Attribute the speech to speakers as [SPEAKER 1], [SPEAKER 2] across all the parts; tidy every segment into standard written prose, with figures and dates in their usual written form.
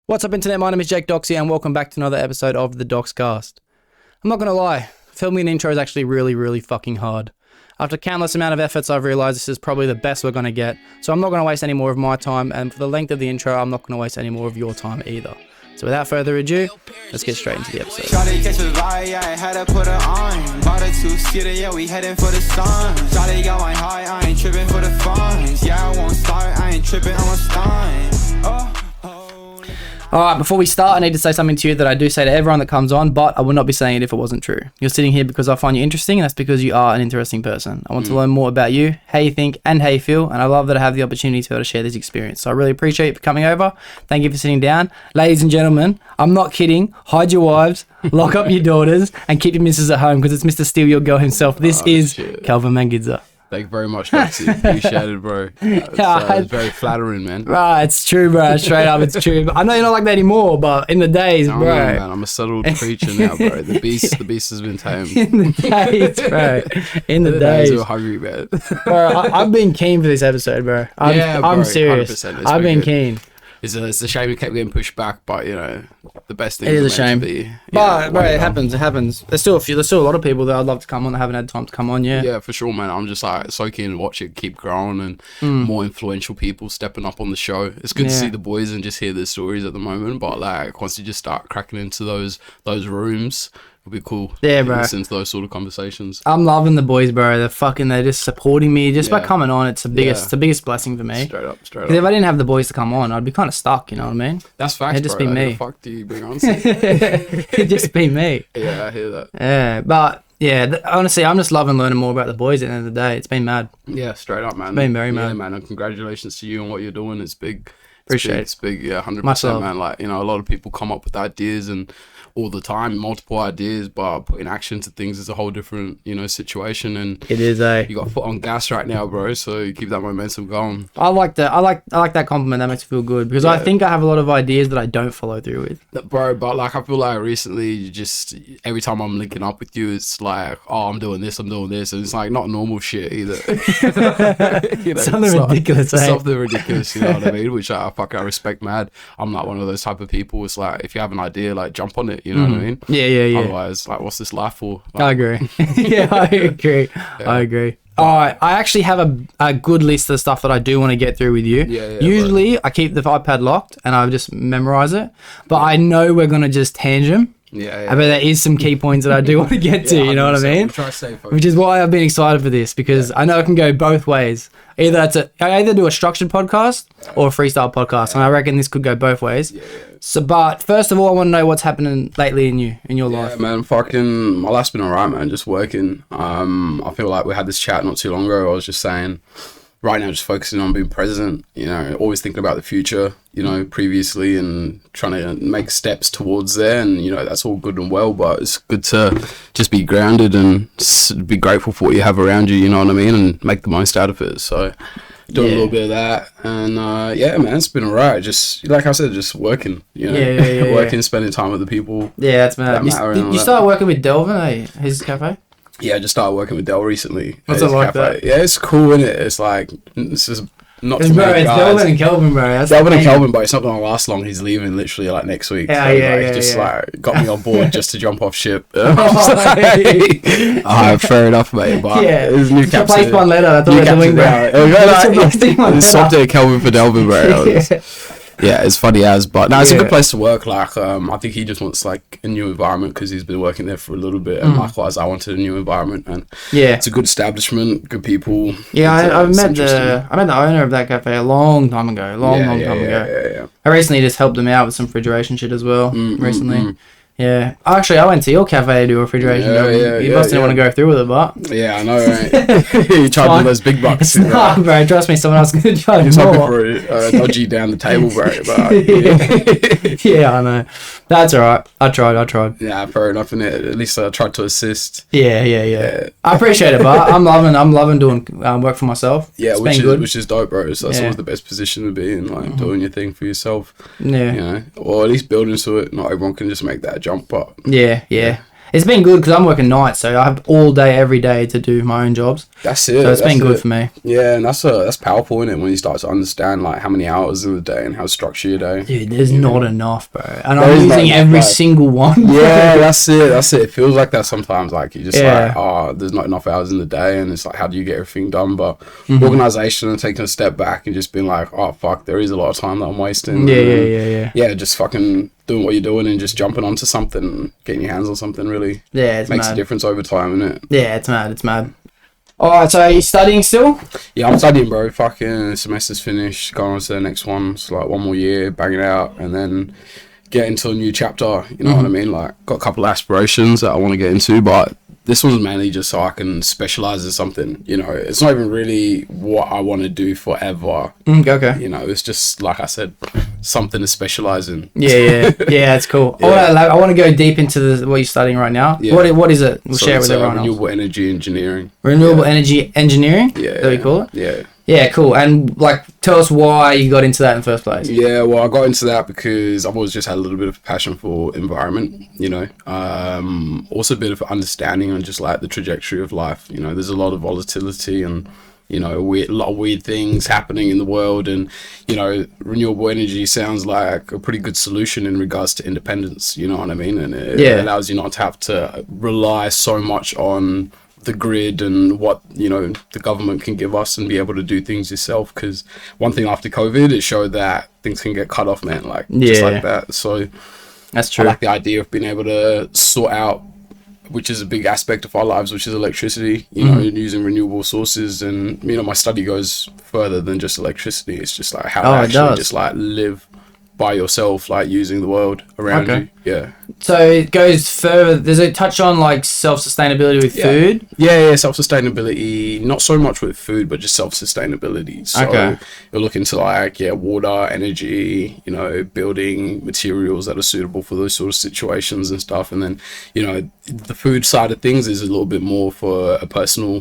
[SPEAKER 1] What's up, internet? My name is Jake Doxy, and welcome back to another episode of the Doxcast. I'm not going to lie, filming an intro is actually really fucking hard. After countless amount of efforts, I've realized this is probably the best we're going to get, so I'm not going to waste any more of my time, and for the length of the intro, I'm not going to waste any more of your time either. So without further ado, let's get straight into the episode. Alright, before we start, I need to say something to you that I do say to everyone that comes on, but I would not be saying it if it wasn't true. You're sitting here because I find you interesting, and that's because you are an interesting person. I want to learn more about you, how you think, and how you feel, and I love that I have the opportunity to be able to share this experience. So I really appreciate you for coming over. Thank you for sitting down. Ladies and gentlemen, I'm not kidding. Hide your wives, lock up your daughters, and keep your missus at home, because it's Mr. Steal Your Girl himself. This is Kelvin Mangidza.
[SPEAKER 2] Thank you very much, Doxy. Appreciate it, bro. It's very flattering, man.
[SPEAKER 1] Right, it's true, bro. Straight up, it's true. I know you're not like that anymore, but in the days, bro.
[SPEAKER 2] No, man, I'm a settled creature now, bro. The beast has been tamed.
[SPEAKER 1] In the days, bro. In the days.
[SPEAKER 2] We're hungry, man.
[SPEAKER 1] Bro, I've been keen for this episode, bro. I'm serious. I've been keen.
[SPEAKER 2] It's a shame it kept getting pushed back, but you know, the best thing.
[SPEAKER 1] It is a shame. But bro, it happens. It happens. There's still a lot of people that I'd love to come on that haven't had time to come on yet.
[SPEAKER 2] Yeah, for sure, man. I'm just like so keen to watch it keep growing and more influential people stepping up on the show. It's good to see the boys and just hear their stories at the moment. But like once you just start cracking into those rooms, it'll be cool. Yeah, bro. Listen to those sort of conversations.
[SPEAKER 1] I'm loving the boys, bro. They're just supporting me just by coming on. It's the biggest blessing for me.
[SPEAKER 2] Straight up.
[SPEAKER 1] Because if I didn't have the boys to come on, I'd be kind of stuck. You know what I mean?
[SPEAKER 2] That's facts,
[SPEAKER 1] It'd just
[SPEAKER 2] bro.
[SPEAKER 1] be me.
[SPEAKER 2] Who the fuck do you bring on?
[SPEAKER 1] It'd just be me.
[SPEAKER 2] Yeah, I hear that.
[SPEAKER 1] Yeah, but yeah, honestly, I'm just loving learning more about the boys at the end of the day. It's been mad.
[SPEAKER 2] Yeah, straight up, man.
[SPEAKER 1] It's been very mad.
[SPEAKER 2] Yeah, man. And congratulations to you on what you're doing. It's big.
[SPEAKER 1] Appreciate it.
[SPEAKER 2] It's big. Yeah, 100%, man. Like, you know, a lot of people come up with ideas and all the time, multiple ideas, but putting action to things is a whole different, you know, situation. And
[SPEAKER 1] it is
[SPEAKER 2] you got foot on gas right now, bro. So you keep that momentum going.
[SPEAKER 1] I like that. I like that compliment. That makes me feel good because I think I have a lot of ideas that I don't follow through with.
[SPEAKER 2] Bro, but like I feel like recently, every time I'm linking up with you, it's like, oh, I'm doing this, and it's like not normal shit either. You know,
[SPEAKER 1] something ridiculous.
[SPEAKER 2] Something ridiculous. You know what I mean? Which I respect, mad. I'm like one of those type of people. It's like if you have an idea, like jump on it. You know what I mean?
[SPEAKER 1] Yeah.
[SPEAKER 2] Otherwise, like, what's this life for? Like,
[SPEAKER 1] I agree. Yeah, I agree. Yeah. I agree. All right, I actually have a good list of stuff that I do want to get through with you.
[SPEAKER 2] Yeah,
[SPEAKER 1] usually, I keep the iPad locked and I just memorize it, but I know we're gonna just tangent.
[SPEAKER 2] Yeah.
[SPEAKER 1] I bet there is some key points that I do want to get to. You know what I mean? Which is why I've been excited for this because I know it can go both ways. I either do a structured podcast or a freestyle podcast, and I reckon this could go both ways.
[SPEAKER 2] Yeah.
[SPEAKER 1] So, but first of all, I want to know what's happening lately in your life.
[SPEAKER 2] Yeah, man, fucking, my life's been alright, man. Just working. I feel like we had this chat not too long ago. I was just saying, right now, just focusing on being present. You know, always thinking about the future. You know, previously, and trying to make steps towards there. And you know, that's all good and well, but it's good to just be grounded and be grateful for what you have around you. You know what I mean, and make the most out of it. So. Doing a little bit of that, and yeah, man, it's been alright. Just like I said, just working, you know, working, spending time with the people.
[SPEAKER 1] Yeah, that's mad. You started working with Delvin, his cafe?
[SPEAKER 2] Yeah, I just started working with Del recently.
[SPEAKER 1] What's it like that?
[SPEAKER 2] Yeah, it's cool, isn't it? It's like it's just not too
[SPEAKER 1] bro,
[SPEAKER 2] many
[SPEAKER 1] it's
[SPEAKER 2] guys.
[SPEAKER 1] Delvin and Kelvin, bro. That's
[SPEAKER 2] Delvin and Kelvin, but it's not gonna last long. He's leaving literally like next week. Like got me on board just to jump off ship. Fair enough, mate. But there's new caps.
[SPEAKER 1] Place one letter. That's all we're doing, bro.
[SPEAKER 2] Swapped to Kelvin for Delvin, bro. Yeah, it's funny as, but no, it's a good place to work. Like, I think he just wants like a new environment because he's been working there for a little bit, and likewise, I wanted a new environment, and it's a good establishment, good people.
[SPEAKER 1] Yeah, I met the owner of that cafe a long time ago. Long time ago. I recently just helped him out with some refrigeration shit as well. Recently. Yeah, actually, I went to your cafe to do a refrigeration job. You must didn't want to go through with it, but
[SPEAKER 2] yeah, I know, right? You charge all those big bucks.
[SPEAKER 1] It's not, bro. Trust me, someone else is gonna charge more.
[SPEAKER 2] For a dodgy down the table, bro. But,
[SPEAKER 1] yeah, I know. That's alright. I tried.
[SPEAKER 2] Yeah, fair enough. In it, at least I tried to assist.
[SPEAKER 1] Yeah. I appreciate it, but I'm loving doing work for myself.
[SPEAKER 2] Yeah, which is dope, bro. So that's always the best position to be in, like doing your thing for yourself.
[SPEAKER 1] Yeah,
[SPEAKER 2] you know, or at least building to it. Not everyone can just make that jump, but
[SPEAKER 1] yeah. It's been good because I'm working nights, so I have all day, every day to do my own jobs.
[SPEAKER 2] That's it.
[SPEAKER 1] So it's been good for me.
[SPEAKER 2] Yeah, and that's powerful, isn't it? When you start to understand like how many hours in the day and how to structure your day.
[SPEAKER 1] Dude, there's not enough, bro. And I'm using every single one.
[SPEAKER 2] Yeah, that's it. It feels like that sometimes. Like you're just like, oh, there's not enough hours in the day, and it's like, how do you get everything done? But organization and taking a step back and just being like, oh fuck, there is a lot of time that I'm wasting. Yeah, just fucking doing what you're doing and just jumping onto something, getting your hands on something really.
[SPEAKER 1] Yeah, it
[SPEAKER 2] makes a difference over time, innit?
[SPEAKER 1] Yeah, it's mad. It's mad. All right, so are you studying still?
[SPEAKER 2] Yeah, I'm studying, bro. Fucking semester's finished. Going on to the next one. It's like one more year, bang it out, and then get into a new chapter. You know what I mean? Like, got a couple of aspirations that I want to get into, but this one's mainly just so I can specialize in something. You know, it's not even really what I want to do forever.
[SPEAKER 1] Okay.
[SPEAKER 2] You know, it's just like I said, something to specialize in.
[SPEAKER 1] Yeah, that's cool. Yeah. I want to go deep into what you're studying right now. Yeah. What is it? We'll share it with everyone else.
[SPEAKER 2] Renewable energy engineering.
[SPEAKER 1] Renewable energy engineering? Yeah. That we call it?
[SPEAKER 2] Yeah.
[SPEAKER 1] Yeah, cool. And like, tell us why you got into that in the first place.
[SPEAKER 2] Yeah, well, I got into that because I've always just had a little bit of passion for environment, you know. Also a bit of understanding on just like the trajectory of life. You know, there's a lot of volatility and, you know, a lot of weird things happening in the world. And, you know, renewable energy sounds like a pretty good solution in regards to independence, you know what I mean? And it allows you not to have to rely so much on the grid and what, you know, the government can give us and be able to do things yourself. Because one thing after COVID, it showed that things can get cut off, man, like just like that. So
[SPEAKER 1] that's true.
[SPEAKER 2] I like the idea of being able to sort out, which is a big aspect of our lives, which is electricity, you know, using renewable sources. And, you know, my study goes further than just electricity. It's just like how to actually just like live by yourself, like using the world around you. Yeah.
[SPEAKER 1] So it goes further. Does it touch on like self-sustainability with food?
[SPEAKER 2] Yeah, self-sustainability, not so much with food, but just self-sustainability. So you're looking to like, water, energy, you know, building materials that are suitable for those sort of situations and stuff. And then, you know, the food side of things is a little bit more for a personal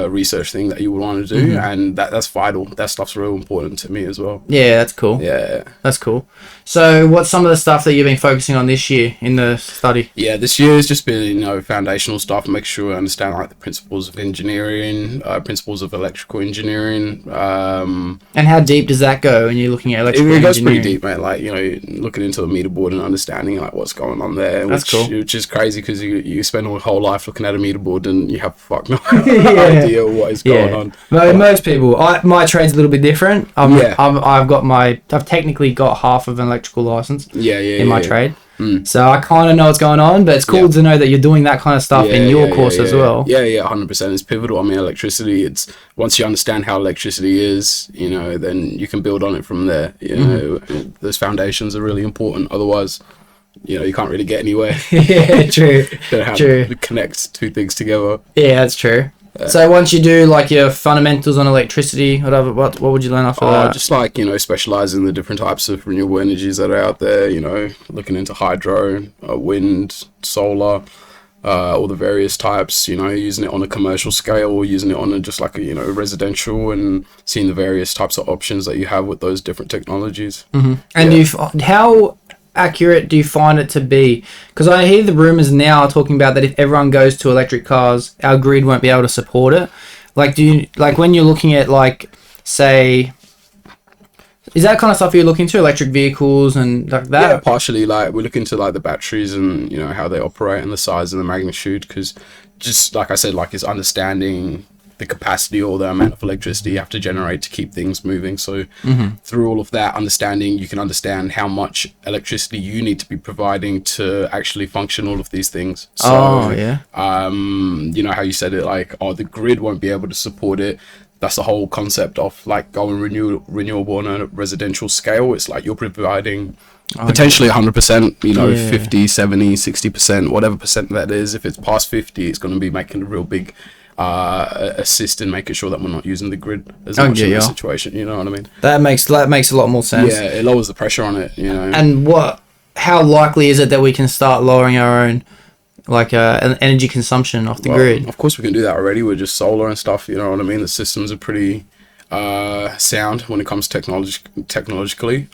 [SPEAKER 2] research thing that you would want to do. And that's vital. That stuff's real important to me as well.
[SPEAKER 1] Yeah, that's cool.
[SPEAKER 2] Yeah.
[SPEAKER 1] That's cool. So what's some of the stuff that you've been focusing on this year in the study?
[SPEAKER 2] Yeah, this year has just been, you know, foundational stuff, make sure I understand like the principles of engineering, principles of electrical engineering.
[SPEAKER 1] And how deep does that go when you're looking at electrical engineering? It goes
[SPEAKER 2] pretty deep, mate. Like, you know, looking into a meter board and understanding like what's going on there.
[SPEAKER 1] That's cool.
[SPEAKER 2] Which is crazy because you spend your whole life looking at a meter board and you have no idea what is going on.
[SPEAKER 1] Most people, my trade's a little bit different. I've technically got half of an electrical license. In my trade. So I kind of know what's going on, but it's cool to know that you're doing that kind of stuff in your course as well.
[SPEAKER 2] Yeah, 100%. It's pivotal. I mean, electricity, it's once you understand how electricity is, you know, then you can build on it from there. You know, those foundations are really important. Otherwise, you know, you can't really get anywhere.
[SPEAKER 1] Yeah, true.
[SPEAKER 2] True. Connect two things together.
[SPEAKER 1] Yeah, that's true. So once you do like your fundamentals on electricity, whatever, what would you learn after that?
[SPEAKER 2] Just like, you know, specialize in the different types of renewable energies that are out there, you know, looking into hydro, wind, solar, all the various types, you know, using it on a commercial scale or using it on just like a, you know, residential, and seeing the various types of options that you have with those different technologies.
[SPEAKER 1] And how accurate do you find it to be? Because I hear the rumors now talking about that if everyone goes to electric cars, our grid won't be able to support it. Like, when you're looking at like, say, is that kind of stuff you're looking to, electric vehicles and like that?
[SPEAKER 2] Yeah, partially. Like, we look into like the batteries and, you know, how they operate and the size and the magnitude, because just like I said, like, it's understanding the capacity or the amount of electricity you have to generate to keep things moving. So through all of that understanding, you can understand how much electricity you need to be providing to actually function all of these things. So, you know how you said it, like, the grid won't be able to support it. That's the whole concept of like going renewable on a residential scale. It's like you're providing potentially 100%, you know, 50, 70, 60%, whatever percent that is. If it's past 50, it's going to be making a real big assist in making sure that we're not using the grid as much in the situation, you know what I mean?
[SPEAKER 1] That makes a lot more sense.
[SPEAKER 2] Yeah, it lowers the pressure on it, you know.
[SPEAKER 1] And how likely is it that we can start lowering our own like an energy consumption off the grid?
[SPEAKER 2] Of course we can do that already with just solar and stuff, you know what I mean? The systems are pretty sound when it comes technologically.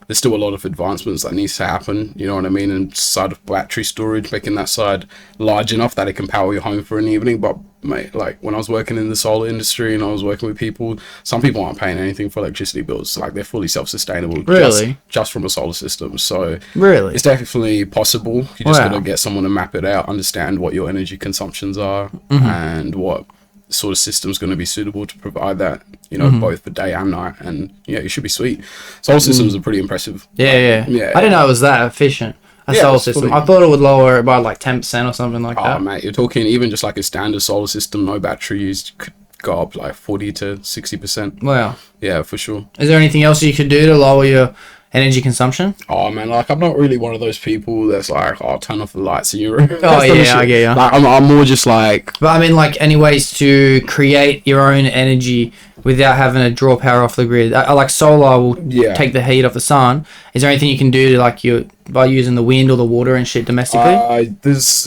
[SPEAKER 2] there's still a lot of advancements that needs to happen, you know what I mean, inside of battery storage, making that side large enough that it can power your home for an evening. But mate, like when I was working in the solar industry and I was working with people, some people aren't paying anything for electricity bills. Like they're fully self-sustainable.
[SPEAKER 1] Really?
[SPEAKER 2] Just from a solar system. So
[SPEAKER 1] really,
[SPEAKER 2] it's definitely possible. You just got to get someone to map it out, understand what your energy consumptions are, and what sort of system's going to be suitable to provide that, you know, both for day and night. And yeah, it should be sweet. Solar systems are pretty impressive.
[SPEAKER 1] Yeah. I didn't know it was that efficient. Solar system. I thought it would lower it by like 10% or something like that.
[SPEAKER 2] Oh, mate, you're talking even just like a standard solar system, no battery used, could go up like 40 to 60%.
[SPEAKER 1] Wow.
[SPEAKER 2] Yeah, for sure.
[SPEAKER 1] Is there anything else you could do to lower your energy consumption?
[SPEAKER 2] Oh, man, like I'm not really one of those people that's like, oh, turn off the lights in your room.
[SPEAKER 1] Oh, yeah, I get you.
[SPEAKER 2] Like, I'm more just like...
[SPEAKER 1] But I mean, like, any ways to create your own energy without having to draw power off the grid? Like, solar will take the heat off the sun. Is there anything you can do to, like, by using the wind or the water and shit domestically?
[SPEAKER 2] There's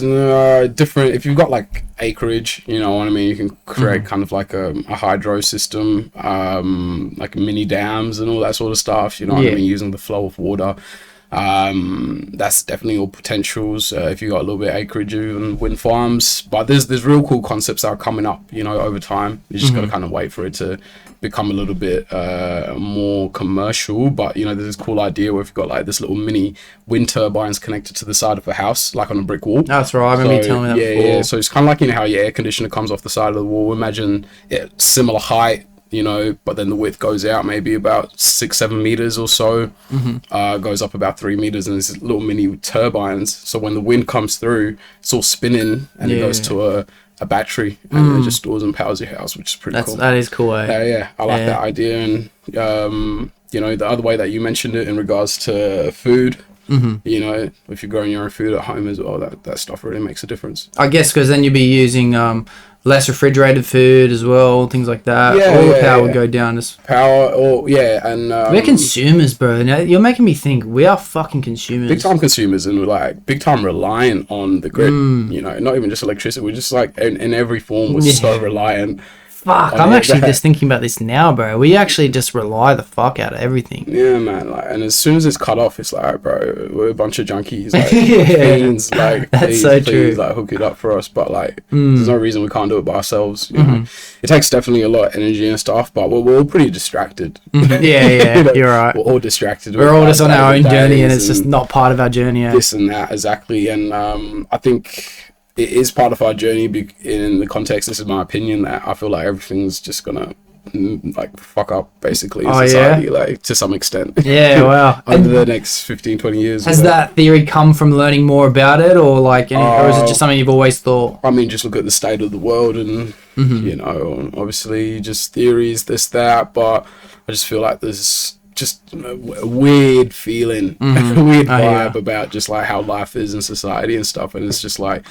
[SPEAKER 2] different... If you've got, like, acreage, you know what I mean, you can create kind of like a hydro system, like mini dams and all that sort of stuff, you know what I mean, using the flow of water. That's definitely all potentials if you got a little bit of acreage and wind farms. But there's real cool concepts that are coming up, you know, over time. You just got to kind of wait for it to become a little bit more commercial. But you know, there's this cool idea where we've got like this little mini wind turbines connected to the side of a house, like on a brick wall.
[SPEAKER 1] That's right, I remember you telling me that before.
[SPEAKER 2] Yeah, so it's kind of like, you know, how your air conditioner comes off the side of the wall. Imagine similar height, you know, but then the width goes out maybe about 6-7 meters or so, goes up about 3 meters, and there's little mini turbines. So when the wind comes through, it's all spinning, and it goes to a battery, and it just stores and powers your house, which is pretty cool.
[SPEAKER 1] That is cool, eh?
[SPEAKER 2] Yeah, I like that idea. And you know, the other way that you mentioned it in regards to food, you know, if you're growing your own food at home as well, that stuff really makes a difference.
[SPEAKER 1] I guess because then you'd be using less refrigerated food as well, things like that. All the power would go down.
[SPEAKER 2] And
[SPEAKER 1] we're consumers, bro. Now, you're making me think we are fucking consumers.
[SPEAKER 2] Big time consumers, and we're like big time reliant on the grid. You know, not even just electricity. We're just like in every form. We're so reliant.
[SPEAKER 1] Fuck, I'm actually just thinking about this now, bro. We actually just rely the fuck out of everything.
[SPEAKER 2] Yeah, man. Like, and as soon as it's cut off, it's like, bro, we're a bunch of junkies. Like, fiends, like,
[SPEAKER 1] that's so true.
[SPEAKER 2] Like, hook it up for us. But like, there's no reason we can't do it by ourselves. You know? It takes definitely a lot of energy and stuff, but we're all pretty distracted.
[SPEAKER 1] Yeah, you know, you're right.
[SPEAKER 2] We're all distracted.
[SPEAKER 1] We're all just on our own journey, and it's just not part of our journey.
[SPEAKER 2] This and that, exactly. And I think it is part of our journey in the context, this is my opinion, that I feel like everything's just gonna like fuck up basically in society, like to some extent.
[SPEAKER 1] Yeah, wow.
[SPEAKER 2] Over the next 15-20 years.
[SPEAKER 1] Has that theory come from learning more about it, or like or is it just something you've always thought?
[SPEAKER 2] I mean, just look at the state of the world and you know, obviously just theories, this, that, but I just feel like there's just a weird feeling, a weird vibe about just like how life is in society and stuff, and it's just like,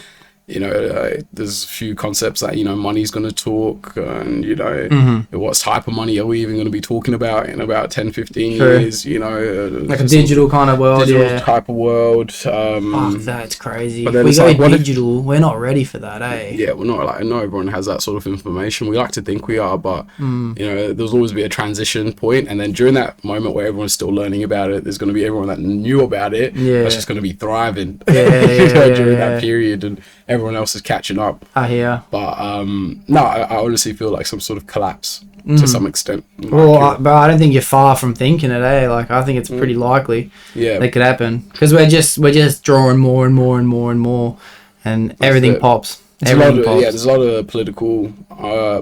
[SPEAKER 2] you know, there's a few concepts that, you know, money's going to talk, and, you know, what type of money are we even going to be talking about in about 10, 15 years, you know.
[SPEAKER 1] Like a digital kind of world,
[SPEAKER 2] type of world.
[SPEAKER 1] Fuck, that's crazy.
[SPEAKER 2] But then
[SPEAKER 1] we go like, digital, we're not ready for that, eh?
[SPEAKER 2] Yeah, we're not, like, not everyone has that sort of information. We like to think we are, but, you know, there's always be a transition point, and then during that moment where everyone's still learning about it, there's going to be everyone that knew about it that's just going to be thriving during that period, and everyone else is catching up.
[SPEAKER 1] I hear.
[SPEAKER 2] But no, I honestly feel like some sort of collapse to some extent.
[SPEAKER 1] Well, but I don't think you're far from thinking it, eh? Like, I think it's pretty likely that could happen, because we're just drawing more and more and more and more, and everything pops.
[SPEAKER 2] There's a lot of political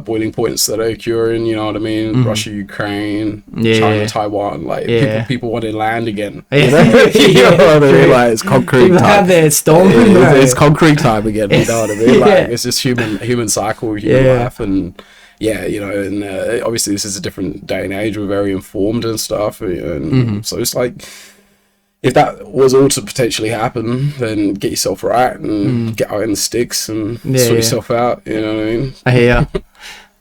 [SPEAKER 2] boiling points that are occurring, you know what I mean? Russia, Ukraine, China, Taiwan, like people wanting land again. You know? You know what I mean? Like, it's concrete time. It's concrete time again, you know what I mean? Like, it's just human cycle, human life, and you know, and obviously this is a different day and age. We're very informed and stuff, and so it's like, if that was all to potentially happen, then get yourself right and get out in the sticks and sort yourself out, you know what I mean?
[SPEAKER 1] I hear.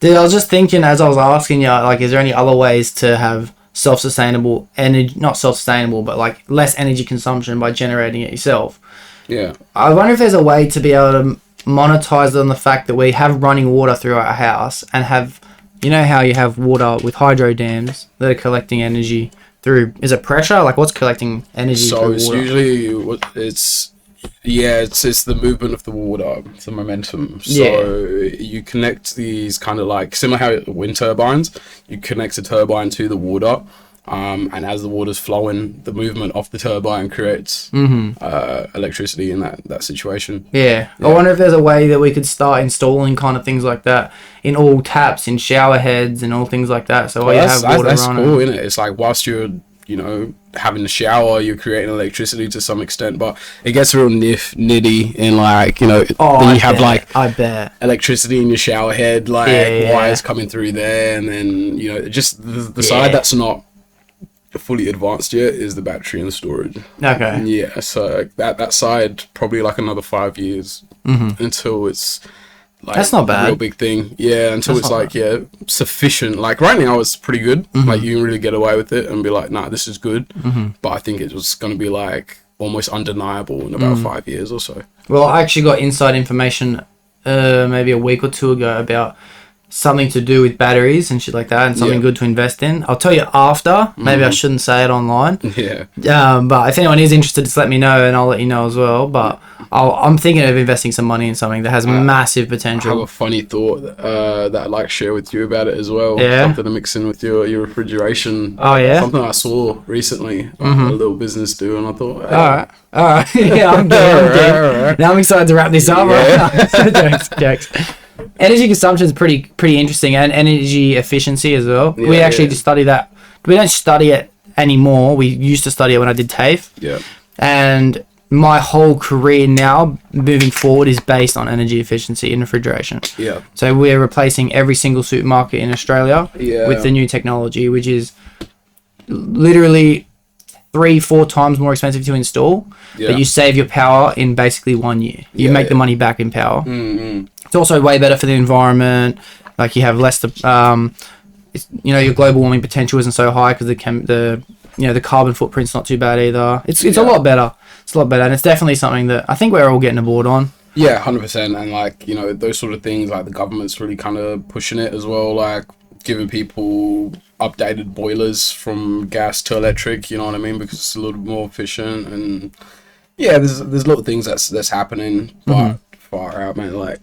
[SPEAKER 1] Dude, I was just thinking as I was asking you, like, is there any other ways to have self-sustainable energy, not self-sustainable, but like less energy consumption by generating it yourself?
[SPEAKER 2] Yeah.
[SPEAKER 1] I wonder if there's a way to be able to monetize on the fact that we have running water through our house, and have, you know how you have water with hydro dams that are collecting energy through, is it pressure? Like, what's collecting energy
[SPEAKER 2] So
[SPEAKER 1] through
[SPEAKER 2] it's
[SPEAKER 1] water?
[SPEAKER 2] usually it's the movement of the water, it's the momentum. So you connect these kind of like similar how wind turbines, you connect a turbine to the water, and as the water's flowing, the movement of the turbine creates electricity in that situation.
[SPEAKER 1] Yeah. I wonder if there's a way that we could start installing kind of things like that in all taps, in shower heads, and all things like that. So you have water
[SPEAKER 2] that's
[SPEAKER 1] running.
[SPEAKER 2] cool, isn't it? It's like whilst you're, you know, having the shower, you're creating electricity to some extent, but it gets real nitty in, like, you know, then you have like
[SPEAKER 1] I bet
[SPEAKER 2] electricity in your shower head, like wires coming through there, and then, you know, just the side that's not fully advanced yet is the battery and storage.
[SPEAKER 1] Okay.
[SPEAKER 2] Yeah, so that side probably like another 5 years until it's like
[SPEAKER 1] That's not bad.
[SPEAKER 2] a real big thing. Yeah, until
[SPEAKER 1] That's
[SPEAKER 2] it's
[SPEAKER 1] not
[SPEAKER 2] like sufficient. Like right now it's pretty good. Like you can really get away with it and be like, nah, this is good. But I think it was gonna be like almost undeniable in about 5 years or so.
[SPEAKER 1] Well, I actually got inside information maybe a week or two ago about something to do with batteries and shit like that, and something good to invest in. I'll tell you after. Maybe I shouldn't say it online.
[SPEAKER 2] Yeah.
[SPEAKER 1] But if anyone is interested, just let me know and I'll let you know as well. But I'm thinking of investing some money in something that has massive
[SPEAKER 2] I have
[SPEAKER 1] potential.
[SPEAKER 2] a funny thought that I'd like to share with you about it as well.
[SPEAKER 1] Yeah.
[SPEAKER 2] Something to mix in with your refrigeration.
[SPEAKER 1] Oh, yeah?
[SPEAKER 2] Something I saw recently, a little business do, and I thought, hey,
[SPEAKER 1] All right. Yeah, I'm good.
[SPEAKER 2] Alright.
[SPEAKER 1] Now I'm excited to wrap this up.
[SPEAKER 2] Yeah.
[SPEAKER 1] Jokes. Energy consumption is pretty interesting, and energy efficiency as well.
[SPEAKER 2] Yeah,
[SPEAKER 1] We actually just study that. We don't study it anymore. We used to study it when I did TAFE.
[SPEAKER 2] Yeah.
[SPEAKER 1] And my whole career now, moving forward, is based on energy efficiency in refrigeration.
[SPEAKER 2] Yeah.
[SPEAKER 1] So we're replacing every single supermarket in Australia
[SPEAKER 2] Yeah.
[SPEAKER 1] with the new technology, which is literally 3-4 times more expensive to install,
[SPEAKER 2] Yeah.
[SPEAKER 1] but you save your power in basically 1 year. You make the money back in power. It's also way better for the environment. Like, you have less your global warming potential isn't so high because the carbon footprint's not too bad either. It's a lot better. It's a lot better, and it's definitely something that I think we're all getting aboard on.
[SPEAKER 2] Yeah, 100%. And like, you know, those sort of things, like the government's really kind of pushing it as well, like giving people updated boilers from gas to electric, you know what I mean? Because it's a little more efficient, and yeah, there's little things that's happening, but far out, man. Like,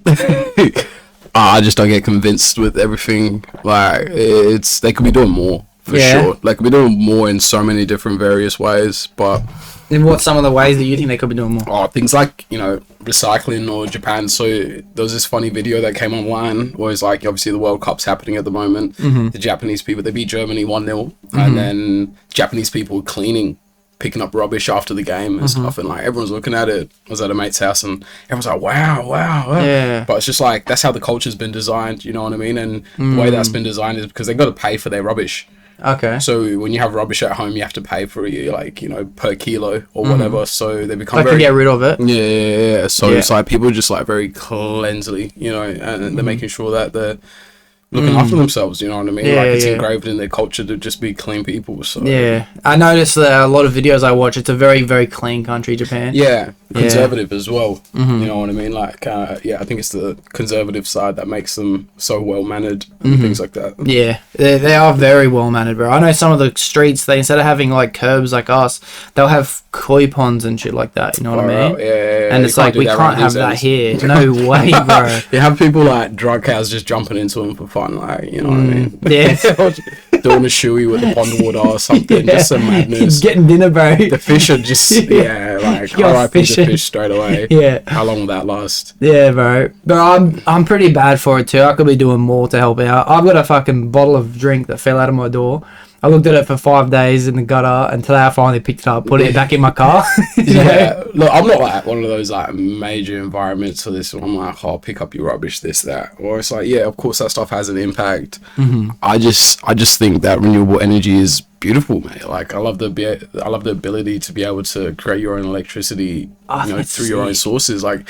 [SPEAKER 2] I just don't get convinced with everything. Like, they could be doing more for sure. Like, could be doing more in so many different various ways, but.
[SPEAKER 1] And what's some of the ways that you think they could be doing more?
[SPEAKER 2] Oh, things like, you know, recycling or Japan. So there was this funny video that came online where it's like, obviously the World Cup's happening at the moment. The Japanese people, they beat Germany 1-0, and then Japanese people were picking up rubbish after the game and stuff, and like everyone's looking at it. I was at a mate's house and everyone's like, wow.
[SPEAKER 1] Yeah.
[SPEAKER 2] But it's just like, that's how the culture's been designed, you know what I mean? And the way that's been designed is because they've got to pay for their rubbish.
[SPEAKER 1] Okay.
[SPEAKER 2] So when you have rubbish at home, you have to pay for it, like, you know, per kilo or whatever. So they become
[SPEAKER 1] I can get rid of it.
[SPEAKER 2] Yeah. So it's like people are just like very cleansely, you know, and they're making sure that they're looking after themselves, you know what I mean? Like, it's engraved in their culture to just be clean people. So
[SPEAKER 1] yeah, I noticed that a lot of videos I watch, it's a very, very clean country, Japan.
[SPEAKER 2] Yeah, conservative as well. You know what I mean? Like, I think it's the conservative side that makes them so well mannered and things like that.
[SPEAKER 1] Yeah, they are very well mannered, bro. I know some of the streets, they, instead of having like curbs like us, they'll have koi ponds and shit like that. You know what I mean?
[SPEAKER 2] Yeah.
[SPEAKER 1] And it's like, we can't have that here. No way, bro.
[SPEAKER 2] You have people like drug cows just jumping into them for fun, like, you know what I mean?
[SPEAKER 1] Yeah.
[SPEAKER 2] Doing a shoey with the pond water or something, just some madness.
[SPEAKER 1] Getting dinner, bro.
[SPEAKER 2] The fish are just, like,
[SPEAKER 1] You're
[SPEAKER 2] RIP the
[SPEAKER 1] fishing.
[SPEAKER 2] fish straight away.
[SPEAKER 1] Yeah.
[SPEAKER 2] How long will that last?
[SPEAKER 1] Yeah, bro. But I'm pretty bad for it too. I could be doing more to help out. I've got a fucking bottle of drink that fell out of my door. I looked at it for 5 days in the gutter, and today I finally picked it up, put it back in my car.
[SPEAKER 2] Yeah, look, I'm not like one of those like major environmentalists where I'm like, oh, pick up your rubbish, this, that. Or it's like, yeah, of course that stuff has an impact. I just think that renewable energy is beautiful, mate. Like, I love the ability to be able to create your own electricity, through your own sources. Like,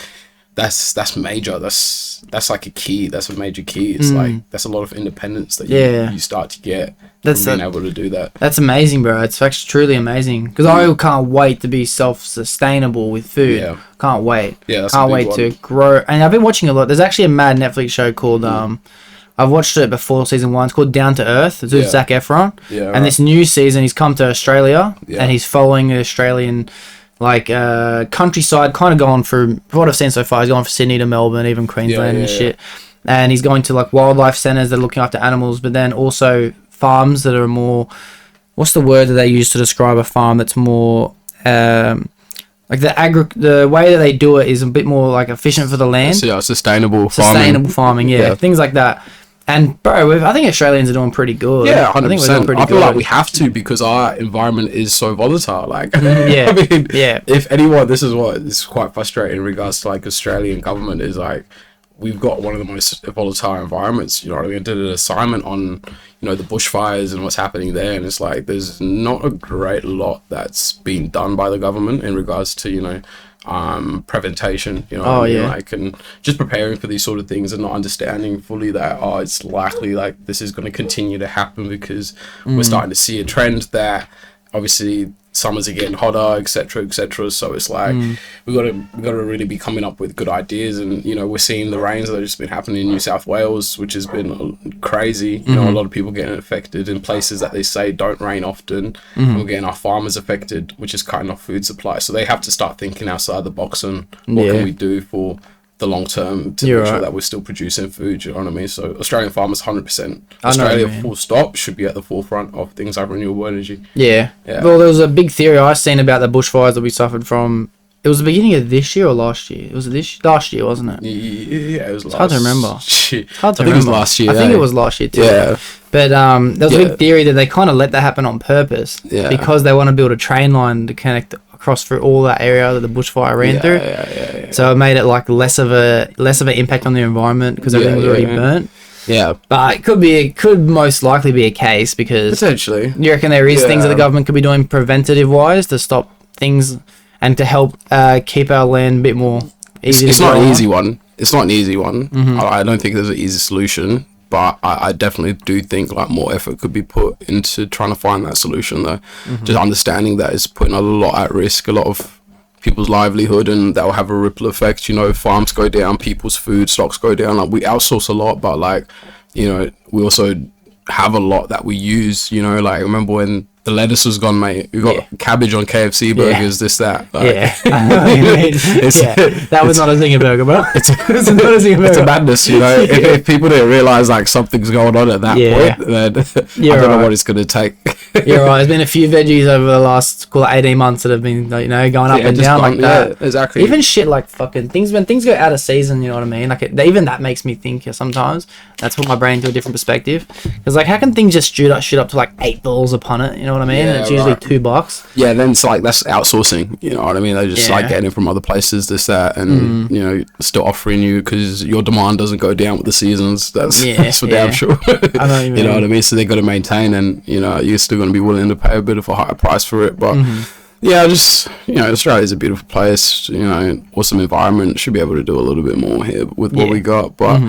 [SPEAKER 2] that's major. That's like a key. That's a major key. It's like, that's a lot of independence that you start to get from being able to do that.
[SPEAKER 1] That's amazing, bro. It's actually truly amazing, because I can't wait to be self-sustainable with food.
[SPEAKER 2] Yeah.
[SPEAKER 1] Can't wait.
[SPEAKER 2] Yeah, that's
[SPEAKER 1] can't
[SPEAKER 2] a big
[SPEAKER 1] wait
[SPEAKER 2] one.
[SPEAKER 1] to grow. And I've been watching a lot. There's actually a mad Netflix show called I've watched it before season 1. It's called Down to Earth. It's with Zac Efron.
[SPEAKER 2] Yeah,
[SPEAKER 1] and this new season, he's come to Australia and he's following the Australian countryside, kind of going through what I've seen so far. He's going from Sydney to Melbourne, even Queensland and shit. And he's going to like wildlife centres that are looking after animals, but then also farms that are more, what's the word that they use to describe a farm that's more like the way that they do it is a bit more like efficient for the land.
[SPEAKER 2] So, sustainable
[SPEAKER 1] farming, things like that. And bro, I think Australians are doing pretty good.
[SPEAKER 2] Yeah, 100%.
[SPEAKER 1] I think we're doing pretty
[SPEAKER 2] I feel
[SPEAKER 1] good.
[SPEAKER 2] like we have to, because our environment is so volatile. Like,
[SPEAKER 1] yeah,
[SPEAKER 2] I mean,
[SPEAKER 1] yeah.
[SPEAKER 2] If anyone, this is quite frustrating in regards to like Australian government, is like, we've got one of the most volatile environments. You know what I mean? I did an assignment on, you know, the bushfires and what's happening there, and it's like there's not a great lot that's been done by the government in regards to, you know, prevention, you know what I mean? Like, and just preparing for these sort of things and not understanding fully that it's likely like this is going to continue to happen, because we're starting to see a trend that obviously summers are getting hotter, etc., so it's like we gotta really be coming up with good ideas. And you know, we're seeing the rains that have just been happening in New South Wales, which has been crazy. You know, a lot of people getting affected in places that they say don't rain often, and we're getting our farmers affected, which is cutting off food supply. So they have to start thinking outside the box on what can we do for the long term to make sure that we're still producing food. You know what I mean? So Australian farmers, 100%. Australia, full stop, should be at the forefront of things like renewable energy.
[SPEAKER 1] Yeah. Well, there was a big theory I seen about the bushfires that we suffered from. It was the beginning of this year or last year? It was last year, wasn't it?
[SPEAKER 2] Yeah, it was last year.
[SPEAKER 1] It's hard to remember.
[SPEAKER 2] It's hard to remember. I think it was last year.
[SPEAKER 1] I think it was last year too. Yeah. But there was a big theory that they kind of let that happen on purpose because they want to build a train line to connect across through all that area that the bushfire ran through. Yeah. So it made it like less of an impact on the environment because everything was already burnt. Yeah, but it could most likely be a case, because
[SPEAKER 2] potentially
[SPEAKER 1] you reckon there is things that the government could be doing preventative wise to stop things and to help keep our land a bit more easy.
[SPEAKER 2] It's not an easy one. It's not an easy one. I don't think there's an easy solution. But I definitely do think like more effort could be put into trying to find that solution though. Just understanding that it's putting a lot at risk, a lot of people's livelihood, and that will have a ripple effect. You know, farms go down, people's food stocks go down. Like, we outsource a lot, but like, you know, we also have a lot that we use. You know, like, remember when the lettuce was gone, mate? We got cabbage on KFC burgers, this, that. Like,
[SPEAKER 1] I know what you mean. That was not a zinger burger, bro. It's not a zinger burger.
[SPEAKER 2] It's a madness, you know. If people didn't realise like something's going on at that point, then I don't know what it's going to take.
[SPEAKER 1] You're right. There's been a few veggies over the last 18 months that have been, you know, going up and down like that.
[SPEAKER 2] Yeah, exactly.
[SPEAKER 1] Even shit like fucking things, when things go out of season, you know what I mean? Like, even that makes me think sometimes. That's put my brain to a different perspective. Because like, how can things just shoot up to like $8 upon it? You know what I mean? And it's usually $2.
[SPEAKER 2] Yeah, then it's like, that's outsourcing. You know what I mean? They just like getting it from other places, this, that, and you know, still offering you, because your demand doesn't go down with the seasons. That's for damn sure. I know you know what I mean? So they got to maintain, and you know, you're still going to be willing to pay a bit of a higher price for it. But yeah, just, you know, Australia's a beautiful place. You know, awesome environment. Should be able to do a little bit more here with what we got, but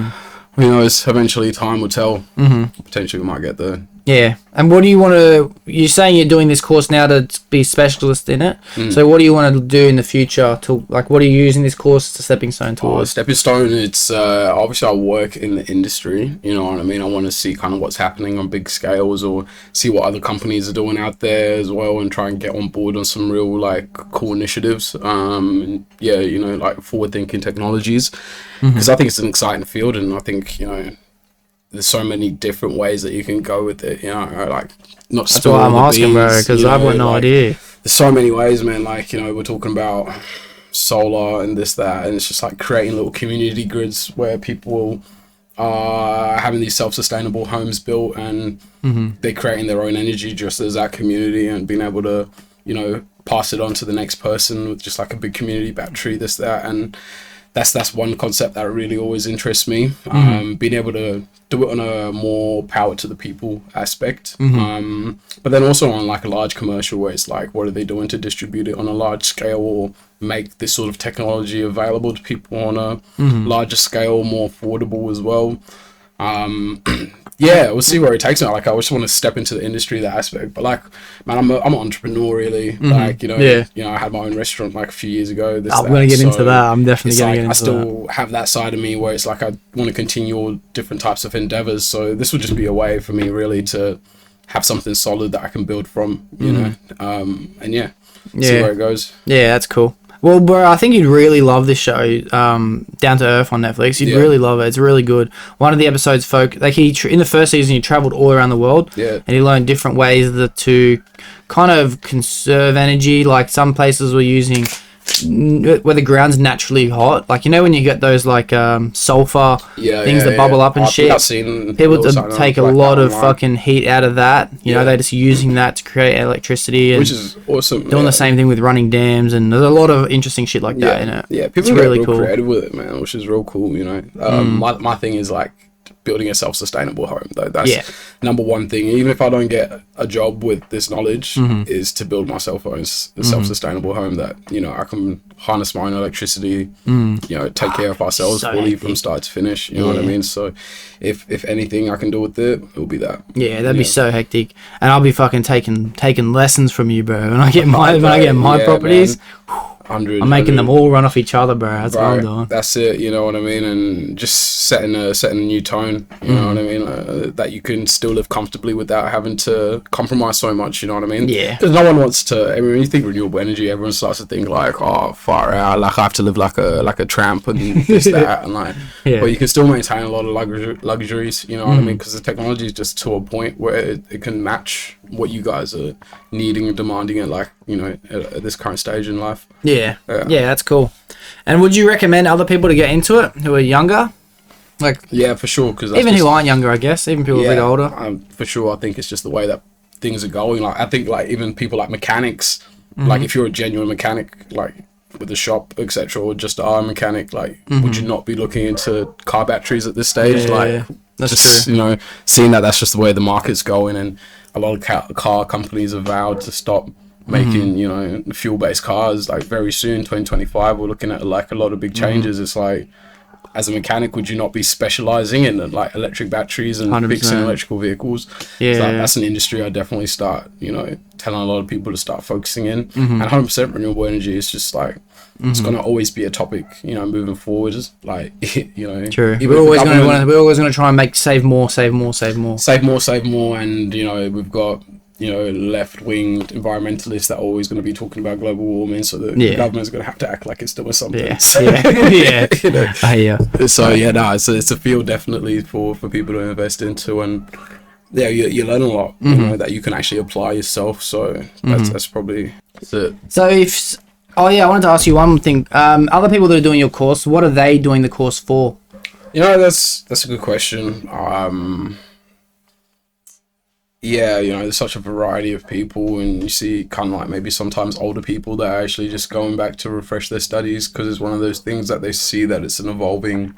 [SPEAKER 2] who knows? Eventually, time will tell. Potentially, we might get there.
[SPEAKER 1] Yeah. And what do you want to... You're saying you're doing this course now to be specialist in it. So what do you want to do in the future? To like, what are you using this course as a stepping stone towards?
[SPEAKER 2] Stepping stone, it's... obviously, I work in the industry. You know what I mean? I want to see kind of what's happening on big scales, or see what other companies are doing out there as well, and try and get on board on some real, like, cool initiatives. And yeah, you know, like, forward-thinking technologies. Because I think it's an exciting field, and I think, you know... There's so many different ways that you can go with it, you know, like, not
[SPEAKER 1] That's what I'm asking, bro, because I've got no idea.
[SPEAKER 2] There's so many ways, man. Like, you know, we're talking about solar and this, that, and it's just like creating little community grids where people are having these self-sustainable homes built, and they're creating their own energy just as that community, and being able to, you know, pass it on to the next person with just like a big community battery, this, that, and that's one concept that really always interests me. Being able to do it on a more power to the people aspect. But then also on like a large commercial, where it's like, what are they doing to distribute it on a large scale, or make this sort of technology available to people on a larger scale, more affordable as well. Yeah, we'll see where it takes me. Like, I just want to step into the industry, that aspect. But like, man, I'm an entrepreneur, really. Like, I had my own restaurant like a few years ago.
[SPEAKER 1] I'm gonna get into that. I'm definitely gonna get into
[SPEAKER 2] I still have that side of me where it's like I want to continue all different types of endeavors. So this would just be a way for me, really, to have something solid that I can build from. You know, and see where it goes.
[SPEAKER 1] Yeah, that's cool. Well, bro, I think you'd really love this show, Down to Earth on Netflix. You'd really love it. It's really good. One of the episodes, in the first season, he traveled all around the world.
[SPEAKER 2] Yeah.
[SPEAKER 1] And he learned different ways to kind of conserve energy. Like some places were using where the ground's naturally hot. Like, when you get those like sulfur things that bubble up and shit.
[SPEAKER 2] I've seen
[SPEAKER 1] people take a lot of fucking heat out of that. They're just using that to create electricity, and
[SPEAKER 2] which is awesome.
[SPEAKER 1] Doing the same thing with running dams, and there's a lot of interesting shit like that in it.
[SPEAKER 2] Yeah, people are really cool, creative with it, man, which is real cool. My thing is like building a self-sustainable home, though. That's number one thing. Even if I don't get a job with this knowledge, is to build myself a self-sustainable home that I can harness my own electricity, take care of ourselves fully from start to finish. You know what I mean? So if anything I can do with it, it'll be that. Yeah,
[SPEAKER 1] that'd be so hectic, and I'll be fucking taking lessons from you, bro. When I get my properties. Man. I'm making them all run off each other, bro. That's what I'm doing.
[SPEAKER 2] That's it, you know what I mean? And just setting a new tone, you know what I mean? That you can still live comfortably without having to compromise so much, you know what I mean?
[SPEAKER 1] Yeah.
[SPEAKER 2] Because no one wants to, when you think renewable energy, everyone starts to think like, oh, far out, like I have to live like a tramp and this, that, and like, but you can still maintain a lot of luxuries, you know what I mean? Because the technology is just to a point where it can match what you guys are needing and demanding at at this current stage in life.
[SPEAKER 1] Yeah, that's cool. And would you recommend other people to get into it who are younger?
[SPEAKER 2] Yeah, for sure. Cause
[SPEAKER 1] even who aren't younger, I guess. Even people a bit older.
[SPEAKER 2] For sure, I think it's just the way that things are going. Like, I think even people like mechanics, like if you're a genuine mechanic, like with a shop, etc., or just a mechanic, like would you not be looking into car batteries at this stage? That's just true. Seeing that's just the way the market's going, and a lot of car companies have vowed to stop making fuel-based cars like very soon. 2025 we're looking at like a lot of big changes. It's like, as a mechanic, would you not be specializing in like electric batteries and 100%. Fixing electrical vehicles? That's an industry I definitely start telling a lot of people to start focusing in. And 100% renewable energy is just like it's gonna always be a topic moving forward. Like
[SPEAKER 1] true. We're always gonna try and save more,
[SPEAKER 2] and we've got left-wing environmentalists that are always going to be talking about global warming, so the government's going to have to act like it's doing something. So it's a field definitely for people to invest into, and you learn a lot that you can actually apply yourself. So that's probably it.
[SPEAKER 1] So I wanted to ask you one thing. Other people that are doing your course, what are they doing the course for?
[SPEAKER 2] That's a good question. There's such a variety of people, and you see kind of like maybe sometimes older people that are actually just going back to refresh their studies because it's one of those things that they see that it's an evolving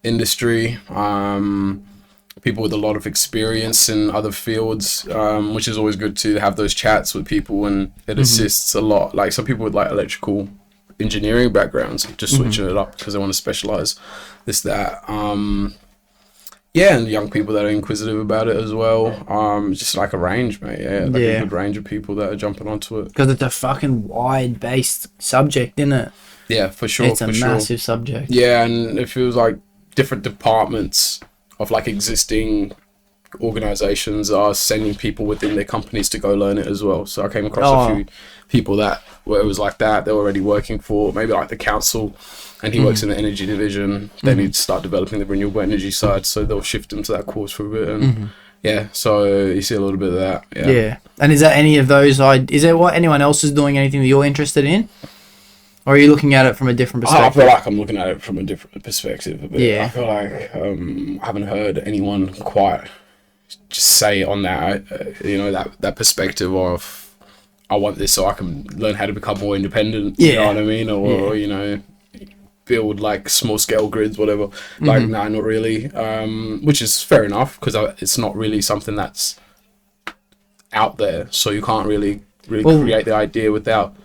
[SPEAKER 2] industry. People with a lot of experience in other fields, which is always good to have those chats with people, and it assists a lot. Like some people with like electrical engineering backgrounds just switching it up because they want to specialize this, that. And young people that are inquisitive about it as well. Just like a range, mate. A good range of people that are jumping onto it.
[SPEAKER 1] Because it's a fucking wide-based subject, isn't it?
[SPEAKER 2] Yeah, for sure.
[SPEAKER 1] It's a massive subject.
[SPEAKER 2] Yeah, and it feels like different departments of like existing organizations are sending people within their companies to go learn it as well. So I came across a few people where it was like that. They're already working for maybe like the council, and he works in the energy division. They need to start developing the renewable energy side, so they'll shift him to that course for a bit. And so you see a little bit of that.
[SPEAKER 1] Yeah. And is that any of those? Is there what anyone else is doing? Anything that you're interested in? Or are you looking at it from a different perspective?
[SPEAKER 2] I feel like I'm looking at it from a different perspective. I feel like I haven't heard anyone quite just say on that, that perspective of, I want this so I can learn how to become more independent. You know what I mean? Or build like small scale grids, whatever. Like, nah, not really. Which is fair enough, because it's not really something that's out there. So you can't really create the idea without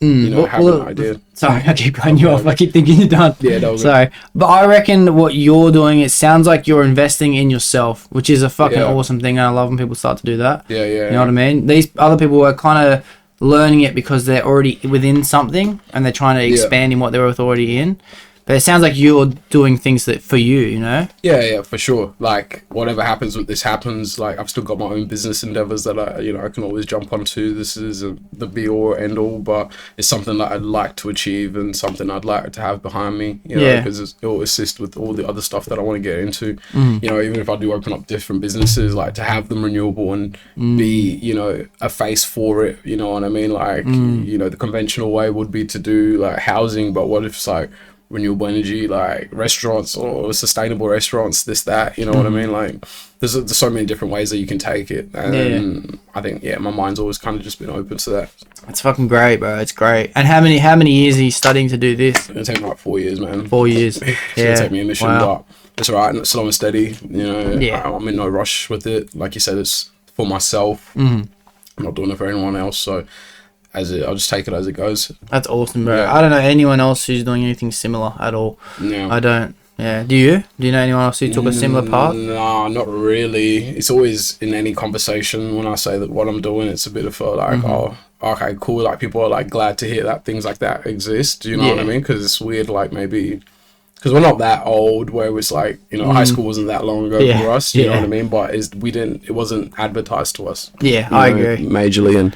[SPEAKER 2] have an idea.
[SPEAKER 1] Sorry, I keep cutting you off. I keep thinking you're done.
[SPEAKER 2] Yeah, that was
[SPEAKER 1] sorry. But I reckon what you're doing, it sounds like you're investing in yourself, which is a fucking awesome thing. And I love when people start to do that.
[SPEAKER 2] Yeah.
[SPEAKER 1] You know what I mean? These other people are kind of learning it because they're already within something and they're trying to expand in what they're already in. But it sounds like you're doing things that for you, you know?
[SPEAKER 2] Yeah, for sure. Like, whatever happens with this happens. Like, I've still got my own business endeavors that I can always jump onto. This isn't the be all or end all, but it's something that I'd like to achieve and something I'd like to have behind me, you know, because it will assist with all the other stuff that I want to get into. You know, even if I do open up different businesses, like to have them renewable and be, you know, a face for it, you know what I mean? Like, you know, the conventional way would be to do like housing, but what if it's like renewable energy, like restaurants or sustainable restaurants, this, that, you know what I mean? Like there's so many different ways that you can take it. And I think, my mind's always kind of just been open to that.
[SPEAKER 1] It's fucking great, bro. It's great. And how many years are you studying to do this?
[SPEAKER 2] It's going to take me like 4 years, man.
[SPEAKER 1] 4 years.
[SPEAKER 2] It's going to take me a mission, but it's all right. And it's slow and steady, you know. I'm in no rush with it. Like you said, it's for myself. I'm not doing it for anyone else. So I'll just take it as it goes.
[SPEAKER 1] That's awesome, bro. I don't know anyone else who's doing anything similar at all.
[SPEAKER 2] No.
[SPEAKER 1] I don't. Yeah. Do you? Do you know anyone else who took a similar path?
[SPEAKER 2] No, not really. It's always in any conversation when I say that what I'm doing, it's a bit of a like, oh, okay, cool. Like people are like glad to hear that things like that exist. Do you know what I mean? Because it's weird, like maybe because we're not that old where it's like, you know, high school wasn't that long ago for us. You know what I mean? But it wasn't advertised to us.
[SPEAKER 1] Yeah, I agree.
[SPEAKER 2] Majorly, and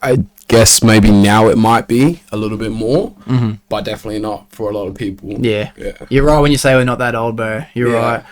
[SPEAKER 2] I guess maybe now it might be a little bit more, but definitely not for a lot of people.
[SPEAKER 1] Yeah. You're right when you say we're not that old, bro. You're right.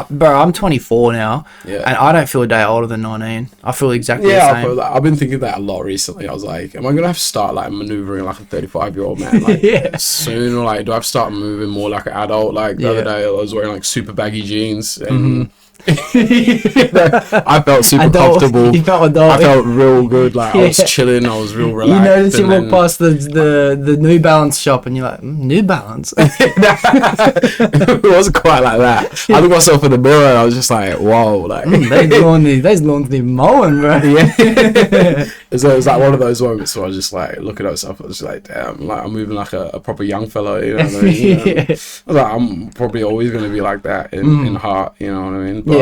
[SPEAKER 1] Bro, I'm 24 now, and I don't feel a day older than 19. I feel exactly the same.
[SPEAKER 2] I feel that. I've been thinking that a lot recently. I was like, am I going to have to start like maneuvering like a 35-year-old man like soon, or like do I have to start moving more like an adult? Like the other day I was wearing like super baggy jeans and I felt super comfortable.
[SPEAKER 1] You felt adult.
[SPEAKER 2] I felt real good. Like I was chilling. I was real relaxed.
[SPEAKER 1] You notice you walk past the New Balance shop and you're like, New Balance.
[SPEAKER 2] It wasn't quite like that. I looked myself in the mirror and I was just like, whoa, like
[SPEAKER 1] they's lawns need mowing, bro.
[SPEAKER 2] It was like one of those moments where I was just like looking at myself. I was just like, damn, like I'm moving like a proper young fella. You know what I mean? I was like, I'm probably always going to be like that in heart. You know what I mean? But,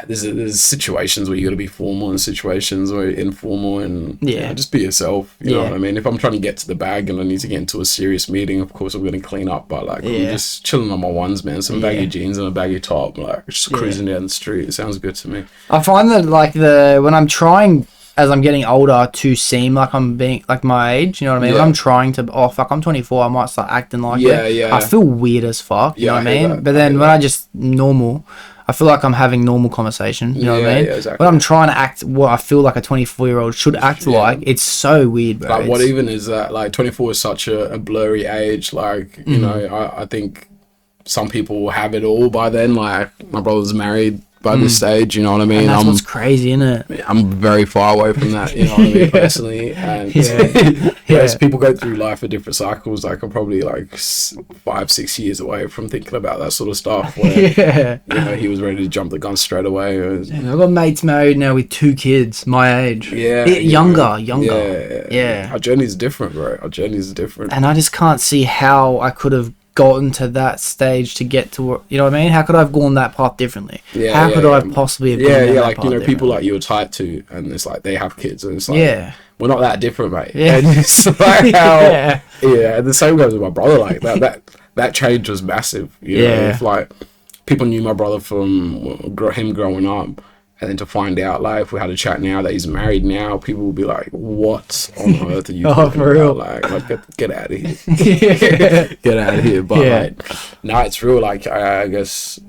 [SPEAKER 2] there's situations where you got to be formal and situations where you're informal and just be yourself. You know what I mean? If I'm trying to get to the bag and I need to get into a serious meeting, of course I'm going to clean up. But like I'm just chilling on my ones, man. Some baggy jeans and a baggy top, like just cruising down the street. It sounds good to me.
[SPEAKER 1] I find that like when I'm trying, as I'm getting older, to seem like I'm being like my age, you know what I mean? When I'm trying to, I'm 24, I might start acting like it. I feel weird as fuck, you know what I mean? But then when I just normal, I feel like I'm having normal conversation, you know what I mean?
[SPEAKER 2] Yeah, exactly.
[SPEAKER 1] When I'm trying to act what I feel like a 24-year-old should act like, it's so weird, bro.
[SPEAKER 2] Like, what even is that? Like, 24 is such a blurry age. Like, you know, I think some people will have it all by then. Like, my brother's married by this stage, you know what I mean?
[SPEAKER 1] And that's what's crazy, isn't it?
[SPEAKER 2] I'm very far away from that, you know what I mean, personally. And as people go through life at different cycles, like I'm probably like 5-6 years away from thinking about that sort of stuff where, you know, he was ready to jump the gun straight away.
[SPEAKER 1] I've got mates married now with 2 kids, my age. Younger.
[SPEAKER 2] Our journey's different, bro. Our journey's different.
[SPEAKER 1] And I just can't see how I could have gotten to that stage to get to, you know what I mean? How could I have gone that path differently? How could I possibly have gone down that
[SPEAKER 2] like,
[SPEAKER 1] path
[SPEAKER 2] you know, people like you're tied to, and it's like they have kids, and it's like, we're not that different, mate. And it's like how, and the same goes with my brother. Like that change was massive. You know, if like people knew my brother from him growing up, and then to find out, like, if we had a chat now that he's married now, people will be like, what on earth are you talking
[SPEAKER 1] for real?
[SPEAKER 2] about? Like get out of here. Get out of here. But, like, no, it's real. Like, I guess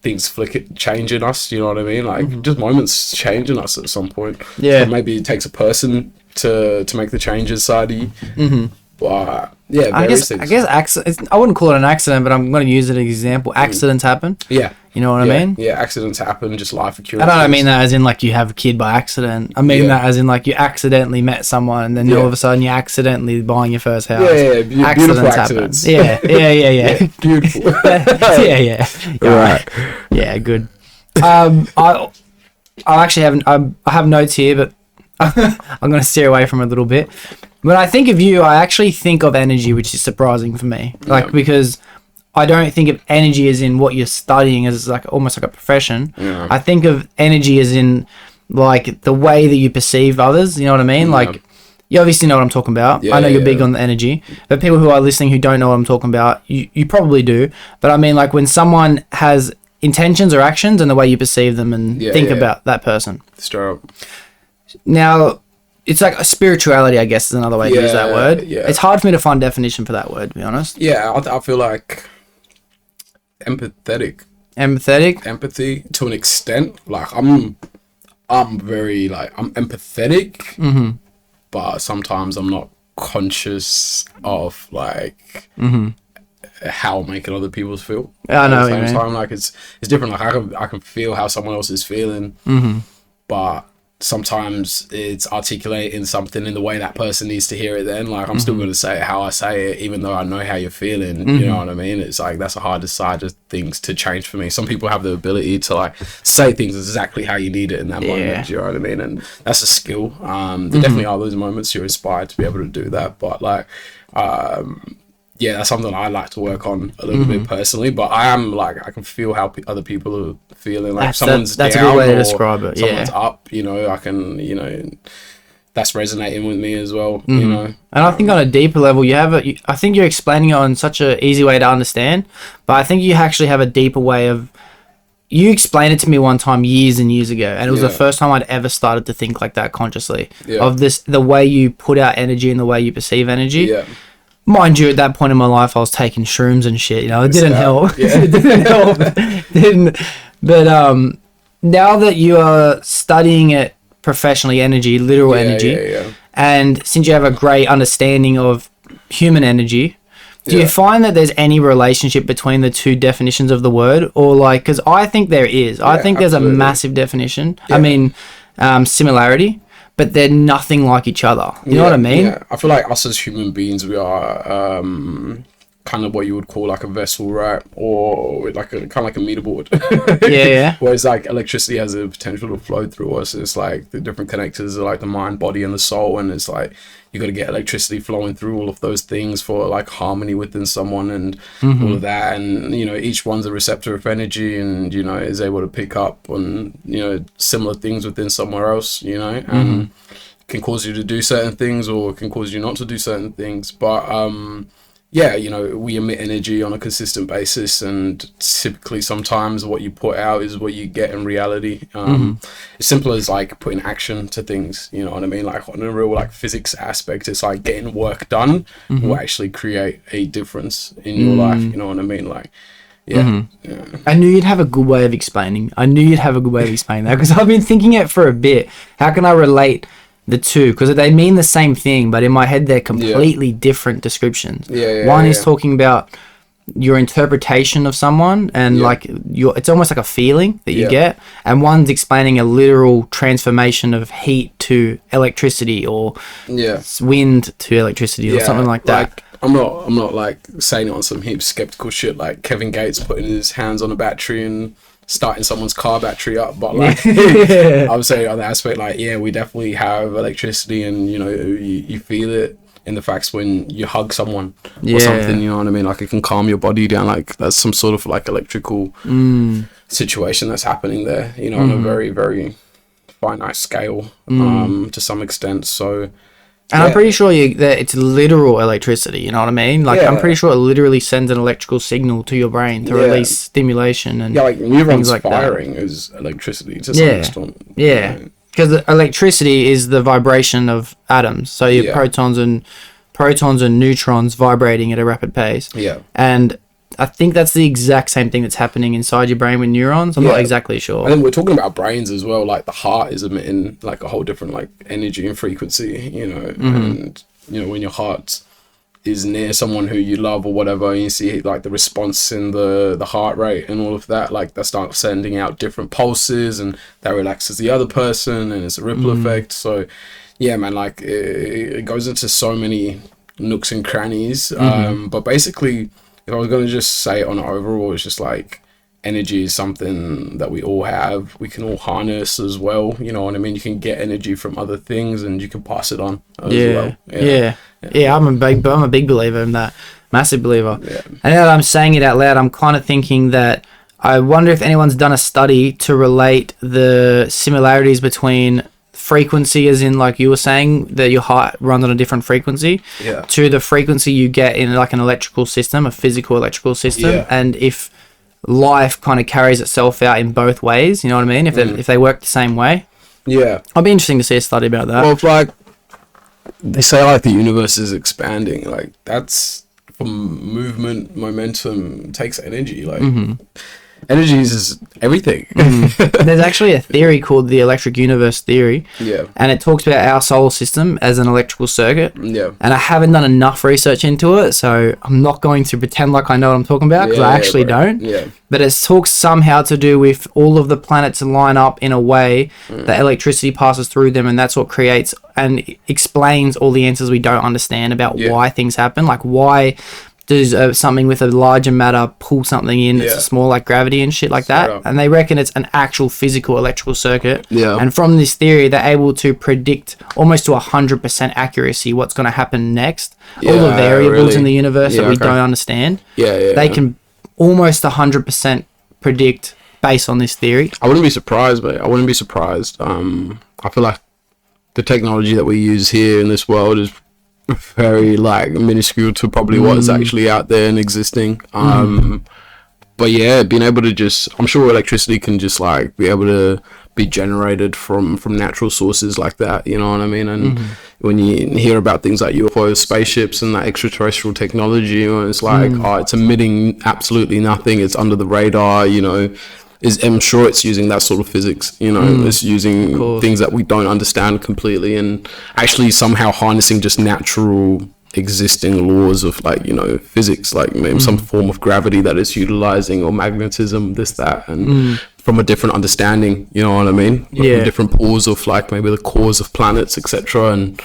[SPEAKER 2] things change in us, you know what I mean? Like, just moments change in us at some point. So maybe it takes a person to make the changes side of you. But,
[SPEAKER 1] I guess accident. I wouldn't call it an accident, but I'm going to use it as an example. Accidents happen. You know what I mean?
[SPEAKER 2] Yeah, accidents happen, just life occurrences.
[SPEAKER 1] I don't mean that as in like you have a kid by accident. I mean that as in like you accidentally met someone and then all of a sudden you're accidentally buying your first house.
[SPEAKER 2] Beautiful accidents.
[SPEAKER 1] Yeah.
[SPEAKER 2] Beautiful.
[SPEAKER 1] Right. Yeah, good. I actually haven't. I have notes here, but I'm going to steer away from it a little bit. When I think of you, I actually think of energy, which is surprising for me. Like, because I don't think of energy as in what you're studying as like almost like a profession.
[SPEAKER 2] Yeah.
[SPEAKER 1] I think of energy as in like the way that you perceive others. You know what I mean? Like, you obviously know what I'm talking about. I know you're big on the energy, but people who are listening who don't know what I'm talking about, you probably do. But I mean, like when someone has intentions or actions and the way you perceive them and think about that person.
[SPEAKER 2] Straight up.
[SPEAKER 1] Now, it's like a spirituality, I guess, is another way to use that word.
[SPEAKER 2] Yeah.
[SPEAKER 1] It's hard for me to find a definition for that word, to be honest.
[SPEAKER 2] Yeah, I feel like empathetic. Empathy to an extent. Like I'm very like I'm empathetic, but sometimes I'm not conscious of like how I'm making other people feel.
[SPEAKER 1] I know.
[SPEAKER 2] At the same time, like it's different. Like I can feel how someone else is feeling, but sometimes it's articulating something in the way that person needs to hear it. Then like I'm still going to say it how I say it, even though I know how you're feeling. You know what I mean? It's like that's the hardest side of things to change for me. Some people have the ability to like say things exactly how you need it in that moment. You know what I mean? And that's a skill. There definitely are those moments you're inspired to be able to do that, but like yeah, that's something I like to work on a little bit personally. But I am like I can feel how other people are feeling. Like someone's
[SPEAKER 1] that's
[SPEAKER 2] down
[SPEAKER 1] a good way to
[SPEAKER 2] or
[SPEAKER 1] describe it.
[SPEAKER 2] Someone's up. You know, I can. You know, that's resonating with me as well. You know,
[SPEAKER 1] and I think on a deeper level, I think you're explaining it on such an easy way to understand, but I think you actually have a deeper way of. You explained it to me one time years and years ago, and it was the first time I'd ever started to think like that consciously of the way you put out energy and the way you perceive energy.
[SPEAKER 2] Yeah.
[SPEAKER 1] Mind you, at that point in my life, I was taking shrooms and shit. You know, it didn't help. It didn't help. But now that you are studying it professionally, literal energy, and since you have a great understanding of human energy, do you find that there's any relationship between the two definitions of the word, or like? Because I think there is. I think there's a massive definition. I mean, similarity. But they're nothing like each other. You know what I mean?
[SPEAKER 2] Yeah, I feel like us as human beings, we are kind of what you would call like a vessel, right? Or like a kind of like a meter board. Whereas like electricity has the potential to flow through us. It's like the different connectors are like the mind, body, and the soul, and it's like you got to get electricity flowing through all of those things for like harmony within someone and all of that. And you know, each one's a receptor of energy, and you know is able to pick up on similar things within somewhere else. You know, and can cause you to do certain things or can cause you not to do certain things. But yeah, you know, we emit energy on a consistent basis, and typically sometimes what you put out is what you get in reality. As simple as like putting action to things, you know what I mean? Like on a real like physics aspect, it's like getting work done will actually create a difference in your life, you know what I mean? Like, yeah.
[SPEAKER 1] I knew you'd have a good way of explaining. that because I've been thinking it for a bit. How can I relate the two? Because they mean the same thing, but in my head they're completely different descriptions. One is talking about your interpretation of someone and like it's almost like a feeling that you get, and one's explaining a literal transformation of heat to electricity or wind to electricity or something like that.
[SPEAKER 2] Like, I'm not like saying it on some heap skeptical shit like Kevin Gates putting his hands on a battery and starting someone's car battery up, but like I would say on the aspect like we definitely have electricity, and you know you feel it in the facts when you hug someone or something, you know what I mean? Like it can calm your body down, like that's some sort of like electrical situation that's happening there, you know, on a very, very finite scale to some extent. So and
[SPEAKER 1] I'm pretty sure that it's literal electricity, you know what I mean? Like, I'm pretty sure it literally sends an electrical signal to your brain to release stimulation and
[SPEAKER 2] like neurons
[SPEAKER 1] like
[SPEAKER 2] firing is electricity to some extent.
[SPEAKER 1] Because electricity is the vibration of atoms. So your protons and neutrons vibrating at a rapid pace. And I think that's the exact same thing that's happening inside your brain with neurons. I'm not exactly sure.
[SPEAKER 2] And then we're talking about brains as well. Like the heart is emitting like a whole different like energy and frequency, you know. And you know when your heart is near someone who you love or whatever, and you see like the response in the heart rate and all of that, like that starts sending out different pulses, and that relaxes the other person, and it's a ripple effect. So yeah, man, like it goes into so many nooks and crannies. But basically, if I was going to just say it on overall, it's just like energy is something that we all have. We can all harness as well. You know what I mean? You can get energy from other things, and you can pass it on as well.
[SPEAKER 1] Yeah. I'm a big believer in that. Massive believer.
[SPEAKER 2] Yeah.
[SPEAKER 1] And now that I'm saying it out loud, I'm kind of thinking that I wonder if anyone's done a study to relate the similarities between frequency, as in like you were saying that your heart runs on a different frequency, to the frequency you get in like an electrical system, a physical electrical system, and if life kind of carries itself out in both ways, you know what I mean? If they work the same way.
[SPEAKER 2] Yeah.
[SPEAKER 1] It'll be interesting to see a study about that.
[SPEAKER 2] Well, it's like they say, like the universe is expanding. Like that's from movement, momentum takes energy. Like energy is everything.
[SPEAKER 1] There's actually a theory called the electric universe theory.
[SPEAKER 2] Yeah.
[SPEAKER 1] And it talks about our solar system as an electrical circuit.
[SPEAKER 2] Yeah.
[SPEAKER 1] And I haven't done enough research into it, so I'm not going to pretend like I know what I'm talking about, because I actually don't.
[SPEAKER 2] Yeah.
[SPEAKER 1] But it talks somehow to do with all of the planets line up in a way that electricity passes through them, and that's what creates and explains all the answers we don't understand about why things happen. Like, why does something with a larger matter pull something in that's small, like gravity and shit like that? And they reckon it's an actual physical electrical circuit.
[SPEAKER 2] Yeah.
[SPEAKER 1] And from this theory, they're able to predict almost to 100% accuracy what's going to happen next. All the variables in the universe that we don't understand. They can almost 100% predict based on this theory.
[SPEAKER 2] I wouldn't be surprised, mate. I wouldn't be surprised. I feel like the technology that we use here in this world is very like minuscule to probably what is actually out there and existing. But yeah, being able to just, I'm sure electricity can just like be able to be generated from natural sources like that, you know what I mean? And when you hear about things like UFOs, spaceships and that extraterrestrial technology, you know, it's like, oh, it's emitting absolutely nothing, it's under the radar, you know. I'm sure it's using that sort of physics, you know, it's using things that we don't understand completely, and actually somehow harnessing just natural existing laws of, like, you know, physics, like maybe some form of gravity that it's utilizing, or magnetism, this, that, and from a different understanding, you know what I mean? From different pools of, like, maybe the cores of planets, etc. And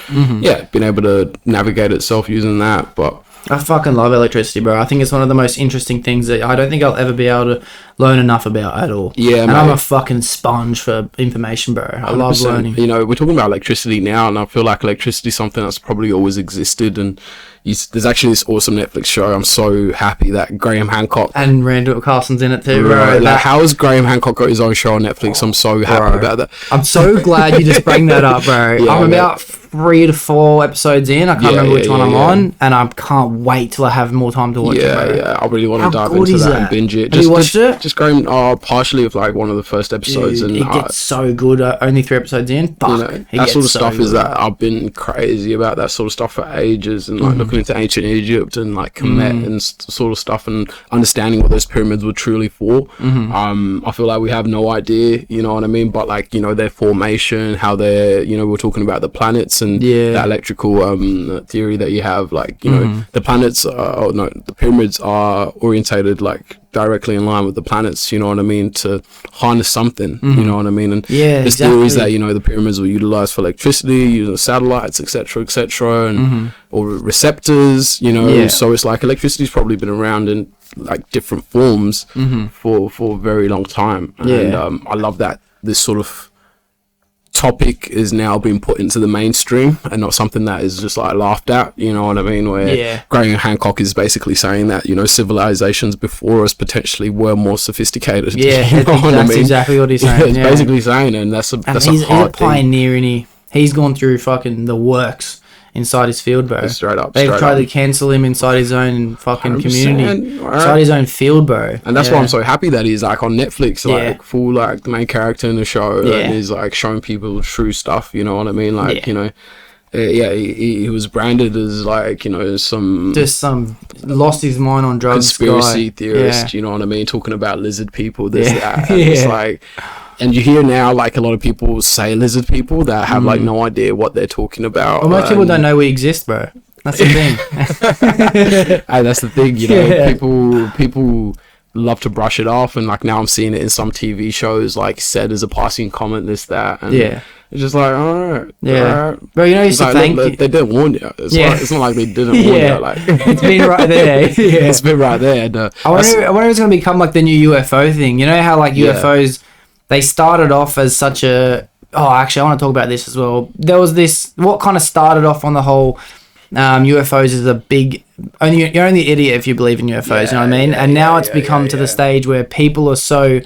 [SPEAKER 2] being able to navigate itself using that. But
[SPEAKER 1] I fucking love electricity, bro. I think it's one of the most interesting things that I don't think I'll ever be able to learn enough about at all.
[SPEAKER 2] Yeah,
[SPEAKER 1] and I'm a fucking sponge for information, bro. I love learning.
[SPEAKER 2] You know, we're talking about electricity now, and I feel like electricity is something that's probably always existed. And there's actually this awesome Netflix show. I'm so happy that Graham Hancock
[SPEAKER 1] and Randall Carson's in it too, bro.
[SPEAKER 2] Like, how has Graham Hancock got his own show on Netflix? I'm so happy about that.
[SPEAKER 1] I'm so glad you just bring that up, bro. I'm about 3 to 4 episodes in. I can't remember which one I'm on, and I can't wait till I have more time to watch it, bro.
[SPEAKER 2] Yeah, I really want to dive into that and binge it.
[SPEAKER 1] Have you watched it?
[SPEAKER 2] Just going partially of like one of the first episodes.
[SPEAKER 1] Dude,
[SPEAKER 2] and
[SPEAKER 1] it gets so good. Only 3 episodes in. Fuck.
[SPEAKER 2] You know, that sort of stuff is that I've been crazy about that sort of stuff for ages, and like looking into ancient Egypt and like Kemet and sort of stuff, and understanding what those pyramids were truly for. I feel like we have no idea, you know what I mean? But like, you know, their formation, how they're, you know, we're talking about the planets and that electrical theory that you have, like, you know, the planets the pyramids are orientated like directly in line with the planets, you know what I mean, to harness something, you know what I mean? And there's theories that, you know, the pyramids were utilized for electricity, using satellites, etc., and or receptors, you know. So it's like electricity's probably been around in like different forms for a very long time. And I love that this sort of topic is now being put into the mainstream and not something that is just like laughed at, you know what I mean? Where Graham Hancock is basically saying that, you know, civilizations before us potentially were more sophisticated.
[SPEAKER 1] Yeah, you know that's exactly what he's saying.
[SPEAKER 2] He's basically saying, and that's a
[SPEAKER 1] he's a pioneer, and he's gone through fucking the works inside his field, bro.
[SPEAKER 2] Straight up.
[SPEAKER 1] They've tried to cancel him inside his own fucking community, inside his own field, bro.
[SPEAKER 2] And that's why I'm so happy that he's like on Netflix, like full, like the main character in the show, and he's like showing people true stuff. You know what I mean? Like, you know, he was branded as like, you know, some
[SPEAKER 1] lost his mind on drugs
[SPEAKER 2] conspiracy theorist. You know what I mean? Talking about lizard people, this that. And it's like. And you hear now, like, a lot of people say lizard people that have, like, no idea what they're talking about.
[SPEAKER 1] Well, most people don't know we exist, bro. That's the thing.
[SPEAKER 2] And that's the thing, you know. People love to brush it off. And, like, now I'm seeing it in some TV shows, like, said as a passing comment, this, that. And It's just like, all right.
[SPEAKER 1] Yeah.
[SPEAKER 2] All right.
[SPEAKER 1] Bro, you know, you used
[SPEAKER 2] It's
[SPEAKER 1] to
[SPEAKER 2] like,
[SPEAKER 1] thank.
[SPEAKER 2] they didn't warn you. It's not like they didn't warn
[SPEAKER 1] Yeah.
[SPEAKER 2] you. Like,
[SPEAKER 1] It's been right there. Yeah.
[SPEAKER 2] it's been right there. And,
[SPEAKER 1] I wonder if it's going to become like the new UFO thing. You know how like UFOs, they started off as such a... Oh, actually, I want to talk about this as well. There was this... What kind of started off on the whole UFOs is a big... You're only an idiot if you believe in UFOs, you know what I mean? And now it's become to the stage where people are so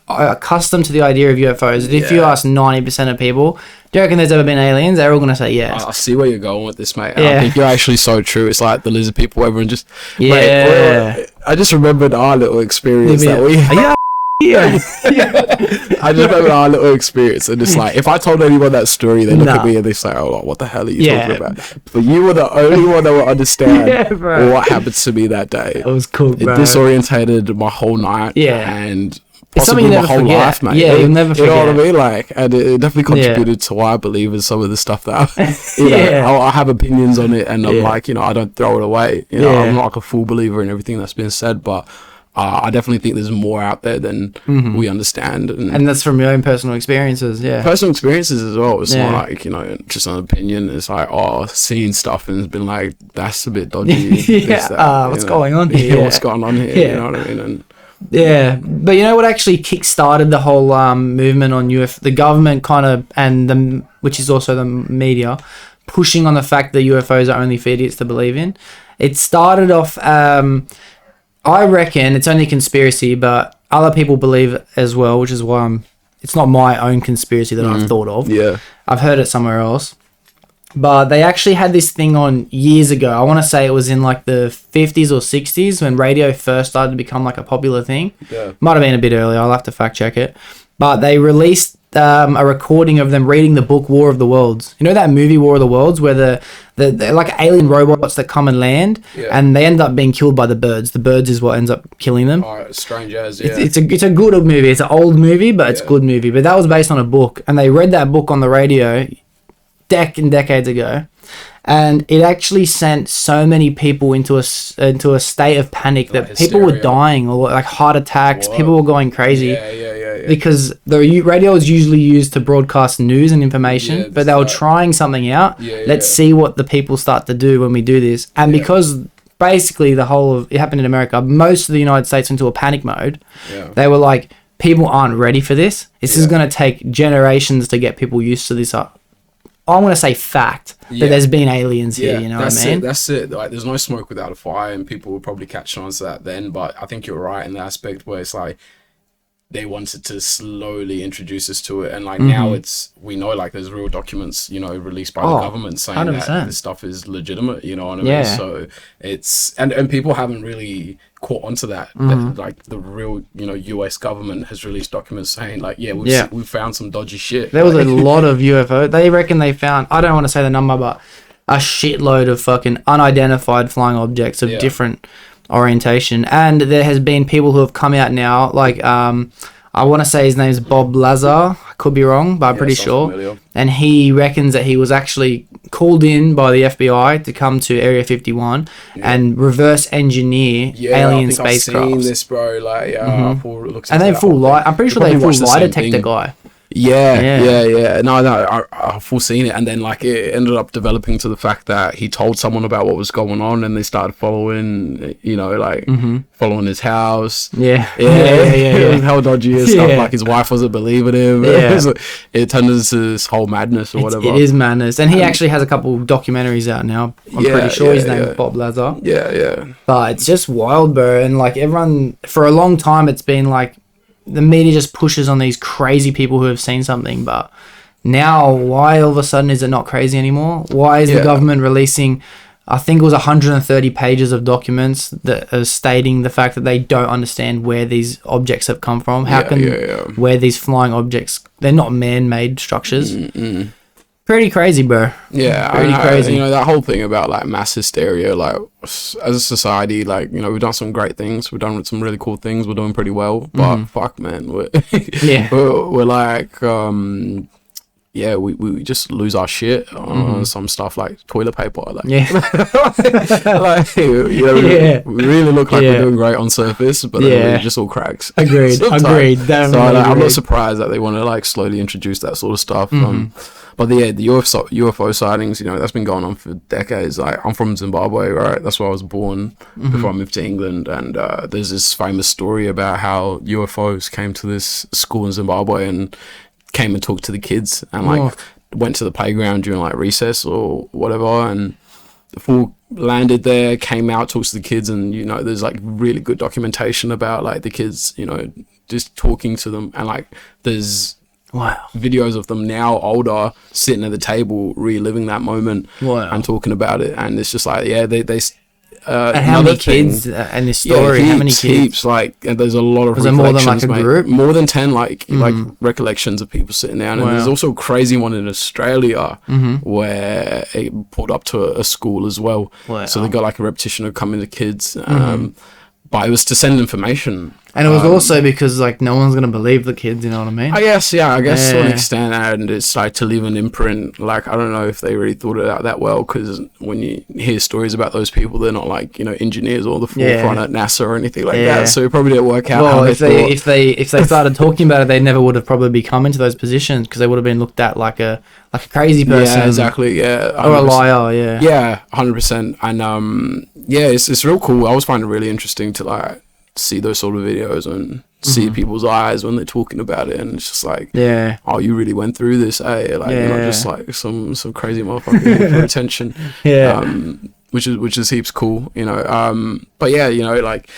[SPEAKER 1] accustomed to the idea of UFOs that if you ask 90% of people, do you reckon there's ever been aliens? They're all going to say yes.
[SPEAKER 2] I see where you're going with this, mate. And I think you're actually so true. It's like the lizard people, everyone just...
[SPEAKER 1] Yeah.
[SPEAKER 2] Mate, I just remembered our little experience that we had.
[SPEAKER 1] Yeah.
[SPEAKER 2] I just remember our little experience, and it's like if I told anyone that story, they look at me and they say, "Oh, what the hell are you talking about?" But you were the only one that would understand what happened to me that day.
[SPEAKER 1] It was cool, bro.
[SPEAKER 2] It disorientated my whole night, and
[SPEAKER 1] it's something you
[SPEAKER 2] my
[SPEAKER 1] never
[SPEAKER 2] whole
[SPEAKER 1] forget.
[SPEAKER 2] life, mate.
[SPEAKER 1] Yeah, you'll never forget.
[SPEAKER 2] You know what I mean? Like, and it definitely contributed to why I believe in some of the stuff that I have opinions on it, and I'm like, I don't throw it away. You know, I'm not like a full believer in everything that's been said, but I definitely think there's more out there than we understand.
[SPEAKER 1] And that's from your own personal experiences,
[SPEAKER 2] Personal experiences as well. It's not like, just an opinion. It's like, seeing stuff and it's been like, that's a bit dodgy.
[SPEAKER 1] What's going on here?
[SPEAKER 2] What's going on here? You know what I mean? And
[SPEAKER 1] but you know what actually kick-started the whole movement on the government kind of, and which is also the media, pushing on the fact that UFOs are only for idiots to believe in. It started off... I reckon it's only conspiracy, but other people believe it as well, which is why it's not my own conspiracy that I've thought of.
[SPEAKER 2] Yeah.
[SPEAKER 1] I've heard it somewhere else. But they actually had this thing on years ago. I want to say it was in like the 50s or 60s when radio first started to become like a popular thing.
[SPEAKER 2] Yeah.
[SPEAKER 1] Might have been a bit earlier. I'll have to fact check it. But they released a recording of them reading the book War of the Worlds. You know that movie War of the Worlds where they're like alien robots that come and land and they end up being killed by the birds. The birds is what ends up killing them.
[SPEAKER 2] Oh, strange as,
[SPEAKER 1] It's a good movie. It's an old movie, but it's a good movie. But that was based on a book. And they read that book on the radio decades ago. And it actually sent so many people into a state of panic that
[SPEAKER 2] like
[SPEAKER 1] people were dying or like heart attacks.
[SPEAKER 2] What?
[SPEAKER 1] People were going crazy.
[SPEAKER 2] Yeah.
[SPEAKER 1] Because the radio is usually used to broadcast news and information, but they were trying something out. Let's see what the people start to do when we do this. And because basically the whole of it happened in America, most of the United States went into a panic mode. They were like, people aren't ready for this. This is going to take generations to get people used to this. I'm going to say fact that there's been aliens here, you know what I mean?
[SPEAKER 2] That's it. Like, there's no smoke without a fire, and people will probably catch on to that then. But I think you're right in the aspect where it's like, they wanted to slowly introduce us to it, and like now we know like there's real documents released by the government saying 100%. That this stuff is legitimate, you know what I mean? So it's and people haven't really caught onto that, that like the real US government has released documents saying like we've found some dodgy shit.
[SPEAKER 1] There was a lot of UFO. They reckon they found, I don't want to say the number, but a shitload of fucking unidentified flying objects of different orientation. And there has been people who have come out now, like I want to say his name's Bob Lazar. I could be wrong, but I'm pretty sure. Familiar. And he reckons that he was actually called in by the FBI to come to Area 51 and reverse engineer alien spacecraft.
[SPEAKER 2] I've seen this, bro. Like,
[SPEAKER 1] and they full light. I'm pretty sure they full lie detector guy.
[SPEAKER 2] Yeah. No, I've foreseen it, and then like it ended up developing to the fact that he told someone about what was going on, and they started following, following his house. It was hell dodgy and stuff. Like his wife wasn't believing him. It turned into this whole madness or whatever.
[SPEAKER 1] It is madness, and he actually has a couple documentaries out now. I'm pretty sure his name is Bob Lazar. But it's just wild, bro, and like everyone for a long time, it's been like, the media just pushes on these crazy people who have seen something, but now why all of a sudden is it not crazy anymore? Why is the government releasing, I think it was 130 pages of documents that are stating the fact that they don't understand where these objects have come from? How can where these flying objects, they're not man-made structures. Pretty crazy, bro.
[SPEAKER 2] Yeah,
[SPEAKER 1] pretty crazy.
[SPEAKER 2] That whole thing about like mass hysteria, like as a society, like we've done some great things, we've done some really cool things, we're doing pretty well, but fuck, man, we're like yeah, we just lose our shit on some stuff like toilet paper. Like,
[SPEAKER 1] Yeah.
[SPEAKER 2] like, you know, we really look like we're doing great on surface, but then it just all cracks.
[SPEAKER 1] Agreed.
[SPEAKER 2] Sometimes.
[SPEAKER 1] Agreed.
[SPEAKER 2] So
[SPEAKER 1] Definitely
[SPEAKER 2] I'm
[SPEAKER 1] agreed.
[SPEAKER 2] not surprised that they want to like slowly introduce that sort of stuff. But the UFO sightings, you know, that's been going on for decades. Like, I'm from Zimbabwe, right? That's where I was born before I moved to England. And there's this famous story about how UFOs came to this school in Zimbabwe and came and talked to the kids and like went to the playground during like recess or whatever. And the fool landed there, came out, talks to the kids, and you know, there's like really good documentation about like the kids, you know, just talking to them, and like there's videos of them now older sitting at the table reliving that moment and talking about it, and it's just like they
[SPEAKER 1] and how many kids in this story? How many kids?
[SPEAKER 2] Heaps, like, and there's a lot of
[SPEAKER 1] was there more than like a group?
[SPEAKER 2] More than 10 like recollections of people sitting down. And there's also a crazy one in Australia where it pulled up to a school as well. So they got like a repetition of coming to kids, but it was to send information.
[SPEAKER 1] And it was also because like no one's gonna believe the kids, you know what I mean?
[SPEAKER 2] I guess to an extent, and it's like to leave an imprint. Like, I don't know if they really thought it out that well, because when you hear stories about those people, they're not like, you know, engineers or the forefront at NASA or anything like that. So it probably didn't work out.
[SPEAKER 1] Well, if they started talking about it, they never would have probably come into those positions, because they would have been looked at like a crazy person.
[SPEAKER 2] Yeah, exactly. Yeah, 100%.
[SPEAKER 1] Or a liar. Yeah.
[SPEAKER 2] Yeah, 100%. And it's real cool. I always find it really interesting to like see those sort of videos and see people's eyes when they're talking about it, and it's just like, oh, you really went through this, eh? Like, you're not just like some crazy motherfucker for attention. Which is heaps cool, you know. But yeah, you know, like,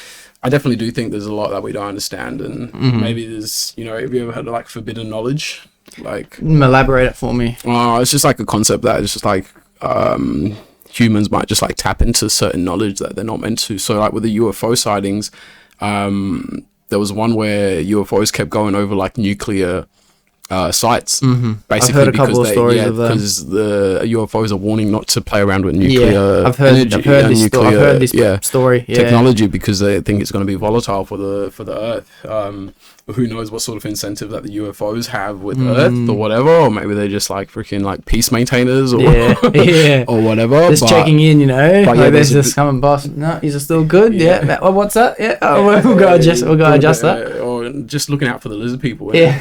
[SPEAKER 2] I definitely do think there's a lot that we don't understand, and maybe there's, you know, have you ever heard of like forbidden knowledge? Like,
[SPEAKER 1] elaborate it for me.
[SPEAKER 2] It's just like a concept that it's just like humans might just like tap into certain knowledge that they're not meant to. So like with the UFO sightings, there was one where UFOs kept going over like nuclear sites, basically. I've heard a couple of stories of them, because the UFOs are warning not to play around with nuclear energy. I've heard this story. Technology, because they think it's going to be volatile for the Earth. Who knows what sort of incentive that the UFOs have with Earth or whatever, or maybe they're just like freaking like peace maintainers or or whatever.
[SPEAKER 1] Just checking in, you know. Like, there's this coming boss. No, is it still good? Yeah. Well, what's that? Yeah. Oh, we'll go adjust that.
[SPEAKER 2] Or just looking out for the lizard people.
[SPEAKER 1] Yeah.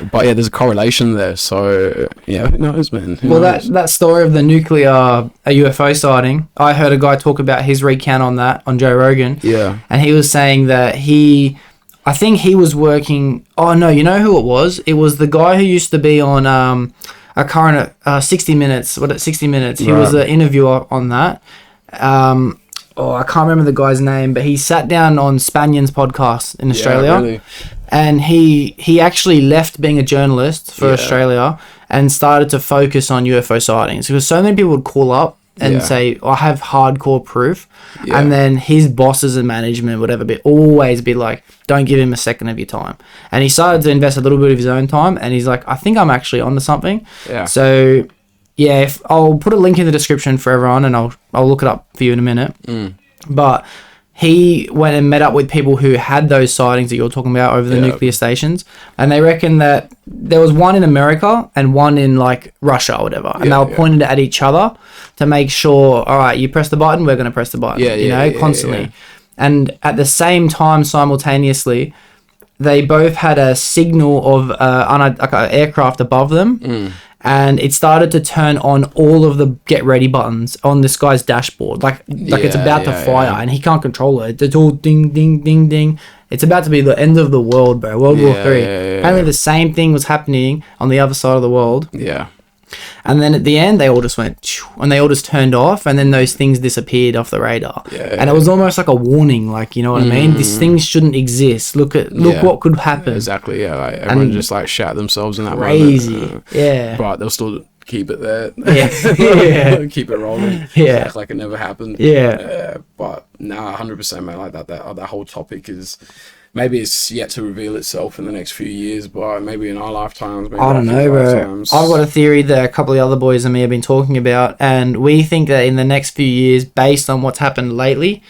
[SPEAKER 2] But yeah, there's a correlation there. So yeah, who knows, man? Who knows?
[SPEAKER 1] That story of the nuclear UFO sighting, I heard a guy talk about his recount on that on Joe Rogan. Yeah. And he was saying that I think he was working. Oh no, you know who it was? It was the guy who used to be on a current 60 Minutes. 60 Minutes? He was an interviewer on that. I can't remember the guy's name, but he sat down on Spanian's podcast in Australia. Really? And he actually left being a journalist for Australia and started to focus on UFO sightings, because so many people would call up and say, I have hardcore proof. And then his bosses and management would always be like, don't give him a second of your time. And he started to invest a little bit of his own time, and he's like, I think I'm actually onto something. So yeah, I'll put a link in the description for everyone, and I'll look it up for you in a minute. But he went and met up with people who had those sightings that you're talking about over the nuclear stations, and they reckon that there was one in America and one in like Russia or whatever, and they were pointed at each other to make sure, all right, you press the button, we're going to press the button, constantly. And at the same time, simultaneously, they both had a signal of an aircraft above them. And it started to turn on all of the get ready buttons on this guy's dashboard. Like it's about to fire, and he can't control it. It's all ding, ding, ding, ding. It's about to be the end of the world, bro. World War III. Apparently the same thing was happening on the other side of the world. And then at the end, they all just went, and they all just turned off, and then those things disappeared off the radar. And it was almost like a warning, like, you know what I mean? These things shouldn't exist. Look what could happen.
[SPEAKER 2] Exactly, like everyone just like shat themselves in that
[SPEAKER 1] crazy
[SPEAKER 2] moment.
[SPEAKER 1] But
[SPEAKER 2] they'll still keep it there. Keep it rolling. Act like it never happened. But nah, 100%, man. Like that whole topic is, maybe it's yet to reveal itself in the next few years, but maybe in our lifetimes. Maybe
[SPEAKER 1] I don't know, bro. I've got a theory that a couple of the other boys and me have been talking about, and we think that in the next few years, based on what's happened lately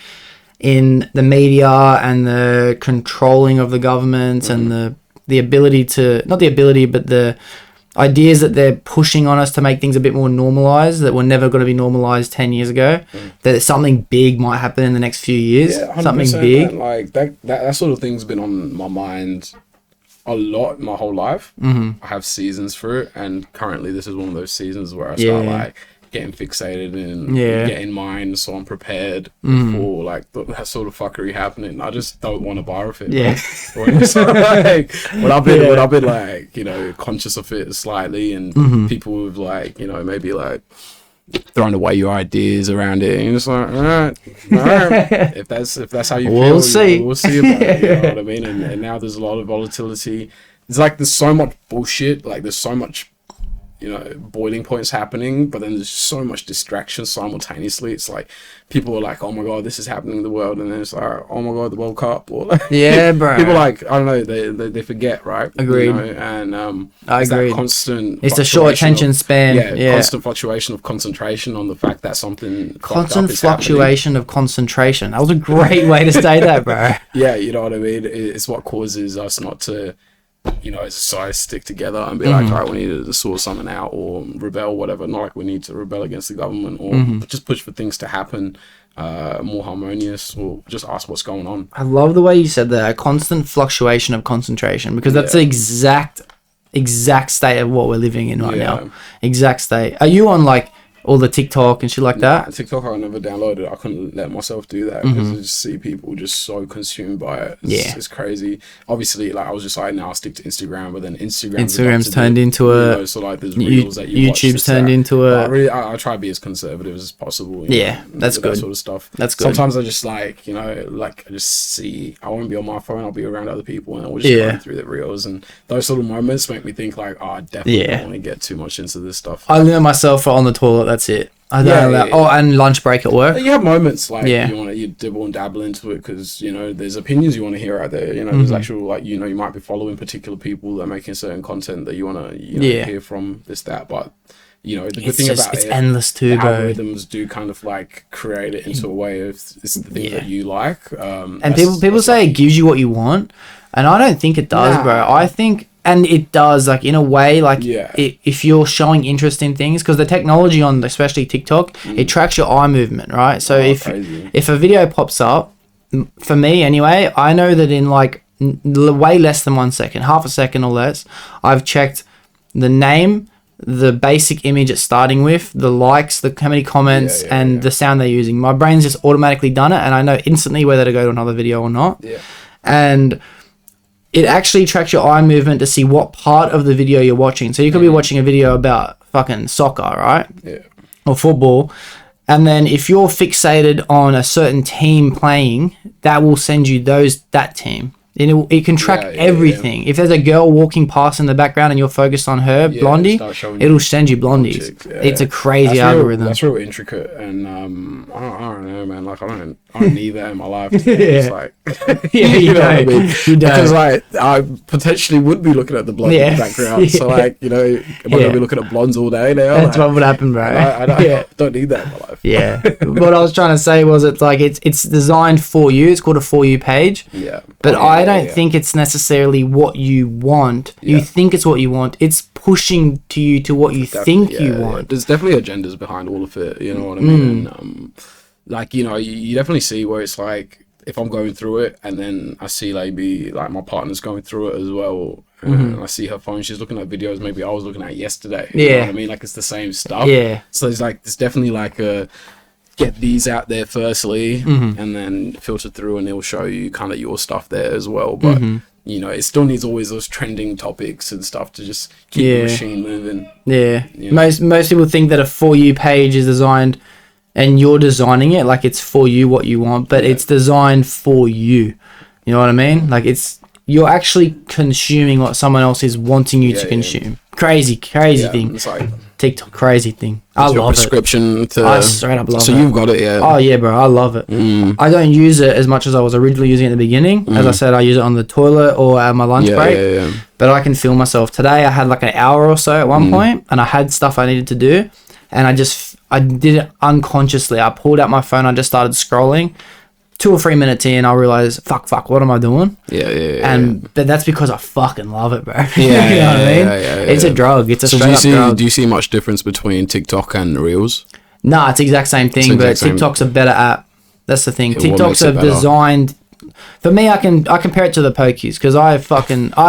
[SPEAKER 1] in the media and the controlling of the governments and the the ability to, not the ability, but the ideas that they're pushing on us to make things a bit more normalized that were never going to be normalized 10 years ago, that something big might happen in the next few years.
[SPEAKER 2] Yeah,
[SPEAKER 1] something big.
[SPEAKER 2] Man. Like that sort of thing's been on my mind a lot my whole life. I have seasons for it, and currently this is one of those seasons where I start like getting fixated and getting mine so I'm prepared before like that sort of fuckery happening. I just don't want to bar with it. Like, when I've been like, you know, conscious of it slightly, and people have like, you know, maybe like throwing away your ideas around it, and you're just like, all right. if that's how you feel, we'll see about it, you know what I mean? And now there's a lot of volatility. It's like there's so much bullshit, like there's so much, you know, boiling points happening, but then there's so much distraction simultaneously. It's like people are like, oh my god, this is happening in the world, and then it's like, oh my god, the World Cup, or like,
[SPEAKER 1] bro,
[SPEAKER 2] people like, I don't know, they forget, right?
[SPEAKER 1] Agreed.
[SPEAKER 2] You know? And
[SPEAKER 1] I agree.
[SPEAKER 2] that constant,
[SPEAKER 1] it's the short attention span.
[SPEAKER 2] Constant fluctuation of concentration on the fact that something
[SPEAKER 1] constant fluctuation of concentration. That was a great way to say that, bro.
[SPEAKER 2] Yeah, you know what I mean? It's what causes us not to, you know, as a society, stick together and be like, all right, we need to sort something out or rebel, whatever. Not like we need to rebel against the government or just push for things to happen more harmonious, or just ask what's going on.
[SPEAKER 1] I love the way you said that, a constant fluctuation of concentration, because that's the exact state of what we're living in right now. Exact state. Are you on like all the TikTok and shit like that?
[SPEAKER 2] TikTok I never downloaded. I couldn't let myself do that because I just see people just so consumed by it. It's crazy. Obviously, like I was just like, now I'll stick to Instagram, but then Instagram's turned into a, you know, so like there's reels that you watch.
[SPEAKER 1] YouTube's turned into a.
[SPEAKER 2] I try to be as conservative as possible.
[SPEAKER 1] That's good.
[SPEAKER 2] That sort of stuff.
[SPEAKER 1] That's good.
[SPEAKER 2] Sometimes I just like, you know, like I just see, I won't be on my phone. I'll be around other people, and we'll just run through the reels, and those sort of moments make me think like, oh, I definitely don't want to get too much into this stuff.
[SPEAKER 1] I limit myself on the toilet. That's it. I don't know. Oh, and lunch break at work.
[SPEAKER 2] You have moments like you dibble and dabble into it because, you know, there's opinions you want to hear out there. You know, there's actual, like, you know, you might be following particular people that are making certain content that you want to, you know, hear from, this, that. But, you know, the good thing about
[SPEAKER 1] it's endless too, bro.
[SPEAKER 2] Algorithms do kind of like create it into a way of it's the thing that you like.
[SPEAKER 1] And people say it gives you what you want, and I don't think it does, bro. I think. And it does, like, in a way, like, if you're showing interest in things, because the technology on, especially TikTok, it tracks your eye movement, right? So if a video pops up, for me anyway, I know that in, like, way less than 1 second, half a second or less, I've checked the name, the basic image it's starting with, the likes, how many comments, and the sound they're using. My brain's just automatically done it, and I know instantly whether to go to another video or not. And it actually tracks your eye movement to see what part of the video you're watching. So you could be watching a video about fucking soccer, right? Or football. And then if you're fixated on a certain team playing, that will send you that team. And it can track everything. If there's a girl walking past in the background and you're focused on her, Blondie, it'll send you Blondies. It's a crazy algorithm.
[SPEAKER 2] That's real intricate, and I don't know, man. Like I don't need that in my life. It's like,
[SPEAKER 1] you know what I mean? You don't.
[SPEAKER 2] Because like I potentially would be looking at the blonde in the background. So like, you know, am I gonna be looking at blondes all day now?
[SPEAKER 1] That's what would happen, bro.
[SPEAKER 2] I don't need that in my life.
[SPEAKER 1] What I was trying to say was, it's like it's designed for you. It's called a For You page. But I don't think it's necessarily what you want. You think it's what you want. It's pushing to you to what you think you want.
[SPEAKER 2] There's definitely agendas behind all of it. You know what I mean? And, like, you know, you definitely see where it's like, if I'm going through it and then I see maybe like my partner's going through it as well, and I see her phone, she's looking at videos maybe I was looking at yesterday. You know what I mean? Like, it's the same stuff. So it's like, there's definitely like a, get these out there firstly, and then filter through, and it'll show you kind of your stuff there as well. But you know, it still needs always those trending topics and stuff to just keep the machine moving. You know?
[SPEAKER 1] Most people think that a For You page is designed, and you're designing it like it's for you what you want, but it's designed for you. You know what I mean? Like, you're actually consuming what someone else is wanting you to consume. Crazy thing. It's like TikTok, crazy thing. I love
[SPEAKER 2] prescription
[SPEAKER 1] it. I straight up love it.
[SPEAKER 2] So you've got it,
[SPEAKER 1] Oh yeah, bro. I love it. I don't use it as much as I was originally using it at the beginning. As I said, I use it on the toilet or at my lunch break. But I can feel myself. Today I had like an hour or so at one point, and I had stuff I needed to do, and I did it unconsciously. I pulled out my phone. I just started scrolling. 2 or 3 minutes in, I'll realize, fuck, what am I doing? But that's because I fucking love it, bro. You know what I mean? It's a drug. It's a straight up drug.
[SPEAKER 2] Do you see much difference between TikTok and Reels?
[SPEAKER 1] Nah, it's the exact same thing, but TikTok's a better app. That's the thing. TikToks are designed. For me, I compare it to the pokies because I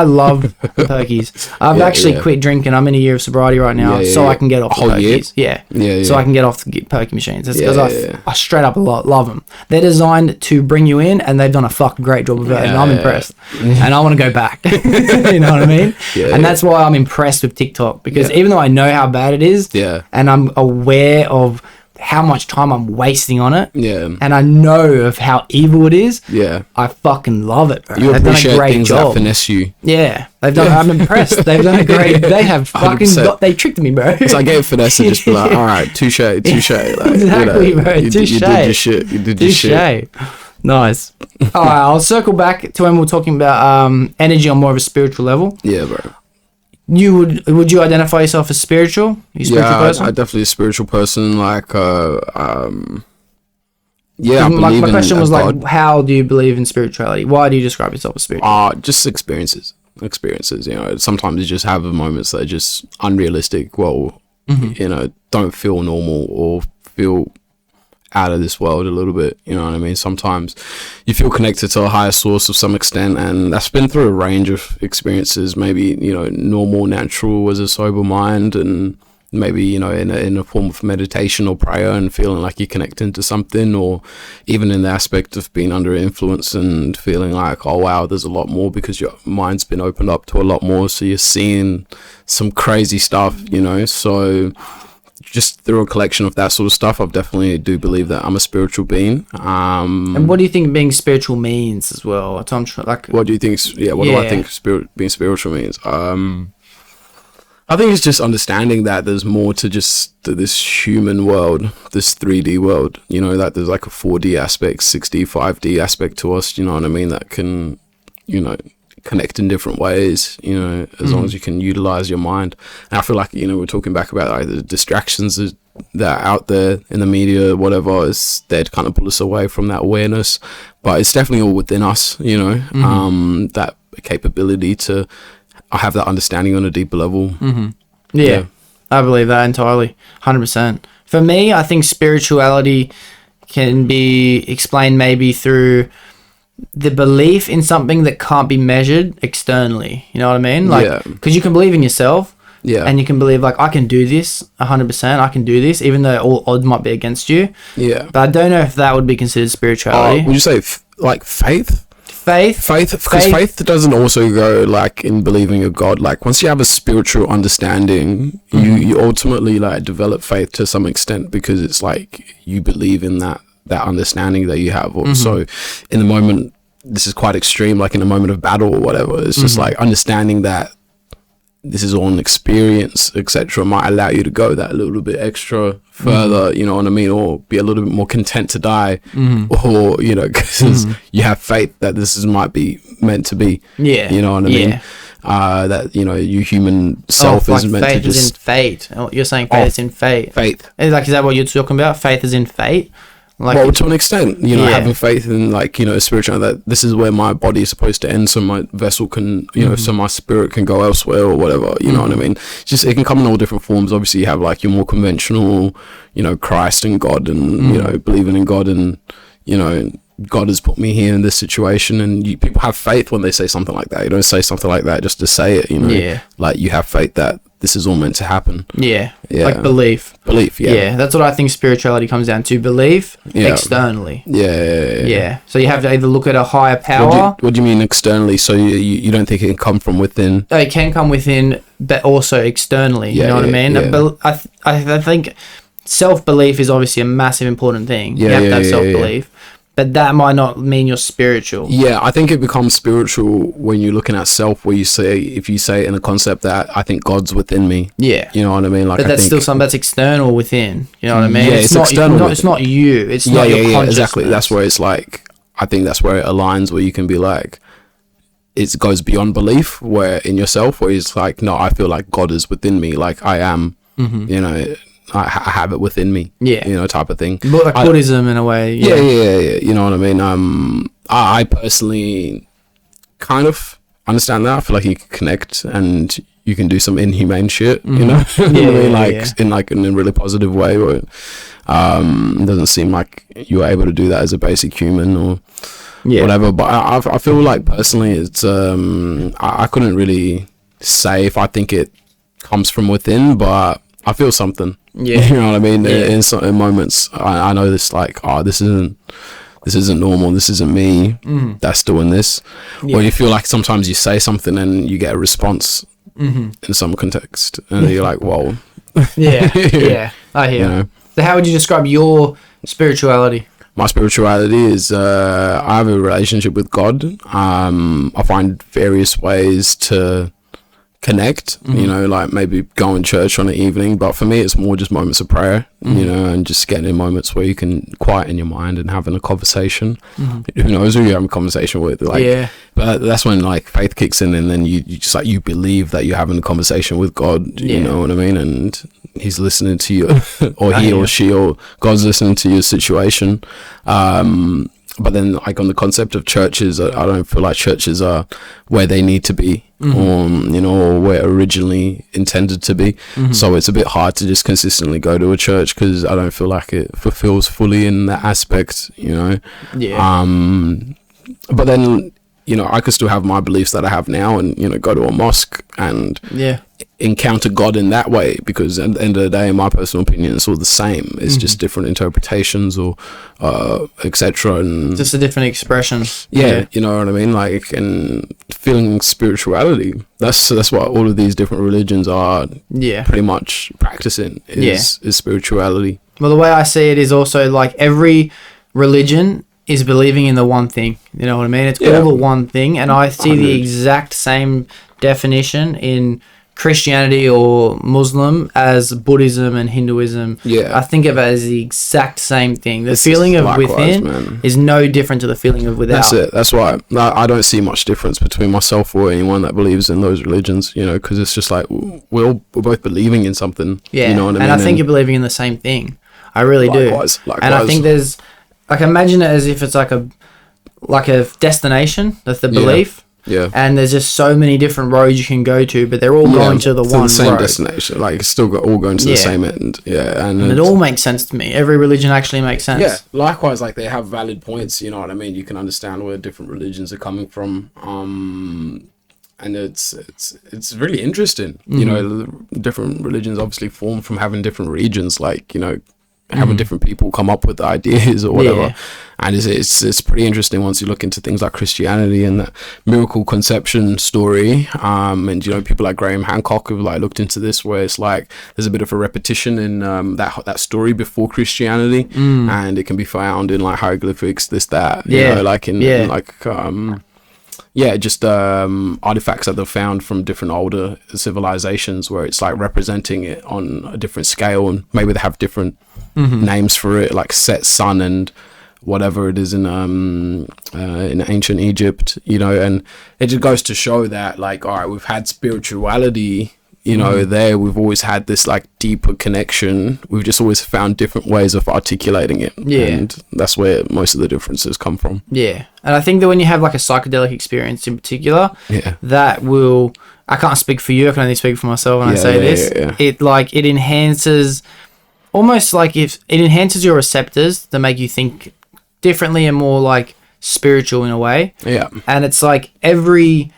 [SPEAKER 1] love the pokies. I've actually quit drinking. I'm in a year of sobriety right now, so I can get off the pokies. So I can get off the pokey machines. It's because I straight up love them. They're designed to bring you in, and they've done a fucking great job of it, and I'm impressed. And I want to go back. You know what I mean? And that's why I'm impressed with TikTok because even though I know how bad it is, and I'm aware of how much time I'm wasting on it, and I know of how evil it is, I fucking love it, bro.
[SPEAKER 2] You appreciate things that finesse you.
[SPEAKER 1] They've done. I'm impressed. They've done a great. They have fucking. They tricked me, bro.
[SPEAKER 2] So I gave finesse and just be like, all right, touche. Like,
[SPEAKER 1] exactly, bro. Touche.
[SPEAKER 2] You did your shit. You did your shit.
[SPEAKER 1] Nice. All right, I'll circle back to when we were talking about energy on more of a spiritual level.
[SPEAKER 2] Yeah, bro.
[SPEAKER 1] Would you identify yourself as spiritual? You spiritual person?
[SPEAKER 2] I'm definitely a spiritual person. Like, I
[SPEAKER 1] my question was like, how do you believe in spirituality? Why do you describe yourself as spiritual?
[SPEAKER 2] Just experiences. You know, sometimes you just have moments that are just unrealistic. Well, you know, don't feel normal or feel out of this world a little bit, you know what I mean? Sometimes you feel connected to a higher source of some extent, and that's been through a range of experiences. Maybe, you know, normal, natural as a sober mind, and maybe, you know, in a form of meditation or prayer and feeling like you're connecting to something, or even in the aspect of being under influence and feeling like, oh wow, there's a lot more because your mind's been opened up to a lot more, so you're seeing some crazy stuff, you know. So just through a collection of that sort of stuff, I definitely do believe that I'm a spiritual being.
[SPEAKER 1] And what do you think being spiritual means as well? What
[SPEAKER 2] do you think? What do I think being spiritual means? I think it's just understanding that there's more to just this human world, this 3D world. You know, that there's like a 4D aspect, 6D, 5D aspect to us. You know what I mean? That can, you know, connect in different ways, you know, as long as you can utilize your mind. And I feel like, you know, we're talking back about like the distractions that are out there in the media, whatever, is there to kind of pull us away from that awareness, but it's definitely all within us, you know, that capability to have that understanding on a deeper level.
[SPEAKER 1] Yeah, I believe that entirely, 100%. For me, I think spirituality can be explained maybe through the belief in something that can't be measured externally. You know what I mean? Like, because you can believe in yourself, and you can believe like, I can do this 100%. I can do this, even though all odds might be against you. But I don't know if that would be considered spirituality.
[SPEAKER 2] Would you say like faith?
[SPEAKER 1] Faith,
[SPEAKER 2] because faith doesn't also go like in believing a God. Like once you have a spiritual understanding, you ultimately like develop faith to some extent, because it's like you believe in that understanding that you have. So in the moment, this is quite extreme, like in a moment of battle or whatever, it's just like understanding that this is all an experience, etc., might allow you to go that little bit extra further, you know what I mean, or be a little bit more content to die, or, you know, because you have faith that this might be meant to be, you know what I mean, that, you know, your human self is meant to just...
[SPEAKER 1] Faith is in fate. You're saying faith is in fate.
[SPEAKER 2] Faith.
[SPEAKER 1] Like, is that what you're talking about? Faith is in fate? Like,
[SPEAKER 2] well, to an extent, you know, having faith in, like, you know, spiritual, that this is where my body is supposed to end, so my vessel can, you know, so my spirit can go elsewhere or whatever, you know what I mean? Just, it can come in all different forms. Obviously, you have, like, your more conventional, you know, Christ and God and, you know, believing in God and, you know, God has put me here in this situation, and people have faith when they say something like that. You don't say something like that just to say it, you know? Like, you have faith that this is all meant to happen.
[SPEAKER 1] Like belief. That's what I think spirituality comes down to. Belief externally. So you have to either look at a higher power.
[SPEAKER 2] What do you mean externally? So you don't think it can come from within?
[SPEAKER 1] It can come within, but also externally. You know what I mean? I think self-belief is obviously a massive important thing. You have to have self-belief. But that might not mean you're spiritual.
[SPEAKER 2] Yeah, I think it becomes spiritual when you're looking at self, where you say, if you say in a concept that I think God's within me. You know what I mean? Like,
[SPEAKER 1] but that's still something that's external within. You know what I mean?
[SPEAKER 2] Yeah, it's not external.
[SPEAKER 1] It's not you. It's not your consciousness.
[SPEAKER 2] Exactly. That's where it's like, I think that's where it aligns, where you can be like, it goes beyond belief, where in yourself, where it's like, no, I feel like God is within me, like I am, you know, I have it within me.
[SPEAKER 1] Yeah.
[SPEAKER 2] You know, type of thing.
[SPEAKER 1] But like Buddhism in a way.
[SPEAKER 2] Yeah. You know what I mean? I personally kind of understand that. I feel like you can connect and you can do some inhumane shit, you know? In a really positive way, where it doesn't seem like you're able to do that as a basic human or whatever. But I feel like personally it's I couldn't really say if I think it comes from within, but I feel something.
[SPEAKER 1] Yeah.
[SPEAKER 2] You know what I mean? In moments I know this, like, oh, this isn't normal, this isn't me that's doing this. Or you feel like sometimes you say something and you get a response in some context and you're like, whoa.
[SPEAKER 1] Yeah, I hear.
[SPEAKER 2] You know?
[SPEAKER 1] So how would you describe your spirituality?
[SPEAKER 2] My spirituality is I have a relationship with God. I find various ways to connect, you know, like maybe going to church on an evening, but for me it's more just moments of prayer, you know, and just getting in moments where you can quieten your mind and having a conversation. Who knows who you're having a conversation with, like, but that's when like faith kicks in, and then you just like, you believe that you're having a conversation with God, you know what I mean, and he's listening to you or he or she or God's listening to your situation. But then, like, on the concept of churches, I don't feel like churches are where they need to be, or, you know, or where originally intended to be. So it's a bit hard to just consistently go to a church because I don't feel like it fulfills fully in that aspect, you know. But then, you know, I could still have my beliefs that I have now and, you know, go to a mosque and encounter God in that way, because at the end of the day, in my personal opinion, it's all the same. It's just different interpretations or etc. And
[SPEAKER 1] just a different expression.
[SPEAKER 2] You know what I mean? Like, and feeling spirituality, that's what all of these different religions are pretty much practicing is spirituality.
[SPEAKER 1] Well, the way I see it is also like every religion is believing in the one thing. You know what I mean? It's all the one thing. And I see the exact same definition in Christianity or Muslim as Buddhism and Hinduism. I think of it as the exact same thing. The feeling of within is no different to the feeling of without.
[SPEAKER 2] That's it. That's why I don't see much difference between myself or anyone that believes in those religions, you know, because it's just like we're both believing in something. You know what I mean?
[SPEAKER 1] And I think you're believing in the same thing. I really
[SPEAKER 2] likewise.
[SPEAKER 1] do. And I think there's, like, imagine it as if it's like a destination. That's the belief. And there's just so many different roads you can go to, but they're all going to the one
[SPEAKER 2] same
[SPEAKER 1] road.
[SPEAKER 2] Destination. Like, it's still all going to the same end. And
[SPEAKER 1] it all makes sense to me. Every religion actually makes sense.
[SPEAKER 2] Likewise, like, they have valid points, you know what I mean? You can understand where different religions are coming from. And it's really interesting. You know, different religions obviously form from having different regions, like, you know, having different people come up with ideas or whatever. And it's pretty interesting once you look into things like Christianity and that miracle conception story. And, you know, people like Graham Hancock have like looked into this, where it's like there's a bit of a repetition in that story before Christianity, and it can be found in like hieroglyphics, this, that, you know, like in like just artifacts that they've found from different older civilizations, where it's like representing it on a different scale, and maybe they have different names for it, like set, sun, and whatever it is in ancient Egypt, you know. And it just goes to show that, like, all right, we've had spirituality, you know, there. We've always had this like deeper connection. We've just always found different ways of articulating it. And that's where most of the differences come from. And
[SPEAKER 1] I think that when you have like a psychedelic experience in particular, that will, I can't speak for you, I can only speak for myself when I say this. It enhances, almost like if it enhances your receptors to make you think differently and more like spiritual in a way. And it's like every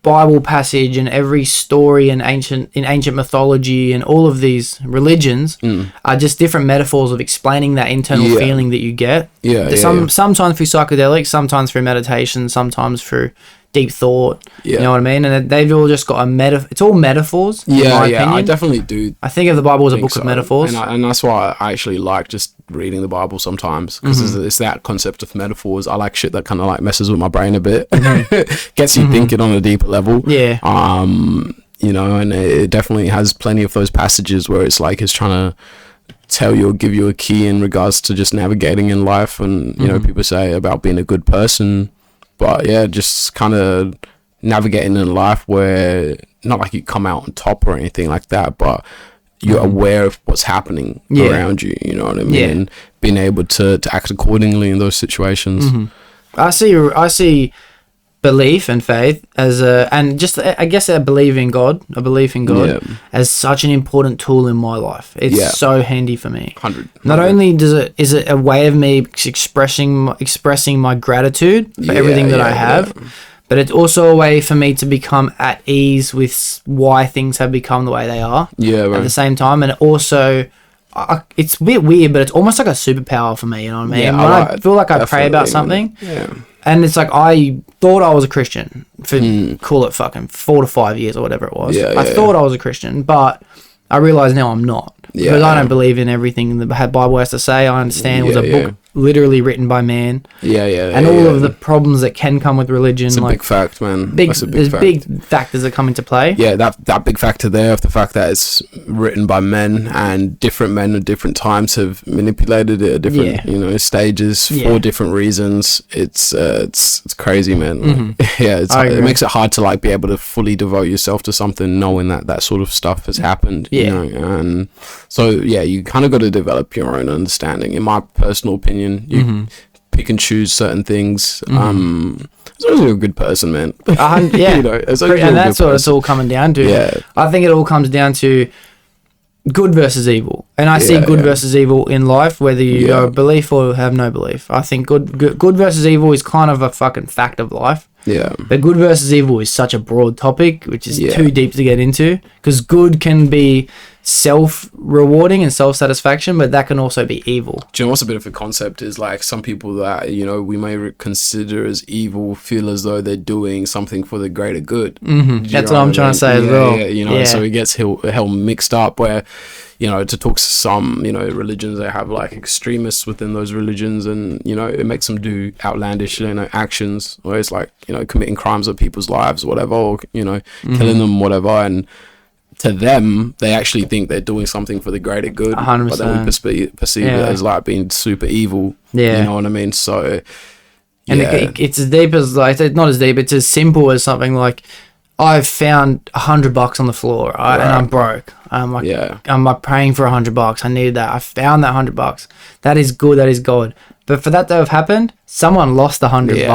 [SPEAKER 1] Bible passage and every story in ancient mythology and all of these religions are just different metaphors of explaining that internal feeling that you get. Sometimes through psychedelics, sometimes through meditation, sometimes through deep thought. You know what I mean? And they've all just got it's all metaphors. In my opinion.
[SPEAKER 2] I definitely do.
[SPEAKER 1] I think of the Bible as a book of metaphors.
[SPEAKER 2] And that's why I actually like just reading the Bible sometimes, because it's that concept of metaphors. I like shit that kind of like messes with my brain a bit, gets you thinking on a deeper level. You know, and it definitely has plenty of those passages where it's like it's trying to tell you or give you a key in regards to just navigating in life. And, you know, people say about being a good person, but just kind of navigating in life where not like you come out on top or anything like that, but you're aware of what's happening around you. You know what I mean?
[SPEAKER 1] Yeah.
[SPEAKER 2] And being able to act accordingly in those situations.
[SPEAKER 1] I see belief and faith as I guess a belief in God as such an important tool in my life. It's so handy for me.
[SPEAKER 2] 100.
[SPEAKER 1] Not only is it a way of me expressing my gratitude for everything that I have, but it's also a way for me to become at ease with why things have become the way they are.
[SPEAKER 2] Yeah, right.
[SPEAKER 1] At the same time, and it also, it's a bit weird, but it's almost like a superpower for me. You know what I mean?
[SPEAKER 2] Yeah,
[SPEAKER 1] when I feel like I pray about something, and it's like I thought I was a Christian for call it fucking 4 to 5 years or whatever it was. I thought I was a Christian, but I realize now I'm not. Because I don't believe in everything the Bible has to say. I understand it was a book literally written by man. And all of the problems that can come with religion.
[SPEAKER 2] It's a big fact, man. That's a big fact.
[SPEAKER 1] Big factors that come into play.
[SPEAKER 2] Yeah, that big factor there of the fact that it's written by men, and different men at different times have manipulated it at different stages for different reasons. It's crazy, man. It makes it hard to like be able to fully devote yourself to something knowing that sort of stuff has happened. You know? And so you kind of got to develop your own understanding. In my personal opinion, you pick and choose certain things. As long as you're a good person, man.
[SPEAKER 1] And that's what it's all coming down to. I think it all comes down to good versus evil, and I see good versus evil in life, whether you have belief or have no belief. I think good versus evil is kind of a fucking fact of life. But good versus evil is such a broad topic, which is too deep to get into, because good can be self-rewarding and self-satisfaction, but that can also be evil.
[SPEAKER 2] Do you know what's a bit of a concept is like some people that we may consider as evil feel as though they're doing something for the greater good.
[SPEAKER 1] That's what I'm trying to say as well.
[SPEAKER 2] So it gets hell mixed up where to talk to some religions, they have like extremists within those religions, and it makes them do outlandish actions, where it's like committing crimes of people's lives, whatever, or killing them, whatever, and to them, they actually think they're doing something for the greater good.
[SPEAKER 1] 100%.
[SPEAKER 2] But then we perceive it as like being super evil. You know what I mean? So,
[SPEAKER 1] and it's as deep as like, it's not as deep, it's as simple as something like, I've found $100 on the floor, right? And I'm broke. I'm like, I'm like praying for $100. I needed that. I found that $100. That is good. That is God. But for that to have happened, someone lost $100. You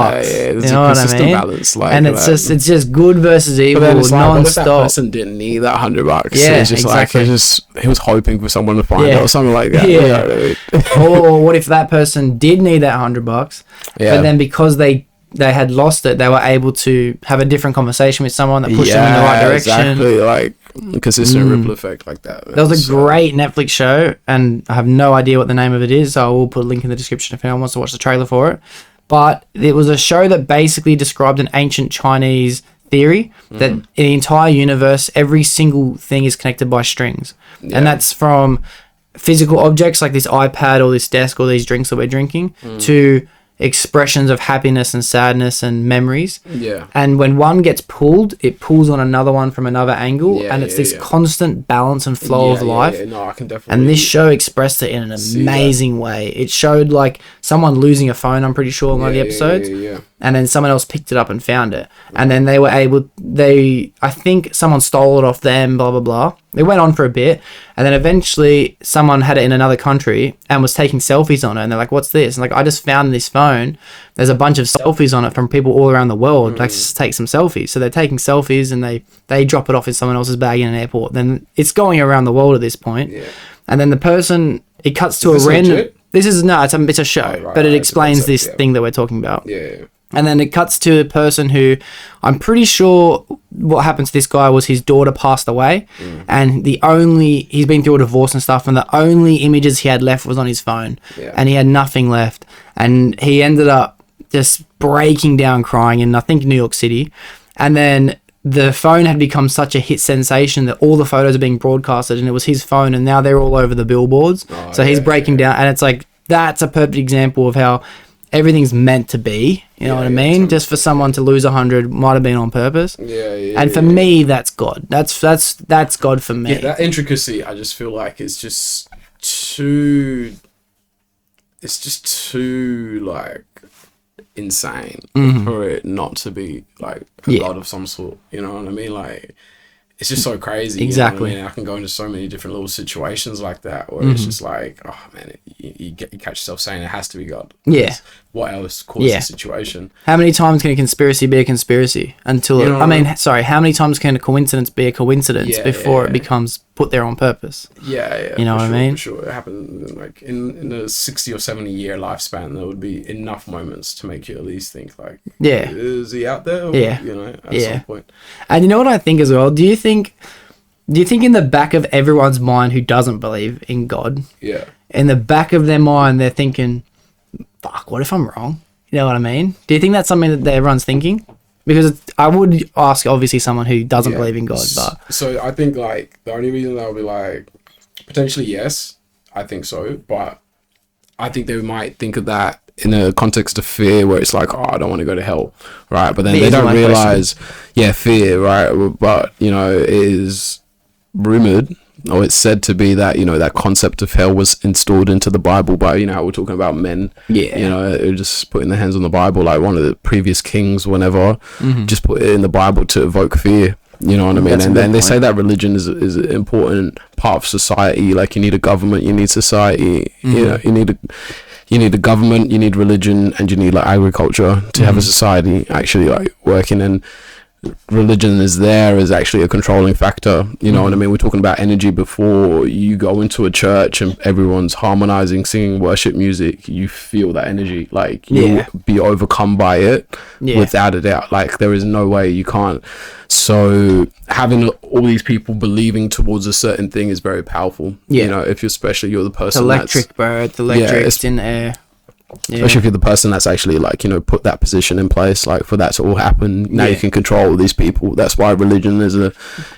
[SPEAKER 1] know what I mean? Balance, and it's just good versus evil, non-stop.
[SPEAKER 2] What if that person didn't need that $100?
[SPEAKER 1] Yeah,
[SPEAKER 2] it's just
[SPEAKER 1] exactly.
[SPEAKER 2] He was hoping for someone to find it or something like that.
[SPEAKER 1] Or what if that person did need that $100? But then because they had lost it, they were able to have a different conversation with someone that pushed them in the right direction.
[SPEAKER 2] Exactly, like consistent ripple effect like that.
[SPEAKER 1] There was a great Netflix show, and I have no idea what the name of it is, so I will put a link in the description if anyone wants to watch the trailer for it. But it was a show that basically described an ancient Chinese theory that in the entire universe, every single thing is connected by strings. And that's from physical objects like this iPad or this desk or these drinks that we're drinking to expressions of happiness and sadness and memories. And when one gets pulled, it pulls on another one from another angle, and it's this constant balance and flow of life.
[SPEAKER 2] No, I can definitely.
[SPEAKER 1] And this show expressed it in an amazing way. It showed like someone losing a phone, I'm pretty sure, in one of the episodes. And then someone else picked it up and found it. And then they were I think someone stole it off them, blah, blah, blah. It went on for a bit. And then eventually someone had it in another country and was taking selfies on it. And they're like, what's this? And like, I just found this phone. There's a bunch of selfies on it from people all around the world. Like, just take some selfies. So they're taking selfies and they drop it off in someone else's bag in an airport. Then it's going around the world at this point. And then the person, it cuts to a random... This is, no, it's a show. But it explains this thing that we're talking about. And then it cuts to a person who, I'm pretty sure what happened to this guy was his daughter passed away, and he's been through a divorce and stuff, and the only images he had left was on his phone, and he had nothing left, and he ended up just breaking down crying in, I think, New York City. And then the phone had become such a hit sensation that all the photos are being broadcasted, and it was his phone, and now they're all over the billboards. So he's breaking down, and it's like, that's a perfect example of how everything's meant to be, you know what I mean? Just for someone to lose 100 might have been on purpose. And for me, that's God. That's God for me.
[SPEAKER 2] Yeah, that intricacy, I just feel like it's just too like insane for it not to be like a God of some sort. You know what I mean? Like, it's just so crazy.
[SPEAKER 1] Exactly.
[SPEAKER 2] You know what I mean? I can go into so many different little situations like that where it's just like, oh man, you catch yourself saying it has to be God.
[SPEAKER 1] Yeah.
[SPEAKER 2] What else caused the situation?
[SPEAKER 1] How many times can a conspiracy be a conspiracy until how many times can a coincidence be a coincidence before it becomes put there on purpose?
[SPEAKER 2] Yeah.
[SPEAKER 1] You know what I mean?
[SPEAKER 2] For sure. It happened like in a 60 or 70 year lifespan, there would be enough moments to make you at least think like, is he out there? Or, you know, at some point.
[SPEAKER 1] And you know what I think as well? Do you think in the back of everyone's mind who doesn't believe in God, in the back of their mind, they're thinking, fuck, what if I'm wrong? You know what I mean? Do you think that's something that everyone's thinking? Because I would ask, obviously, someone who doesn't believe in God, but...
[SPEAKER 2] So I think, like, the only reason that would be, like, potentially yes, I think so, but I think they might think of that in a context of fear where it's like, oh, I don't want to go to hell, right? But then they don't realize, fear, right? But, you know, it is rumored, or it's said to be that, you know, that concept of hell was installed into the Bible by, you know, how we're talking about men, you know, just putting their hands on the Bible, like one of the previous kings, whenever, just put it in the Bible to evoke fear, you know what I mean? And then they say that religion is an important part of society. Like, you need a government, you need society, you know, you need a government, you need religion, and you need like agriculture to have a society actually like working. And religion is there as actually a controlling factor, you know what I mean? We're talking about energy before. You go into a church and everyone's harmonizing, singing worship music, you feel that energy, like you'll be overcome by it without a doubt. Like, there is no way you can't. So having all these people believing towards a certain thing is very powerful, you know, if you're the person
[SPEAKER 1] electric, bro, it's electric, it's in the air.
[SPEAKER 2] Especially if you're the person that's actually like, you know, put that position in place, like for that to all happen. Now you can control these people. That's why religion is a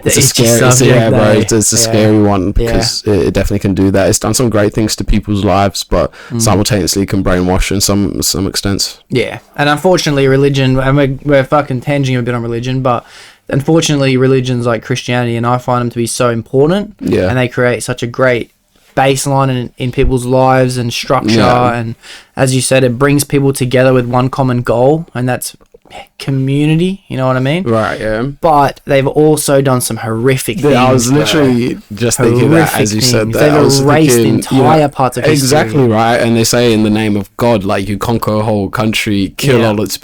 [SPEAKER 2] scary subject, it's a scary one, because it definitely can do that. It's done some great things to people's lives, but simultaneously can brainwash in some extents. Yeah,
[SPEAKER 1] and unfortunately, religion, and we're fucking tanging a bit on religion, but unfortunately, religions like Christianity, and I find them to be so important, and they create such a great baseline in people's lives and structure, and as you said, it brings people together with one common goal, and that's community, you know what I mean?
[SPEAKER 2] Right, yeah.
[SPEAKER 1] But they've also done some horrific things.
[SPEAKER 2] I was literally just thinking that as you said that.
[SPEAKER 1] They've erased entire parts of history.
[SPEAKER 2] Exactly right, and they say in the name of God, like, you conquer a whole country, kill all its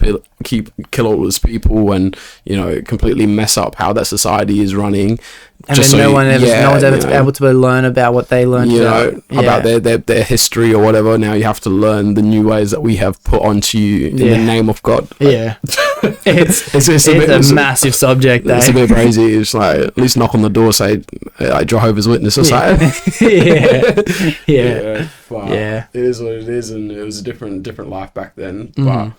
[SPEAKER 2] people, and, you know, completely mess up how that society is running.
[SPEAKER 1] And just then no one's ever able to learn about what they learned,
[SPEAKER 2] about their history or whatever. Now you have to learn the new ways that we have put onto you in the name of God.
[SPEAKER 1] It's a massive subject.
[SPEAKER 2] It's a bit crazy. It's like, at least knock on the door, say like Jehovah's Witness or something. It is what it is, and it was a different life back then. But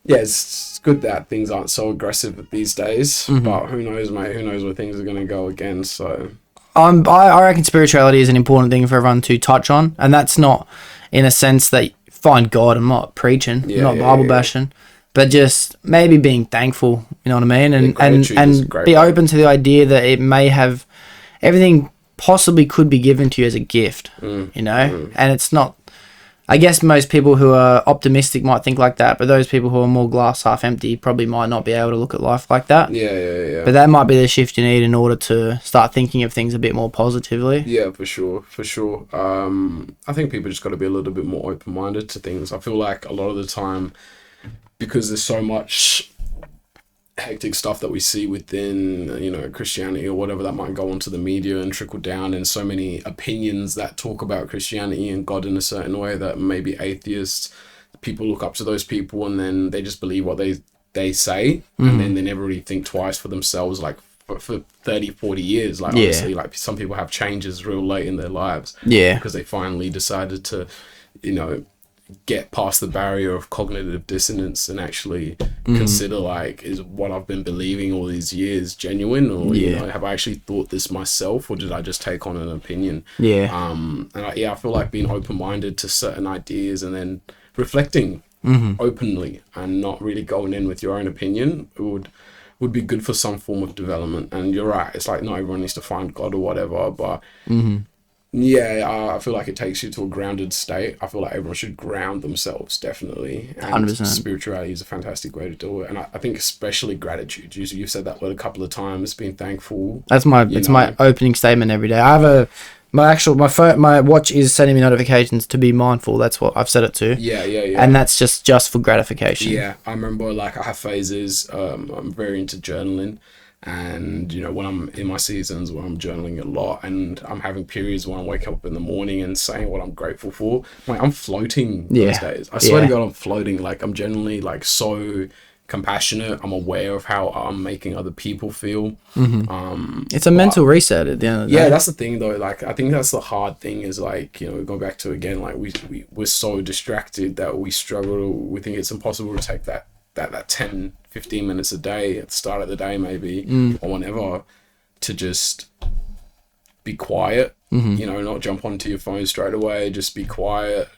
[SPEAKER 2] it's good that things aren't so aggressive these days, but who knows, mate? Who knows where things are going to go again? So,
[SPEAKER 1] I reckon spirituality is an important thing for everyone to touch on, and that's not in a sense that find God. I'm not preaching, I'm not Bible bashing, but just maybe being thankful. You know what I mean? And be open to the idea that it may have everything possibly could be given to you as a gift. You know, and it's not. I guess most people who are optimistic might think like that, but those people who are more glass half empty probably might not be able to look at life like that.
[SPEAKER 2] Yeah.
[SPEAKER 1] But that might be the shift you need in order to start thinking of things a bit more positively.
[SPEAKER 2] Yeah, for sure. I think people just got to be a little bit more open-minded to things. I feel like a lot of the time, because there's so much hectic stuff that we see within, you know, Christianity or whatever that might go onto the media and trickle down, and so many opinions that talk about Christianity and God in a certain way that maybe atheists, people look up to those people and then they just believe what they say, and then they never really think twice for themselves, like for 30, 40 years. Like, honestly, like, some people have changes real late in their lives because they finally decided to, you know, get past the barrier of cognitive dissonance and actually consider, like, is what I've been believing all these years genuine, or you know, have I actually thought this myself, or did I just take on an opinion? I feel like being open-minded to certain ideas and then reflecting openly and not really going in with your own opinion would be good for some form of development. And you're right, it's like not everyone needs to find God or whatever, but Yeah, I feel like it takes you to a grounded state. I feel like everyone should ground themselves, definitely. And
[SPEAKER 1] 100%.
[SPEAKER 2] spirituality is a fantastic way to do it. And I think especially gratitude. You've said that word a couple of times, being thankful.
[SPEAKER 1] That's my opening statement every day. I have my watch is sending me notifications to be mindful. That's what I've set it to.
[SPEAKER 2] Yeah.
[SPEAKER 1] And that's just for gratification.
[SPEAKER 2] Yeah, I remember like I have phases. I'm very into journaling. And, when I'm in my seasons where I'm journaling a lot and I'm having periods when I wake up in the morning and saying what I'm grateful for, like I'm floating those days. I swear to God, I'm floating. Like I'm genuinely like so compassionate. I'm aware of how I'm making other people feel.
[SPEAKER 1] It's a mental reset at the end of the day.
[SPEAKER 2] Yeah, that's the thing though. Like I think that's the hard thing is like, we go back to again, like we're so distracted that we struggle. We think it's impossible to take that 10, 15 minutes a day at the start of the day maybe or whenever to just be quiet, not jump onto your phone straight away, just be quiet,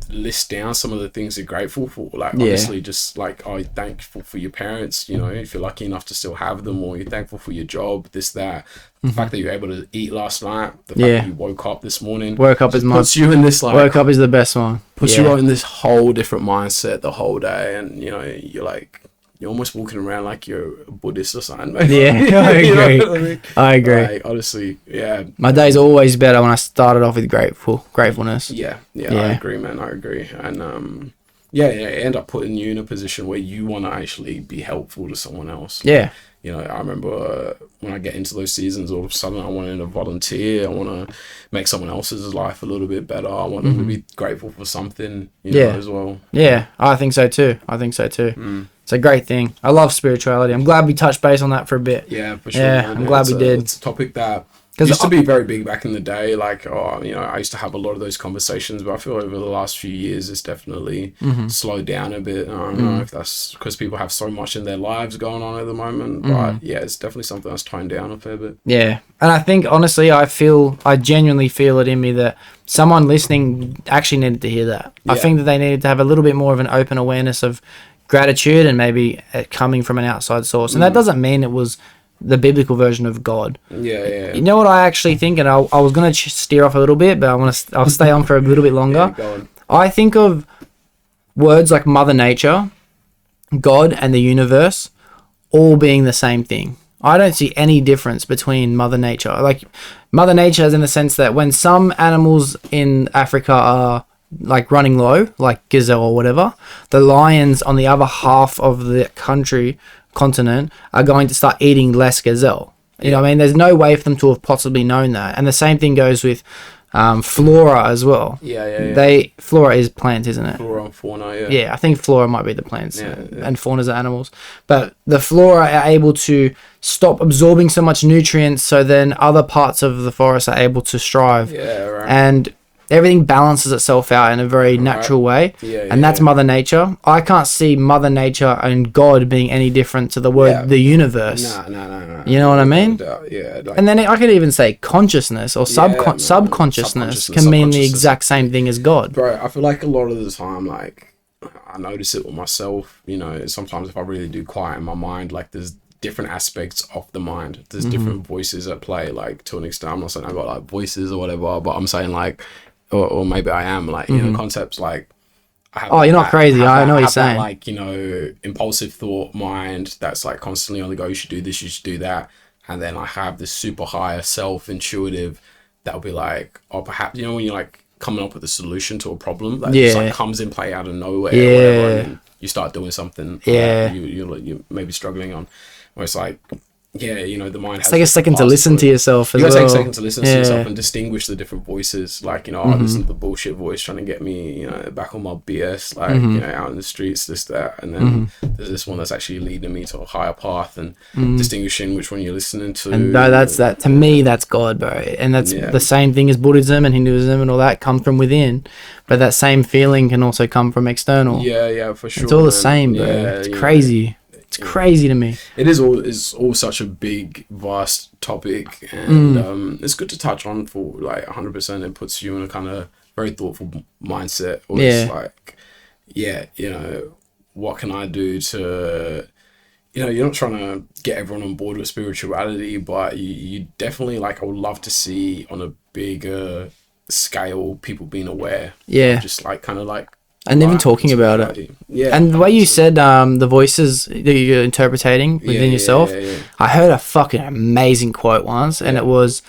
[SPEAKER 2] list down some of the things you're grateful for, like obviously just like, you're thankful for your parents, if you're lucky enough to still have them, or you're thankful for your job, this, that, the fact that you're able to eat last night, the fact that you woke up this morning, puts you in this like,
[SPEAKER 1] woke up is the best one,
[SPEAKER 2] puts you in this whole different mindset the whole day, and you're like, you're almost walking around like you're a Buddhist or something. Yeah,
[SPEAKER 1] I agree. I agree.
[SPEAKER 2] Like, honestly, yeah.
[SPEAKER 1] My day's always better when I started off with gratefulness.
[SPEAKER 2] Yeah, I agree, man. I agree. And it end up putting you in a position where you want to actually be helpful to someone else.
[SPEAKER 1] Yeah.
[SPEAKER 2] I remember when I get into those seasons, all of a sudden I want to volunteer. I want to make someone else's life a little bit better. I want them to be grateful for something, as well.
[SPEAKER 1] Yeah, I think so too. It's a great thing. I love spirituality. I'm glad we touched base on that for a bit.
[SPEAKER 2] Yeah, for sure.
[SPEAKER 1] Yeah,
[SPEAKER 2] man.
[SPEAKER 1] I'm glad we did.
[SPEAKER 2] It's a topic that used to be very big back in the day. Like, I used to have a lot of those conversations, but I feel over the last few years, it's definitely slowed down a bit. I don't know if that's because people have so much in their lives going on at the moment, but yeah, it's definitely something that's toned down a fair bit.
[SPEAKER 1] Yeah, and I think honestly, I genuinely feel it in me that someone listening actually needed to hear that. Yeah. I think that they needed to have a little bit more of an open awareness of gratitude and maybe coming from an outside source, and that doesn't mean it was the biblical version of God.
[SPEAKER 2] Yeah.
[SPEAKER 1] You know what I actually think, and I was going to steer off a little bit, but I'll stay on for a little bit longer.
[SPEAKER 2] Go on.
[SPEAKER 1] I think of words like Mother Nature, God, and the universe all being the same thing. I don't see any difference between Mother Nature. Like Mother Nature is in the sense that when some animals in Africa are like running low, like gazelle or whatever, the lions on the other half of the continent are going to start eating less gazelle. You know what I mean? There's no way for them to have possibly known that. And the same thing goes with flora as well.
[SPEAKER 2] Yeah.
[SPEAKER 1] Flora is plants, isn't it?
[SPEAKER 2] Flora and fauna, yeah.
[SPEAKER 1] Yeah, I think flora might be the plants and fauna's are animals. But the flora are able to stop absorbing so much nutrients, so then other parts of the forest are able to strive.
[SPEAKER 2] Yeah, right.
[SPEAKER 1] And everything balances itself out in a very natural way.
[SPEAKER 2] And
[SPEAKER 1] that's Mother Nature. I can't see Mother Nature and God being any different to the word the universe.
[SPEAKER 2] No.
[SPEAKER 1] You know what I mean?
[SPEAKER 2] Yeah. Like,
[SPEAKER 1] and then I could even say consciousness or subconsciousness can mean the exact same thing as God.
[SPEAKER 2] Bro, I feel like a lot of the time, like, I notice it with myself, sometimes if I really do quiet in my mind, like, there's different aspects of the mind. There's different voices at play, like, to an extent. I'm not saying I got, like, voices or whatever, but I'm saying, like, or maybe I am, like, concepts like,
[SPEAKER 1] you're not crazy. I know what you're saying.
[SPEAKER 2] That, like, impulsive thought mind that's like constantly on the go. You should do this, you should do that. And then I have this super higher self intuitive that'll be like, perhaps, when you're like coming up with a solution to a problem that just like comes in play out of nowhere or whatever, and then you start doing something you maybe struggling on, where it's like, the mind has...
[SPEAKER 1] Take a second to listen to yourself as well.
[SPEAKER 2] You gotta take a second to listen to yourself and distinguish the different voices. Like, I listen to the bullshit voice trying to get me, back on my BS, like, out in the streets, this, that. And then there's this one that's actually leading me to a higher path, and distinguishing which one you're listening to.
[SPEAKER 1] And no, to me, that's God, bro. And that's the same thing as Buddhism and Hinduism and all that come from within. But that same feeling can also come from external.
[SPEAKER 2] Yeah, for sure.
[SPEAKER 1] It's all the same, bro. It's crazy. It's crazy to me.
[SPEAKER 2] It is all such a big, vast topic, and it's good to touch on for like 100%. It puts you in a kind of very thoughtful mindset. Or it's like, what can I do to, you're not trying to get everyone on board with spirituality, but you definitely, like, I would love to see on a bigger scale, people being aware.
[SPEAKER 1] Yeah.
[SPEAKER 2] Just like kind of like.
[SPEAKER 1] And even talking about it.
[SPEAKER 2] Yeah.
[SPEAKER 1] And the way you said the voices that you're interpreting within yourself, I heard a fucking amazing quote once, and it was,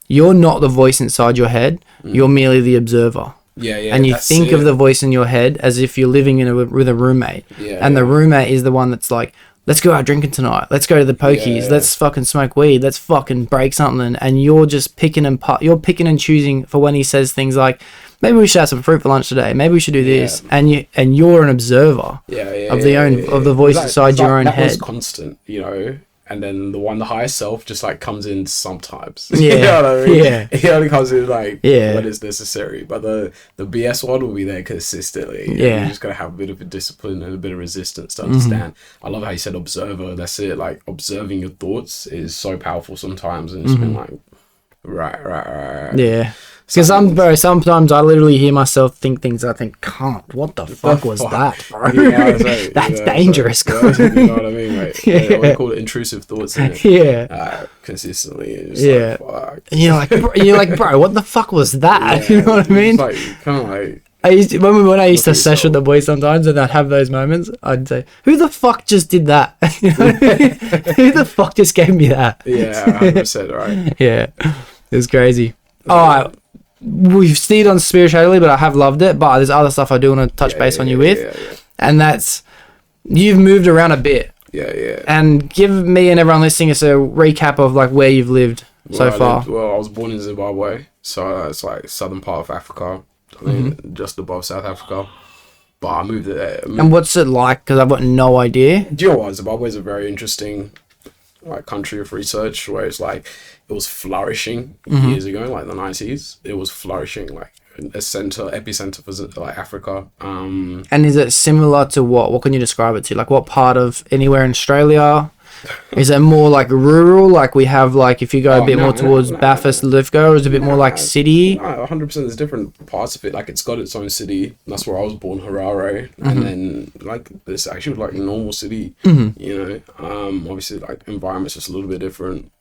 [SPEAKER 1] "You're not the voice inside your head, you're merely the observer."
[SPEAKER 2] Yeah, yeah.
[SPEAKER 1] And you think of the voice in your head as if you're living with a roommate.
[SPEAKER 2] Yeah.
[SPEAKER 1] And the roommate is the one that's like, let's go out drinking tonight. Let's go to the pokies. Let's fucking smoke weed. Let's fucking break something. And you're just picking and choosing for when he says things like, maybe we should have some fruit for lunch today. Maybe we should do this. And you're an observer of the voice inside your own head.
[SPEAKER 2] That was constant, you know. And then the higher self just like comes in sometimes.
[SPEAKER 1] Yeah.
[SPEAKER 2] You know what I mean?
[SPEAKER 1] Yeah.
[SPEAKER 2] He only comes in like when it's necessary. But the BS one will be there consistently.
[SPEAKER 1] Yeah.
[SPEAKER 2] You just gotta have a bit of a discipline and a bit of resistance to understand. I love how you said observer. That's it. Like observing your thoughts is so powerful sometimes, and it's been like right.
[SPEAKER 1] Yeah. Because sometimes I literally hear myself think things I think, can't. What the fuck was that, bro?
[SPEAKER 2] Yeah,
[SPEAKER 1] that's dangerous.
[SPEAKER 2] You know what I mean, mate? Yeah. We call it intrusive thoughts, isn't it?
[SPEAKER 1] Yeah.
[SPEAKER 2] Consistently. It's
[SPEAKER 1] like, fuck. And you're like, bro, what the fuck was that?
[SPEAKER 2] Yeah,
[SPEAKER 1] you know what I mean?
[SPEAKER 2] Like, kind of like.
[SPEAKER 1] When I used to sesh with the boys sometimes and I'd have those moments, I'd say, who the fuck just did that? Who the fuck just gave me that?
[SPEAKER 2] Yeah, 100%, right?
[SPEAKER 1] Yeah. It was crazy. All right. We've steered on spirituality, but I have loved it. But there's other stuff I do want to touch base on you with. And that's, you've moved around a bit.
[SPEAKER 2] Yeah.
[SPEAKER 1] And give me and everyone listening a recap of like where you've lived so far.
[SPEAKER 2] I was born in Zimbabwe. So it's like southern part of Africa. I mean, just above South Africa. But I moved there.
[SPEAKER 1] And what's it like? Because I've got no idea.
[SPEAKER 2] Do you know what? Zimbabwe is a very interesting like country of research where it's like it was flourishing years ago, like the 90s. It was flourishing, like a epicenter for like Africa.
[SPEAKER 1] And is it similar to what? What can you describe it to? Like what part of anywhere in Australia? Is it more like rural? Like we have like if you go a bit more towards Bathurst, Lithgow, or is it a bit more like city?
[SPEAKER 2] No, 100%. There's different parts of it. Like it's got its own city. That's where I was born, Harare. And then like this actually like a normal city. You know, obviously like environment's just a little bit different.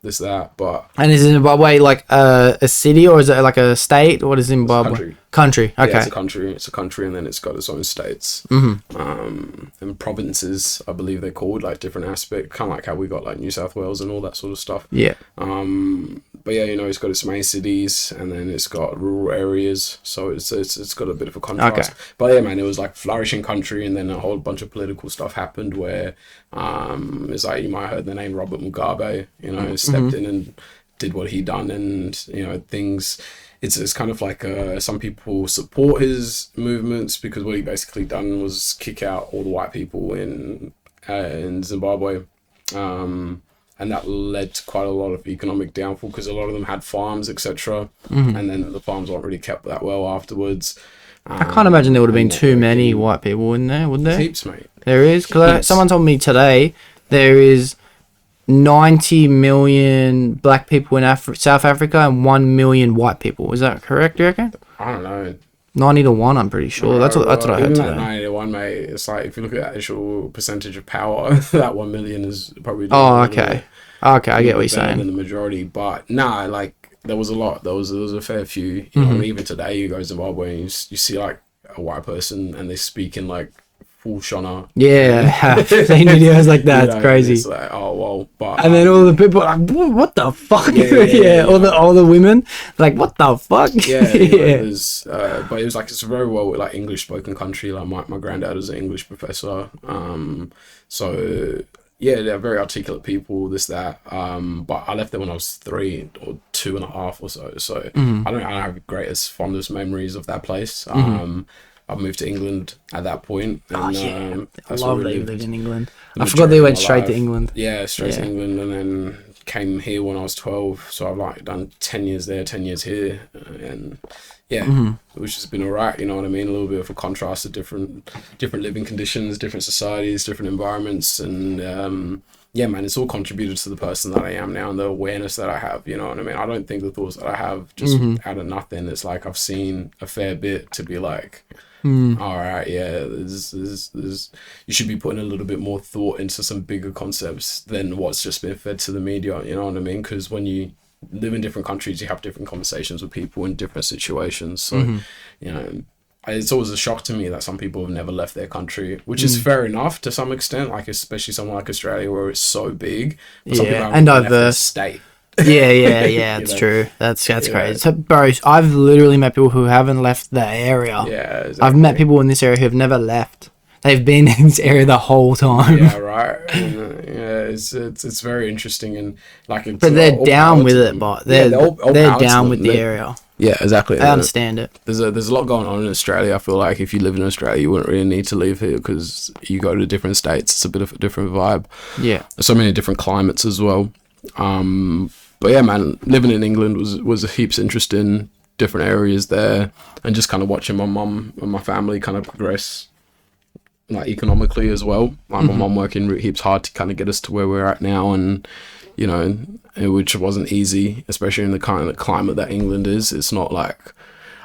[SPEAKER 2] This that, but
[SPEAKER 1] and is Zimbabwe like a city or is it like a state? What is Zimbabwe? Country. Okay.
[SPEAKER 2] Yeah, it's a country, and then it's got its own states, and provinces. I believe they're called, like different aspects, kind of like how we got like New South Wales and all that sort of stuff.
[SPEAKER 1] Yeah.
[SPEAKER 2] But yeah, you know, it's got its main cities, and then it's got rural areas, so it's got a bit of a contrast.
[SPEAKER 1] Okay.
[SPEAKER 2] But yeah, man, it was like flourishing country, and then a whole bunch of political stuff happened where, it's like you might have heard the name Robert Mugabe, you know, stepped in and did what he done, and you know things. It's kind of like some people support his movements because what he basically done was kick out all the white people in Zimbabwe, and that led to quite a lot of economic downfall because a lot of them had farms, etc. And then the farms weren't really kept that well afterwards.
[SPEAKER 1] I can't imagine there would have been too many white people in there, would there?
[SPEAKER 2] Heaps, mate.
[SPEAKER 1] There is? Because someone told me today there is 90 million black people in South Africa and 1 million white people. Is that correct, do you reckon?
[SPEAKER 2] I don't know.
[SPEAKER 1] 90 to 1, I'm pretty sure. That's what I heard today.
[SPEAKER 2] 90 to 1, mate. It's like, if you look at the actual percentage of power, that 1 million is probably...
[SPEAKER 1] Oh, okay. Okay, I get what you're saying.
[SPEAKER 2] Than the majority. But, nah, like, there was a lot. There was a fair few. You know, and even today, you go to Zimbabwe and you see, like, a white person and they speak in, like, full Shona.
[SPEAKER 1] Yeah, I've seen videos like that. It's crazy.
[SPEAKER 2] It's like, oh well, but
[SPEAKER 1] and then all the people are like, what the fuck? Yeah. All the women like, what the fuck?
[SPEAKER 2] Yeah. But it was like it's a very well like English spoken country. Like my granddad was an English professor. So yeah, they're very articulate people. This that. But I left there when I was 3 or 2.5 or so. So I don't have the greatest fondest memories of that place. I moved to England at that point. And,
[SPEAKER 1] I love that you lived in England. I forgot they went straight to England.
[SPEAKER 2] Yeah, straight to England, and then came here when I was 12. So I've like done 10 years there, 10 years here, and which has been alright. You know what I mean? A little bit of a contrast to different living conditions, different societies, different environments, and yeah, man, it's all contributed to the person that I am now and the awareness that I have. You know what I mean? I don't think the thoughts that I have just out of nothing. It's like I've seen a fair bit to be like, all right, yeah, there's you should be putting a little bit more thought into some bigger concepts than what's just been fed to the media. You know what I mean? Because when you live in different countries, you have different conversations with people in different situations. So, you know, it's always a shock to me that some people have never left their country, which is fair enough to some extent, like especially somewhere like Australia where it's so big. But some people haven't
[SPEAKER 1] and
[SPEAKER 2] even left their
[SPEAKER 1] diverse.
[SPEAKER 2] state.
[SPEAKER 1] Yeah, it's true. That's crazy. So, bro, I've literally met people who haven't left the area.
[SPEAKER 2] Yeah, exactly.
[SPEAKER 1] I've met people in this area who have never left. They've been in this area the whole time.
[SPEAKER 2] Yeah, right. And, yeah, it's very interesting, and like,
[SPEAKER 1] but they're down with it. But they're down with the area.
[SPEAKER 2] Yeah, exactly.
[SPEAKER 1] I understand it.
[SPEAKER 2] There's a lot going on in Australia. I feel like if you live in Australia, you wouldn't really need to leave here because you go to different states. It's a bit of a different vibe.
[SPEAKER 1] Yeah.
[SPEAKER 2] There's so many different climates as well. But yeah, man, living in England was a heaps interesting, different areas there, and just kind of watching my mum and my family kind of progress, like economically as well. Like my mum working heaps hard to kind of get us to where we're at now, and you know, which wasn't easy, especially in the kind of climate that England is. It's not like,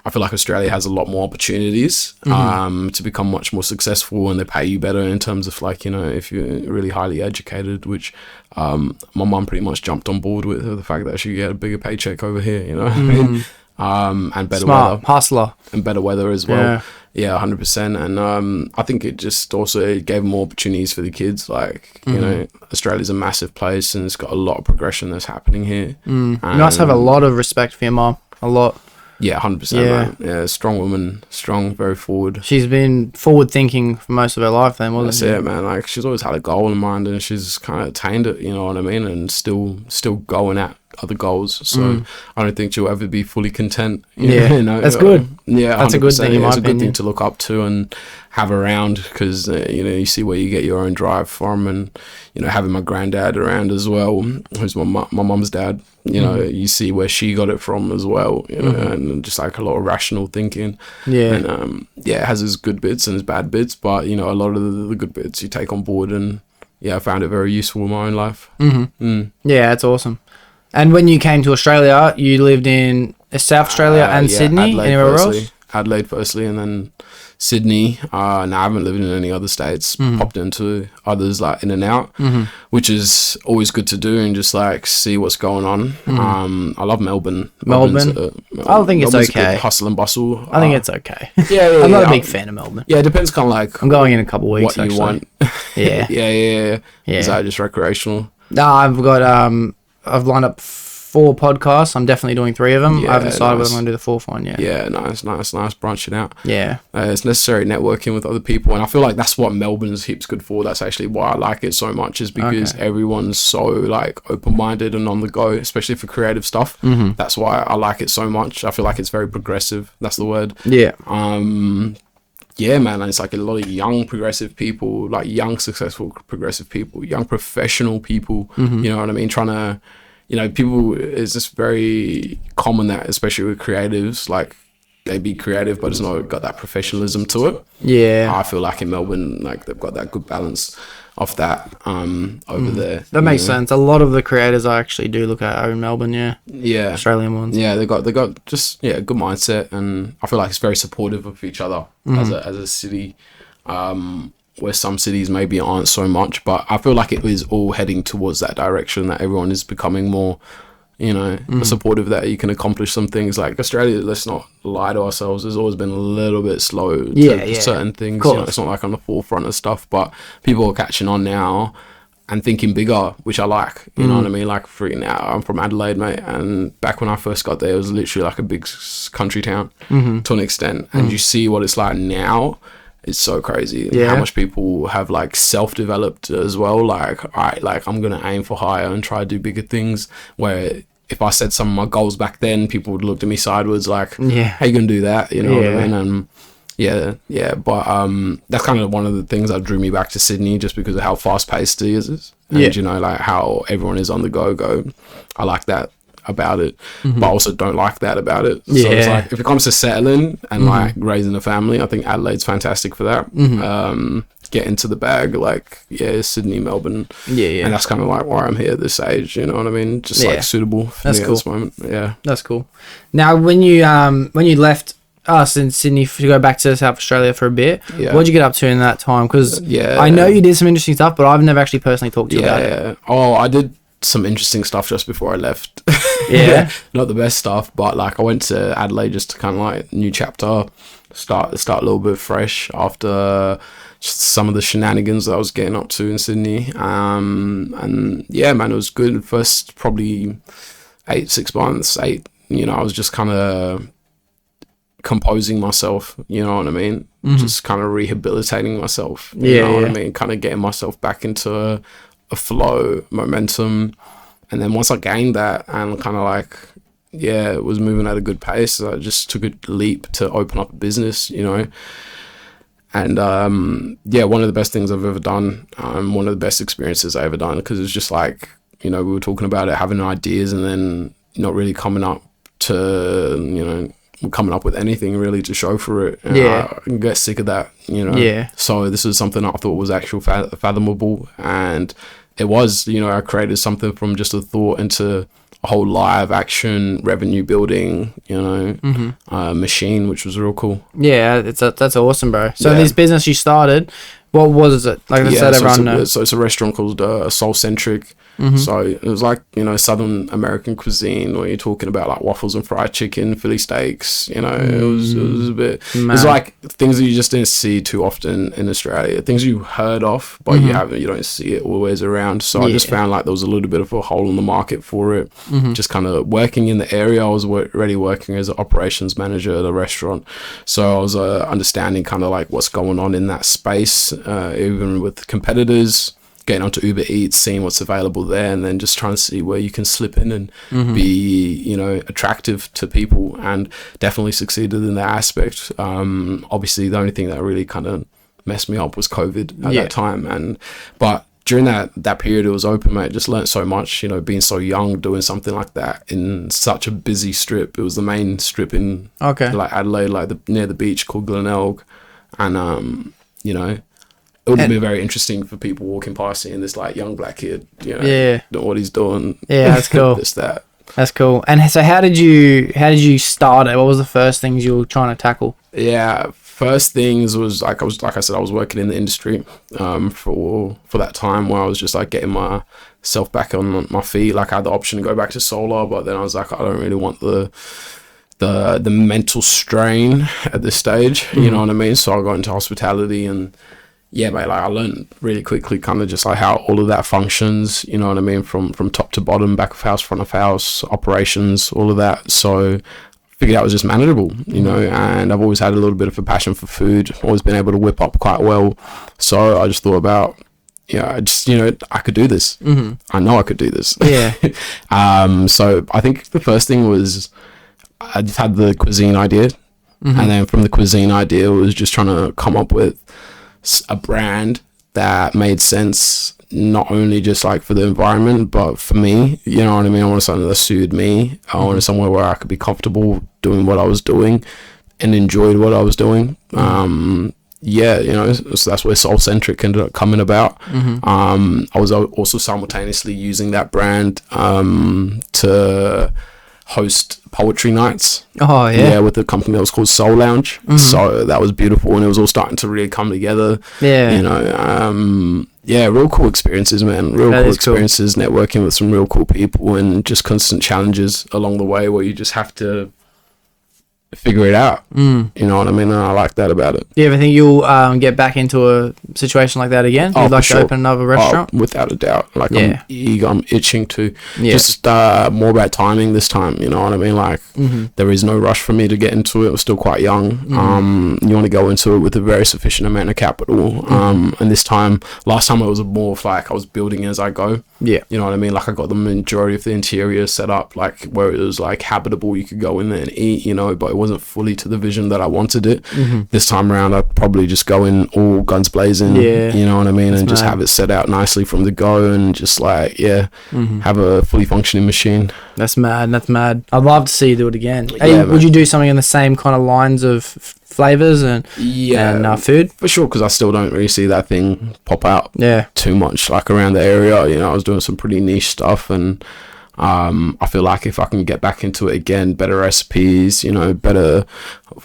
[SPEAKER 2] I feel like Australia has a lot more opportunities to become much more successful, and they pay you better in terms of like, you know, if you're really highly educated, which my mum pretty much jumped on board with the fact that she get a bigger paycheck over here, you know what I mean? And better weather.
[SPEAKER 1] Hustler.
[SPEAKER 2] And better weather as well. Yeah, 100%. And I think it just also gave more opportunities for the kids. Like, you know, Australia's a massive place and it's got a lot of progression that's happening here.
[SPEAKER 1] You must have a lot of respect for your mum. A lot.
[SPEAKER 2] Yeah, 100%. Man. Yeah, strong woman, strong, very forward.
[SPEAKER 1] She's been forward thinking for most of her life then, wasn't she?
[SPEAKER 2] That's it, man. Like, she's always had a goal in mind and she's kind of attained it, you know what I mean? And still going at other goals. So I don't think she'll ever be fully content. You know?
[SPEAKER 1] That's good.
[SPEAKER 2] Yeah,
[SPEAKER 1] that's
[SPEAKER 2] 100%.
[SPEAKER 1] a good thing in my
[SPEAKER 2] It's a
[SPEAKER 1] opinion.
[SPEAKER 2] good thing to look up to and have around because, you know, you see where you get your own drive from. And, you know, having my granddad around as well, who's my mum's dad, you know, you see where she got it from as well, you know, and just like a lot of rational thinking.
[SPEAKER 1] Yeah.
[SPEAKER 2] And, it has its good bits and its bad bits, but, you know, a lot of the good bits you take on board. And, yeah, I found it very useful in my own life.
[SPEAKER 1] Yeah, that's awesome. And when you came to Australia, you lived in South Australia and Sydney?
[SPEAKER 2] Adelaide
[SPEAKER 1] Anywhere
[SPEAKER 2] firstly.
[SPEAKER 1] else?
[SPEAKER 2] Adelaide firstly, and then Sydney. Now I haven't lived in any other states. Popped into others like in and out, which is always good to do and just like see what's going on. I love Melbourne.
[SPEAKER 1] Melbourne? I think it's
[SPEAKER 2] Melbourne's
[SPEAKER 1] okay.
[SPEAKER 2] good hustle and bustle.
[SPEAKER 1] I think it's okay.
[SPEAKER 2] Yeah,
[SPEAKER 1] I'm not a big fan of Melbourne.
[SPEAKER 2] Yeah, it depends kind of like
[SPEAKER 1] I'm going in a couple of weeks,
[SPEAKER 2] what you want.
[SPEAKER 1] Yeah.
[SPEAKER 2] yeah. Is that just recreational?
[SPEAKER 1] No, I've got I've lined up 4 podcasts. I'm definitely doing 3 of them. I haven't decided whether I'm going to do the 4th one yet.
[SPEAKER 2] Yeah, nice branching out.
[SPEAKER 1] Yeah.
[SPEAKER 2] It's necessary networking with other people, and I feel like that's what Melbourne's heaps good for. That's actually why I like it so much, is because everyone's so like open-minded and on the go, especially for creative stuff. That's why I like it so much. I feel like it's very progressive. That's the word.
[SPEAKER 1] Yeah.
[SPEAKER 2] Yeah, man, it's like a lot of young progressive people, like young successful progressive people, young professional people, you know what I mean, trying to, you know, people, it's just very common that, especially with creatives, like they be creative, but it's not got that professionalism to it.
[SPEAKER 1] Yeah.
[SPEAKER 2] I feel like in Melbourne, like they've got that good balance of that over there.
[SPEAKER 1] That makes sense. A lot of the creators I actually do look at are in Melbourne, yeah.
[SPEAKER 2] Yeah.
[SPEAKER 1] Australian ones.
[SPEAKER 2] Yeah, they got just good mindset, and I feel like it's very supportive of each other as a city. Where some cities maybe aren't so much, but I feel like it is all heading towards that direction, that everyone is becoming more, you know, supportive, that you can accomplish some things. Like Australia, let's not lie to ourselves, has always been a little bit slow to certain things. You know, it's not like on the forefront of stuff, but people are catching on now and thinking bigger, which I like. You know what I mean? Like now, I'm from Adelaide, mate, and back when I first got there, it was literally like a big country town to an extent. And you see what it's like now. It's so crazy how much people have like self-developed as well. Like, all right, like I'm going to aim for higher and try to do bigger things, where if I said some of my goals back then, people would look at me sideways like, how you going to do that? You know what I mean? And but that's kind of one of the things that drew me back to Sydney, just because of how fast-paced it is. And, you know, like how everyone is on the go. I like that about it, but I also don't like that about it. So it's like, if it comes to settling and like raising a family, I think Adelaide's fantastic for that. Get into the bag, like Sydney, Melbourne, and that's kind of like why I'm here at this age, you know what I mean? Just like suitable for me at this moment.
[SPEAKER 1] That's cool. Now when you left us in Sydney to go back to South Australia for a bit, what'd you get up to in that time? Because I know you did some interesting stuff, but I've never actually personally talked to you about it.
[SPEAKER 2] Oh, I did some interesting stuff just before I left.
[SPEAKER 1] Yeah.
[SPEAKER 2] Not the best stuff, but like I went to Adelaide just to kind of like new chapter, start a little bit fresh after some of the shenanigans that I was getting up to in Sydney. And yeah, man, it was good. First probably 6 months, I was just kind of composing myself, you know what I mean? Just kind of rehabilitating myself, you know what I mean? Kind of getting myself back into a flow, momentum. And then once I gained that and kind of like, it was moving at a good pace, I just took a leap to open up a business, you know? And one of the best things I've ever done, one of the best experiences I ever done, because it's just like, we were talking about it, having ideas and then not really coming up with anything really to show for it. And I get sick of that, So this is something I thought was actually fathomable, and it was, I created something from just a thought into a whole live action revenue building, machine, which was real cool.
[SPEAKER 1] Yeah, that's awesome, bro. So this business you started, what was it? Like I said, everyone knows.
[SPEAKER 2] So it's a restaurant called Soul Centric. So it was like, Southern American cuisine where you're talking about like waffles and fried chicken, Philly steaks, it was a bit, it's like things that you just didn't see too often in Australia, things you heard of, but you don't see it always around. So I just found like there was a little bit of a hole in the market for it. Just kind of working in the area. I was already working as an operations manager at a restaurant. So I was understanding kind of like what's going on in that space, even with competitors, getting onto Uber Eats, seeing what's available there, and then just trying to see where you can slip in and be, attractive to people, and definitely succeeded in that aspect. Obviously, the only thing that really kind of messed me up was COVID at that time. But during that period, it was open, mate. Just learned so much, being so young, doing something like that in such a busy strip. It was the main strip in like Adelaide, like near the beach, called Glenelg. And, it would have been very interesting for people walking past seeing this like young black kid, doing what he's doing. Yeah, that's cool. that.
[SPEAKER 1] That's cool. And so how did you start it? What was the first things you were trying to tackle?
[SPEAKER 2] Yeah, first things was like I was working in the industry for that time, where I was just like getting myself back on my feet. Like I had the option to go back to solar, but then I was like, I don't really want the mental strain at this stage, you know what I mean? So I got into hospitality, and mate, like I learned really quickly kind of just like how all of that functions, you know what I mean, from top to bottom, back of house, front of house, operations, all of that. So I figured out it was just manageable, and I've always had a little bit of a passion for food, always been able to whip up quite well. So I just thought about, I could do this. I know I could do this.
[SPEAKER 1] Yeah.
[SPEAKER 2] So I think the first thing was I just had the cuisine idea, and then from the cuisine idea was just trying to come up with a brand that made sense, not only just like for the environment, but for me, you know what I mean? I wanted something that suited me. I wanted somewhere where I could be comfortable doing what I was doing and enjoyed what I was doing. So that's where Soul Centric ended up coming about. I was also simultaneously using that brand to host poetry nights.
[SPEAKER 1] Oh yeah.
[SPEAKER 2] With a company that was called Soul Lounge. So that was beautiful, and it was all starting to really come together. Real cool experiences, man. Real cool experiences, networking with some real cool people, and just constant challenges along the way where you just have to figure it out. You know what I mean? And I like that about it.
[SPEAKER 1] Do you ever think you'll get back into a situation like that again? You'd like to open another restaurant?
[SPEAKER 2] Without a doubt. Like I'm eager, I'm itching to. Just more about timing this time, you know what I mean? Like there is no rush for me to get into it. I'm still quite young. You want to go into it with a very sufficient amount of capital. And this time, last time it was more of like I was building as I go. Yeah. You know what I mean? Like I got the majority of the interior set up, like where it was like habitable, you could go in there and eat, but it wasn't fully to the vision that I wanted it. This time around, I'd probably just go in all guns blazing, you know what I mean? That's and just have it set out nicely from the go, and just like, have a fully functioning machine.
[SPEAKER 1] That's mad. I'd love to see you do it again. Would you do something in the same kind of lines of flavors and food?
[SPEAKER 2] For sure, because I still don't really see that thing pop out too much like around the area. I was doing some pretty niche stuff, and I feel like if I can get back into it again, better recipes, you know, better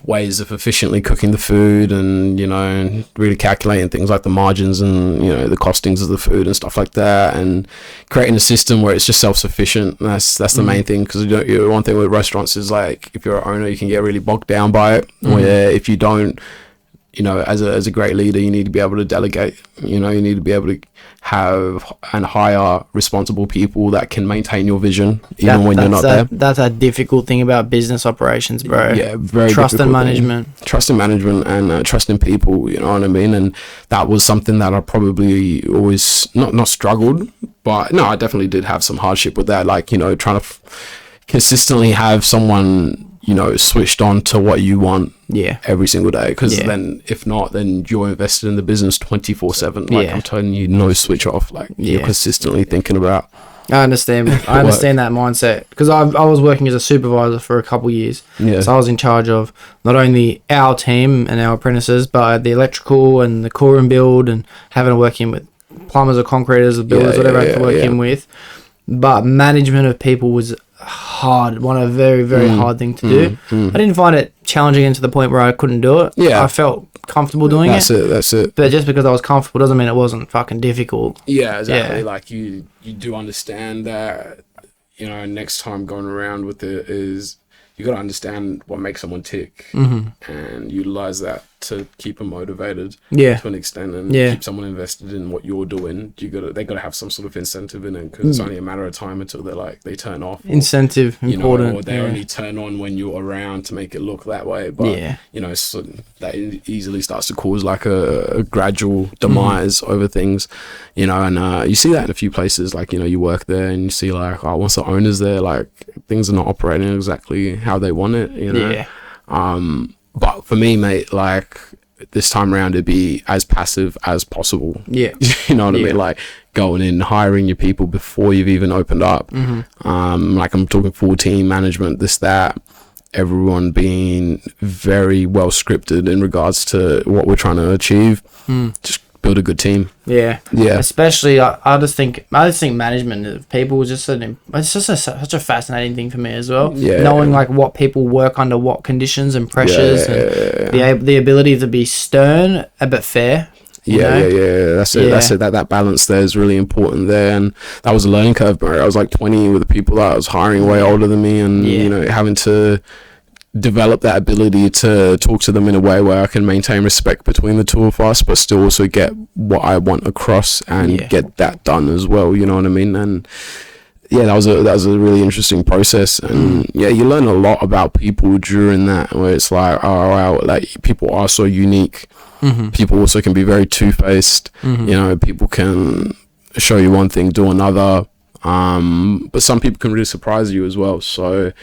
[SPEAKER 2] ways of efficiently cooking the food, and, you know, really calculating things like the margins and, you know, the costings of the food and stuff like that, and creating a system where it's just self-sufficient. That's the main thing, because one thing with restaurants is, like, if you're an owner, you can get really bogged down by it, where if you don't, you know, as a great leader, you need to be able to delegate. You know, you need to be able to have and hire responsible people that can maintain your vision even when you're not there.
[SPEAKER 1] That's a difficult thing about business operations, bro.
[SPEAKER 2] Yeah, very
[SPEAKER 1] trust and management.
[SPEAKER 2] Trust and management, and trust in people. You know what I mean? And that was something that I probably always not struggled, but no, I definitely did have some hardship with that. Like, you know, trying to consistently have someone, you know, switched on to what you want every single day, because then if not, then you're invested in the business 24/7. Like, I'm telling you, no switch off. Like, you're consistently thinking about.
[SPEAKER 1] I understand that mindset, because I was working as a supervisor for a couple of years. So I was in charge of not only our team and our apprentices, but the electrical and the core and build, and having to work in with plumbers or concreters or builders, whatever I had to work in with. But management of people was hard, a very, very hard thing to do. I didn't find it challenging to the point where I couldn't do it. I felt comfortable doing it. That's it. But just because I was comfortable doesn't mean it wasn't fucking difficult.
[SPEAKER 2] Yeah, exactly. Like, you do understand that, you know, next time going around with it is, you got to understand what makes someone tick, and utilize that to keep them motivated to an extent, and keep someone invested in what you're doing. They got to have some sort of incentive in it, because it's only a matter of time until they turn off.
[SPEAKER 1] Incentive,
[SPEAKER 2] you
[SPEAKER 1] important.
[SPEAKER 2] Know, or they only turn on when you're around to make it look that way. But you know, so that easily starts to cause like a gradual demise over things. You know, and you see that in a few places. Like, you know, you work there and you see like, once the owner's there, like, things are not operating exactly how they want it. You know. But for me, mate, like, this time around, it'd be as passive as possible. You know what I mean? Like, going in, hiring your people before you've even opened up. Like, I'm talking full team management, this, that, everyone being very well scripted in regards to what we're trying to achieve. Just build a good team. Especially, I just think management of people is just such a fascinating thing for me as well. Knowing like what people work under, what conditions and pressures, and the ability to be stern but fair. That's it. That balance there is really important there, and that was a learning curve, bro. I was like 20 with the people that I was hiring way older than me, and you know, having to develop that ability to talk to them in a way where I can maintain respect between the two of us, but still also get what I want across and get that done as well. You know what I mean? And that was a really interesting process. And you learn a lot about people during that, where it's like, oh wow, like, people are so unique. People also can be very two-faced. You know, people can show you one thing, do another. But some people can really surprise you as well. So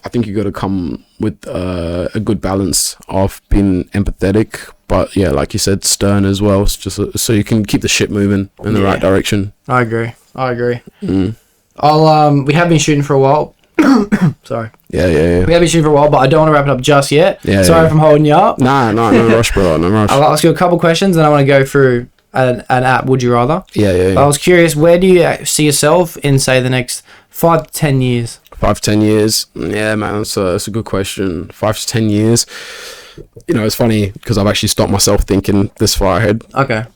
[SPEAKER 2] I think you got to come with a good balance of being empathetic, but like you said, stern as well, just so you can keep the ship moving in the right direction.
[SPEAKER 1] I agree. We have been shooting for a while. Sorry. We have been shooting for a while, but I don't want to wrap it up just yet. Sorry if I'm holding you up.
[SPEAKER 2] No rush, bro. No rush.
[SPEAKER 1] I'll ask you a couple questions, and I want to go through an app. Would you rather?
[SPEAKER 2] I
[SPEAKER 1] was curious, where do you see yourself in, say, the next 5 to 10 years?
[SPEAKER 2] 5 to 10 years? Yeah, man, that's a good question. 5 to 10 years. You know, it's funny because I've actually stopped myself thinking this far ahead.
[SPEAKER 1] Okay.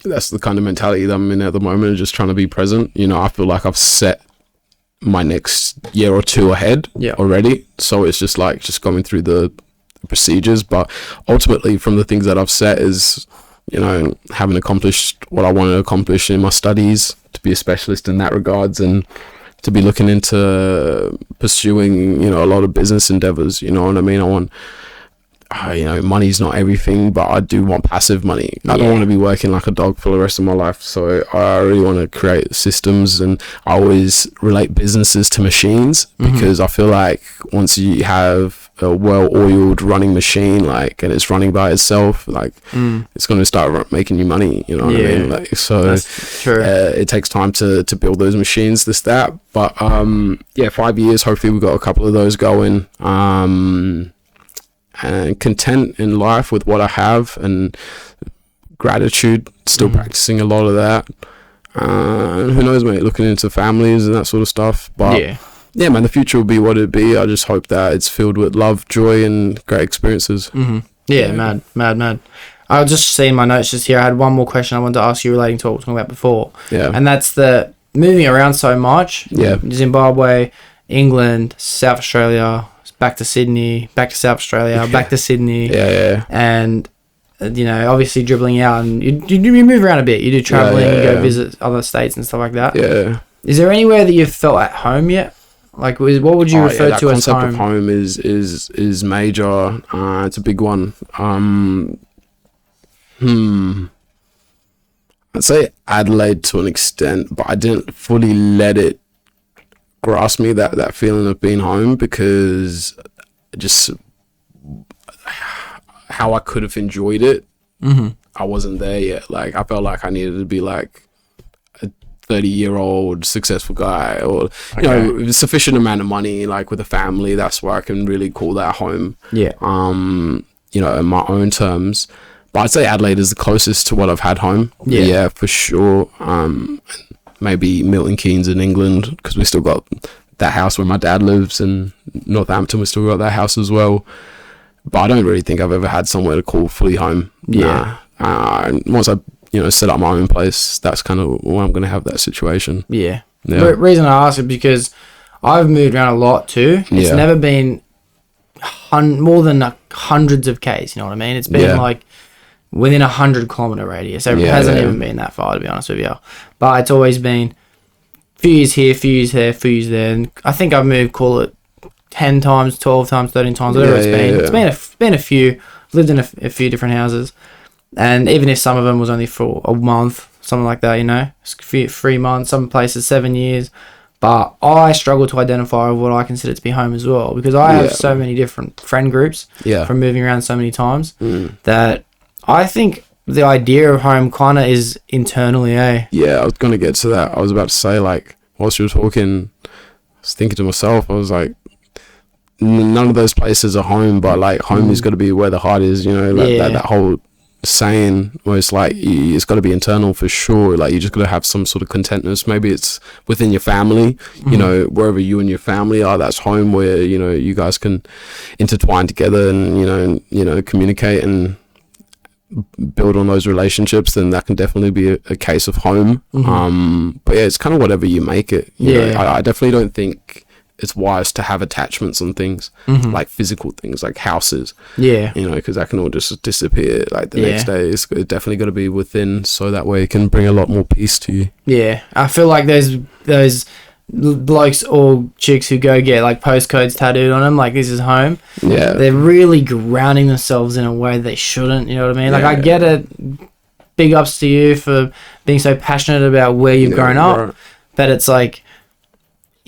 [SPEAKER 2] That's the kind of mentality that I'm in at the moment, just trying to be present. You know, I feel like I've set my next year or two ahead already. So it's just like going through the procedures. But ultimately, from the things that I've set is, you know, having accomplished what I want to accomplish in my studies, to be a specialist in that regards, and to be looking into pursuing, you know, a lot of business endeavors. You know what I mean? I want, you know, money's not everything, but I do want passive money. I don't want to be working like a dog for the rest of my life. So I really want to create systems, and I always relate businesses to machines, because I feel like once you have a well-oiled running machine, like, and it's running by itself, like, it's going to start making you money. You know what I mean? Like, so
[SPEAKER 1] that's true.
[SPEAKER 2] It takes time to build those machines, this, that, but 5 years, hopefully we've got a couple of those going, and content in life with what I have, and gratitude, still practicing a lot of that. And who knows, mate, looking into families and that sort of stuff. But yeah, man, the future will be what it be. I just hope that it's filled with love, joy, and great experiences.
[SPEAKER 1] Yeah, mad. I was just seeing my notes just here. I had one more question I wanted to ask you relating to what we were talking about before. Yeah. And that's the moving around so much. Yeah. Zimbabwe, England, South Australia, back to Sydney, back to South Australia, back to Sydney. Yeah. And, you know, obviously dribbling out, and you move around a bit. You do traveling, you go visit other states and stuff like that. Yeah. Is there anywhere that you've felt at home yet? Like, what would you refer to as home?
[SPEAKER 2] Concept of home is major. It's a big one. I'd say Adelaide to an extent, but I didn't fully let it grasp me, that feeling of being home, because just how I could have enjoyed it, I wasn't there yet. Like, I felt like I needed to be like a 30-year-old successful guy, or you know, a sufficient amount of money, like with a family. That's where I can really call that home. Yeah. You know, in my own terms. But I'd say Adelaide is the closest to what I've had home. Yeah, for sure. Maybe Milton Keynes in England, because we still got that house where my dad lives, and Northampton, we still got that house as well. But I don't really think I've ever had somewhere to call fully home. Yeah. Once I, you know, set up my own place, that's kind of where I'm going to have that situation.
[SPEAKER 1] Yeah. The reason I ask is because I've moved around a lot too. It's never been more than hundreds of Ks, you know what I mean? It's been like within 100-kilometer radius. So it hasn't even been that far, to be honest with you. But it's always been few years here, few years there, few years there. And I think I've moved, call it 10 times, 12 times, 13 times, whatever it's been. It's been a few. I've lived in a few different houses. And even if some of them was only for a month, something like that, you know, 3 months, some places 7 years. But I struggle to identify what I consider to be home as well, because I have so many different friend groups from moving around so many times that I think the idea of home kind of is internally,
[SPEAKER 2] Yeah, I was going to get to that. I was about to say, like, whilst you were talking, I was thinking to myself, I was like, none of those places are home, but like home has got to be where the heart is, you know, like that whole saying where it's like it's got to be internal for sure. Like, you just got to have some sort of contentness. Maybe it's within your family, you know, wherever you and your family are, that's home, where, you know, you guys can intertwine together and you know communicate and build on those relationships. Then that can definitely be a case of home. But yeah, it's kind of whatever you make it, you know. I definitely don't think it's wise to have attachments on things, like physical things, like houses. Yeah. You know, because that can all just disappear like the next day. It's definitely got to be within, so that way it can bring a lot more peace to you.
[SPEAKER 1] Yeah. I feel like there's those blokes or chicks who go get like postcodes tattooed on them, like this is home. Yeah. They're really grounding themselves in a way they shouldn't, you know what I mean? Like, I get it. Big ups to you for being so passionate about where you've grown up. But it's like,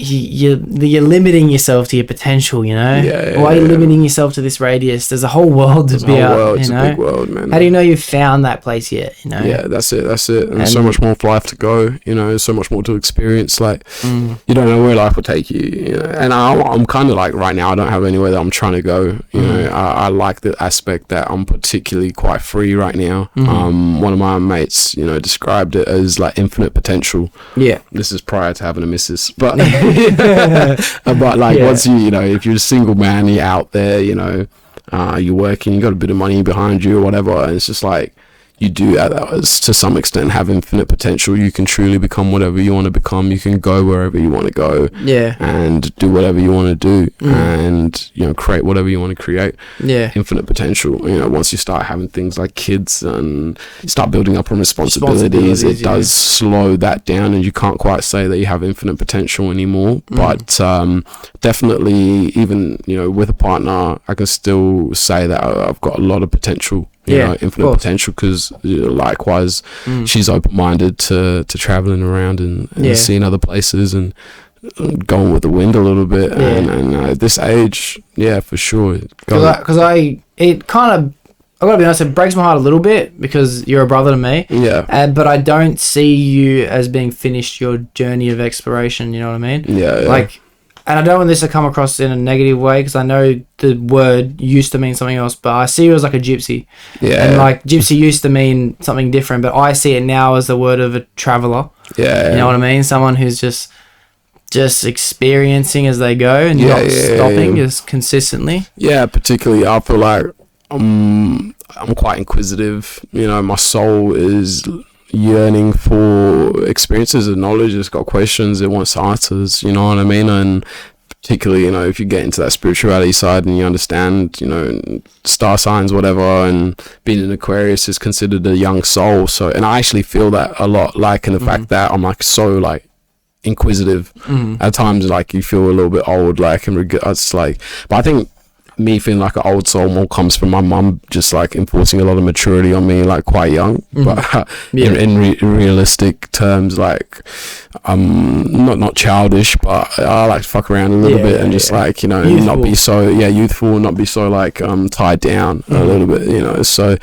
[SPEAKER 1] you're limiting yourself to your potential, you know. Why are you limiting yourself to this radius? There's a whole world to be out.
[SPEAKER 2] It's a big world, man.
[SPEAKER 1] How do you know you've found that place yet? You know.
[SPEAKER 2] Yeah, that's it. And so much more life to go. You know, so much more to experience. Like, you don't know where life will take you. You know? And I'm kind of like, right now, I don't have anywhere that I'm trying to go. You know, I like the aspect that I'm particularly quite free right now. One of my mates, you know, described it as like infinite potential. Yeah. This is prior to having a missus, but. But like, once you know, if you're a single man, you're out there, you know, you're working, you got a bit of money behind you or whatever, and it's just like, you do to some extent have infinite potential. You can truly become whatever you want to become. You can go wherever you want to go, and do whatever you want to do, and, you know, create whatever you want to create. Infinite potential. You know, once you start having things like kids and you start building up on responsibilities, it does slow that down, and you can't quite say that you have infinite potential anymore. But definitely, even, you know, with a partner, I can still say that I've got a lot of potential. You know, infinite potential, because likewise, she's open-minded to traveling around and seeing other places and going with the wind a little bit. And at this age, for sure.
[SPEAKER 1] Because I gotta be honest, it breaks my heart a little bit, because you're a brother to me. Yeah. But I don't see you as being finished your journey of exploration. You know what I mean? Yeah. Like. And I don't want this to come across in a negative way, because I know the word used to mean something else, but I see you as like a gypsy. Yeah. And like gypsy used to mean something different, but I see it now as the word of a traveller.
[SPEAKER 2] Yeah.
[SPEAKER 1] You know what I mean? Someone who's just experiencing as they go and not stopping just consistently.
[SPEAKER 2] Yeah, particularly I feel like I'm quite inquisitive. You know, my soul is yearning for experiences and knowledge. It's got questions, it wants answers, you know what I mean? And particularly, you know, if you get into that spirituality side and you understand, you know, star signs, whatever, and being an Aquarius is considered a young soul. So, and I actually feel that a lot, like in the fact that I'm like so like inquisitive at times, like you feel a little bit old, like, and it's like, but I think me feeling like an old soul more comes from my mum just like enforcing a lot of maturity on me like quite young. But in realistic terms, like not childish, but I like to fuck around a little bit and just like, you know, youthful. Not be so youthful, not be so like tied down a little bit, you know. So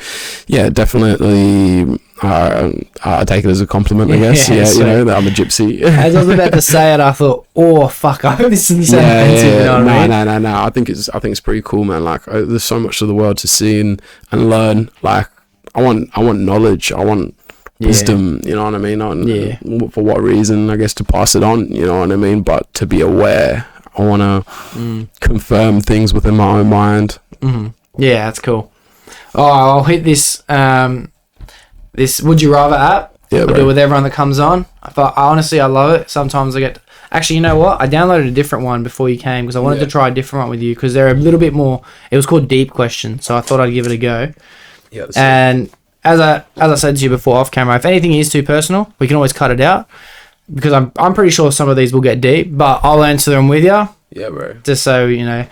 [SPEAKER 2] yeah, definitely I take it as a compliment, I guess. Yeah, so, you know, that I'm a gypsy.
[SPEAKER 1] As I was about to say it, I thought, oh fuck, I hope this doesn't sound offensive. You know what I mean?
[SPEAKER 2] No. I think it's pretty cool, man. Like, there's so much of the world to see and learn. Like, I want knowledge. I want wisdom. You know what I mean? For what reason? I guess to pass it on. You know what I mean? But to be aware, I want to confirm things within my own mind.
[SPEAKER 1] Yeah, that's cool. Oh, I'll hit this. This Would You Rather app. I do it with everyone that comes on. Honestly, I love it. Sometimes I get... Actually, you know what? I downloaded a different one before you came because I wanted to try a different one with you because they're a little bit more... It was called Deep Question, so I thought I'd give it a go.
[SPEAKER 2] Yeah.
[SPEAKER 1] And as I said to you before off camera, if anything is too personal, we can always cut it out because I'm pretty sure some of these will get deep, but I'll answer them with you.
[SPEAKER 2] Yeah, bro.
[SPEAKER 1] Just so, you know,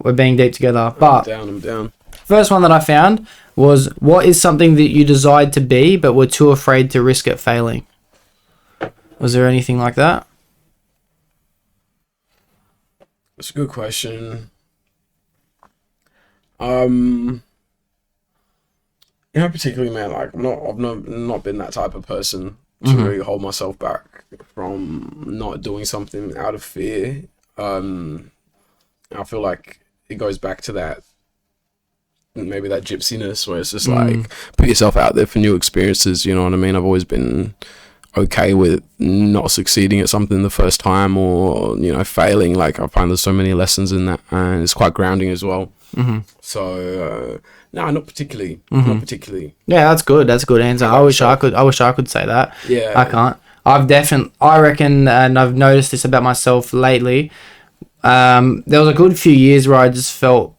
[SPEAKER 1] we're being deep together. But
[SPEAKER 2] I'm down.
[SPEAKER 1] First one that I found was, what is something that you desired to be but were too afraid to risk it failing? Was there anything like that?
[SPEAKER 2] That's a good question. You know, particularly, man, like I've not been that type of person to really hold myself back from not doing something out of fear. I feel like it goes back to that, maybe that gypsiness where it's just like put yourself out there for new experiences. You know what I mean? I've always been okay with not succeeding at something the first time, or, you know, failing. Like, I find there's so many lessons in that, and it's quite grounding as well. So no, not particularly. Not particularly.
[SPEAKER 1] Yeah, that's good. That's a good answer. I wish I could say that.
[SPEAKER 2] Yeah,
[SPEAKER 1] I can't. I reckon, and I've noticed this about myself lately. There was a good few years where I just felt,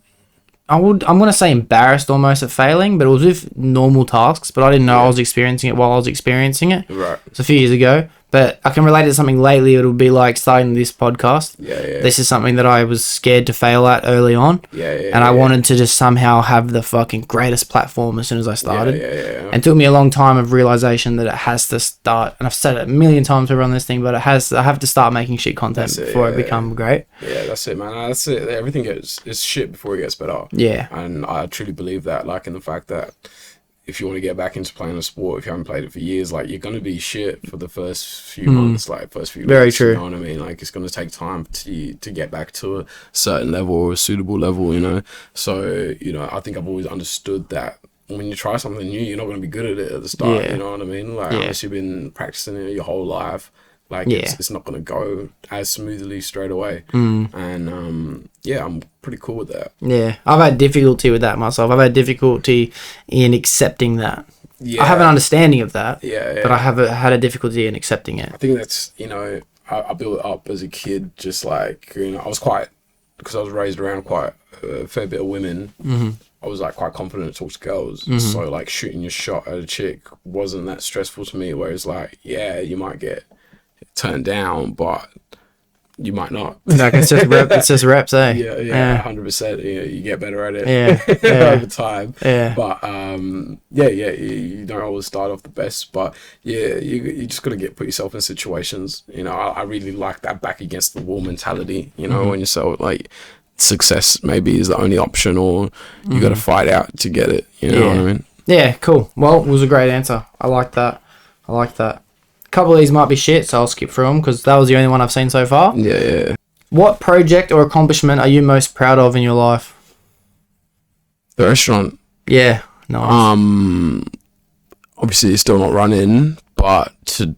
[SPEAKER 1] I'm going to say embarrassed almost at failing, but it was with normal tasks, but I didn't know I was experiencing it while I was experiencing it.
[SPEAKER 2] Right.
[SPEAKER 1] It's a few years ago, but I can relate it to something lately. It would be like starting this podcast. This is something that I was scared to fail at early on. And I wanted to just somehow have the fucking greatest platform as soon as I started. And it took me a long time of realization that it has to start, and I've said it a million times to everyone listening, but I have to start making shit content before it become great.
[SPEAKER 2] Yeah, that's it, man. That's it. Everything is shit before it gets better. Yeah. And I truly believe that, like, in the fact that if you want to get back into playing a sport, if you haven't played it for years, like, you're going to be shit for the first few months, like, first few
[SPEAKER 1] Very
[SPEAKER 2] weeks,
[SPEAKER 1] true.
[SPEAKER 2] you know what I mean? Like, it's going to take time to get back to a certain level or a suitable level, you know? So, you know, I think I've always understood that when you try something new, you're not going to be good at it at the start, you know what I mean? Like, unless you've been practicing it your whole life, like, it's not going to go as smoothly straight away. And, yeah, I'm pretty cool with that.
[SPEAKER 1] Yeah, I've had difficulty with that myself. I've had difficulty in accepting that. I have an understanding of that, but I have had a difficulty in accepting it.
[SPEAKER 2] I think that's, you know, I built it up as a kid, just like, you know, because I was raised around quite a fair bit of women, I was like quite confident to talk to girls. So like shooting your shot at a chick wasn't that stressful to me, where it's like, yeah, you might get turned down, but you might not.
[SPEAKER 1] Like, it's just reps, eh?
[SPEAKER 2] Yeah, 100%. You get better at it over time. But you don't always start off the best, but you just got to put yourself in situations. You know, I really like that back against the wall mentality. You know, when you're so like, success maybe is the only option, or you got to fight out to get it. You know what I mean? Yeah,
[SPEAKER 1] cool. Well, it was a great answer. I like that. A couple of these might be shit, so I'll skip through them because that was the only one I've seen so far.
[SPEAKER 2] Yeah.
[SPEAKER 1] What project or accomplishment are you most proud of in your life?
[SPEAKER 2] The restaurant.
[SPEAKER 1] Yeah, nice.
[SPEAKER 2] Obviously it's still not running, but to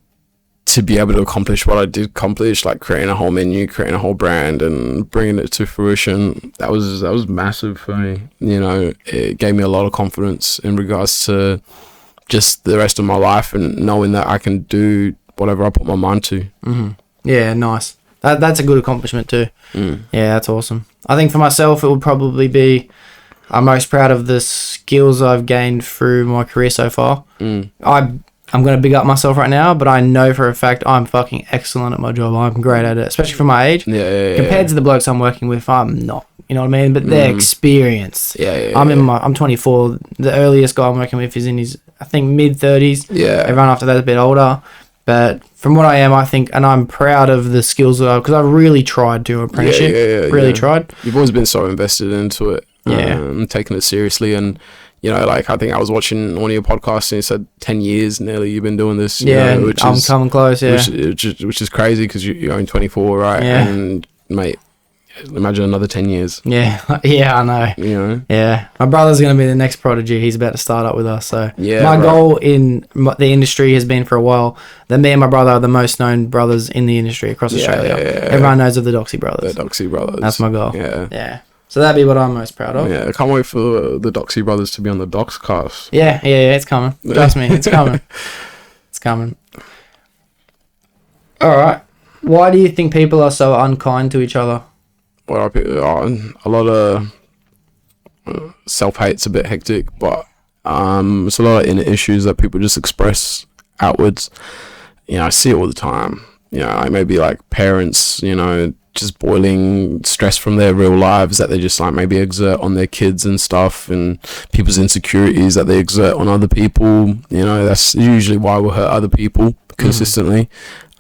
[SPEAKER 3] to be able to accomplish what I did accomplish, like creating a whole menu, creating a whole brand, and bringing it to fruition, that was massive for me. You know, it gave me a lot of confidence in regards to just the rest of my life, and knowing that I can do whatever I put my mind to.
[SPEAKER 1] Yeah, nice. That's a good accomplishment too. Yeah, that's awesome. I think for myself, it would probably be, I'm most proud of the skills I've gained through my career so far. I'm going to big up myself right now, but I know for a fact I'm fucking excellent at my job. I'm great at it, especially for my age. Compared to the blokes I'm working with, I'm not. You know what I mean? But their experience. I'm 24. The earliest guy I'm working with is in his, I think, mid-30s. Everyone after that is a bit older. But from what I am, I think, and I'm proud of the skills that because I really tried to apprenticeship. Really tried.
[SPEAKER 3] You've always been so invested into it. Taking it seriously. And, you know, like, I think I was watching one of your podcasts and you said 10 years nearly you've been doing this.
[SPEAKER 1] I'm coming close,
[SPEAKER 3] Which is crazy because you're only 24, right? And, mate, imagine another 10 years.
[SPEAKER 1] I know.
[SPEAKER 3] You know?
[SPEAKER 1] Yeah. My brother's going to be the next prodigy. He's about to start up with us. So my goal in the industry has been for a while that me and my brother are the most known brothers in the industry across Australia. Everyone knows of the Doxy brothers.
[SPEAKER 3] The Doxy brothers.
[SPEAKER 1] That's my goal.
[SPEAKER 3] Yeah.
[SPEAKER 1] So that'd be what I'm most proud of.
[SPEAKER 3] Yeah, I can't wait for the Doxy brothers to be on the Doxcast.
[SPEAKER 1] Yeah, it's coming. Trust me, it's coming. It's coming. All right. Why do you think people are so unkind to each other?
[SPEAKER 3] Well, a lot of self-hate's a bit hectic, but it's a lot of inner issues that people just express outwards. You know, I see it all the time. You know, like maybe like parents, you know, just boiling stress from their real lives that they just like maybe exert on their kids and stuff, and people's insecurities that they exert on other people. You know, that's usually why we'll hurt other people consistently.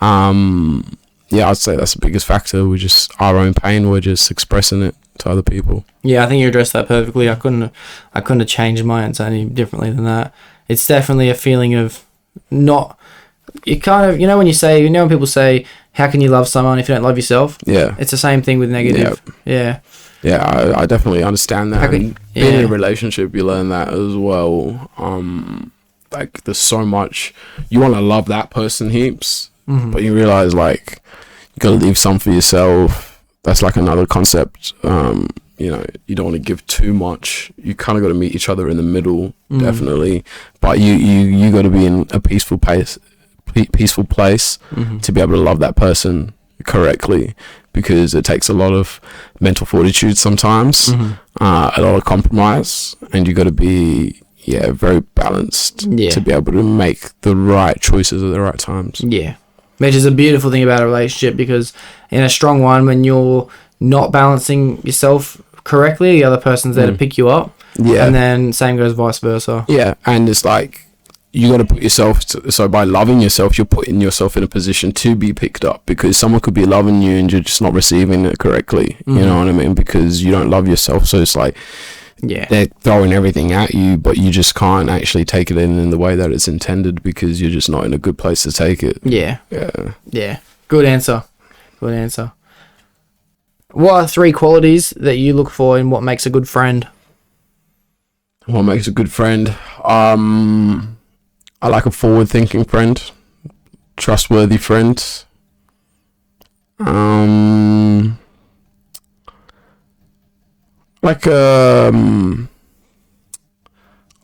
[SPEAKER 3] I'd say that's the biggest factor. We're just our own pain. We're just expressing it to other people. Yeah,
[SPEAKER 1] I think you addressed that perfectly. I couldn't have changed my answer any differently than that. It's definitely a feeling of not. You kind of, you know, when people say, how can you love someone if you don't love yourself?
[SPEAKER 3] Yeah.
[SPEAKER 1] It's the same thing with negative. Yeah.
[SPEAKER 3] Yeah, I definitely understand that. Being in a relationship, you learn that as well. Like, there's so much, you want to love that person heaps, but you realize, like, you got to leave some for yourself. That's like another concept. You know, you don't want to give too much. You kind of got to meet each other in the middle, definitely. But you got to be in a peaceful place to be able to love that person correctly, because it takes a lot of mental fortitude sometimes, a lot of compromise, and you got to be very balanced to be able to make the right choices at the right times.
[SPEAKER 1] Which is a beautiful thing about a relationship, because in a strong one, when you're not balancing yourself correctly, the other person's there to pick you up, and then same goes vice versa.
[SPEAKER 3] And it's like, you got to put yourself so by loving yourself, you're putting yourself in a position to be picked up, because someone could be loving you and you're just not receiving it correctly. You know what I mean? Because you don't love yourself. So it's like, they're throwing everything at you, but you just can't actually take it in the way that it's intended, because you're just not in a good place to take it.
[SPEAKER 1] Good answer. What are 3 qualities that you look for in what makes a good friend?
[SPEAKER 3] What makes a good friend? I like a forward-thinking friend, trustworthy friend.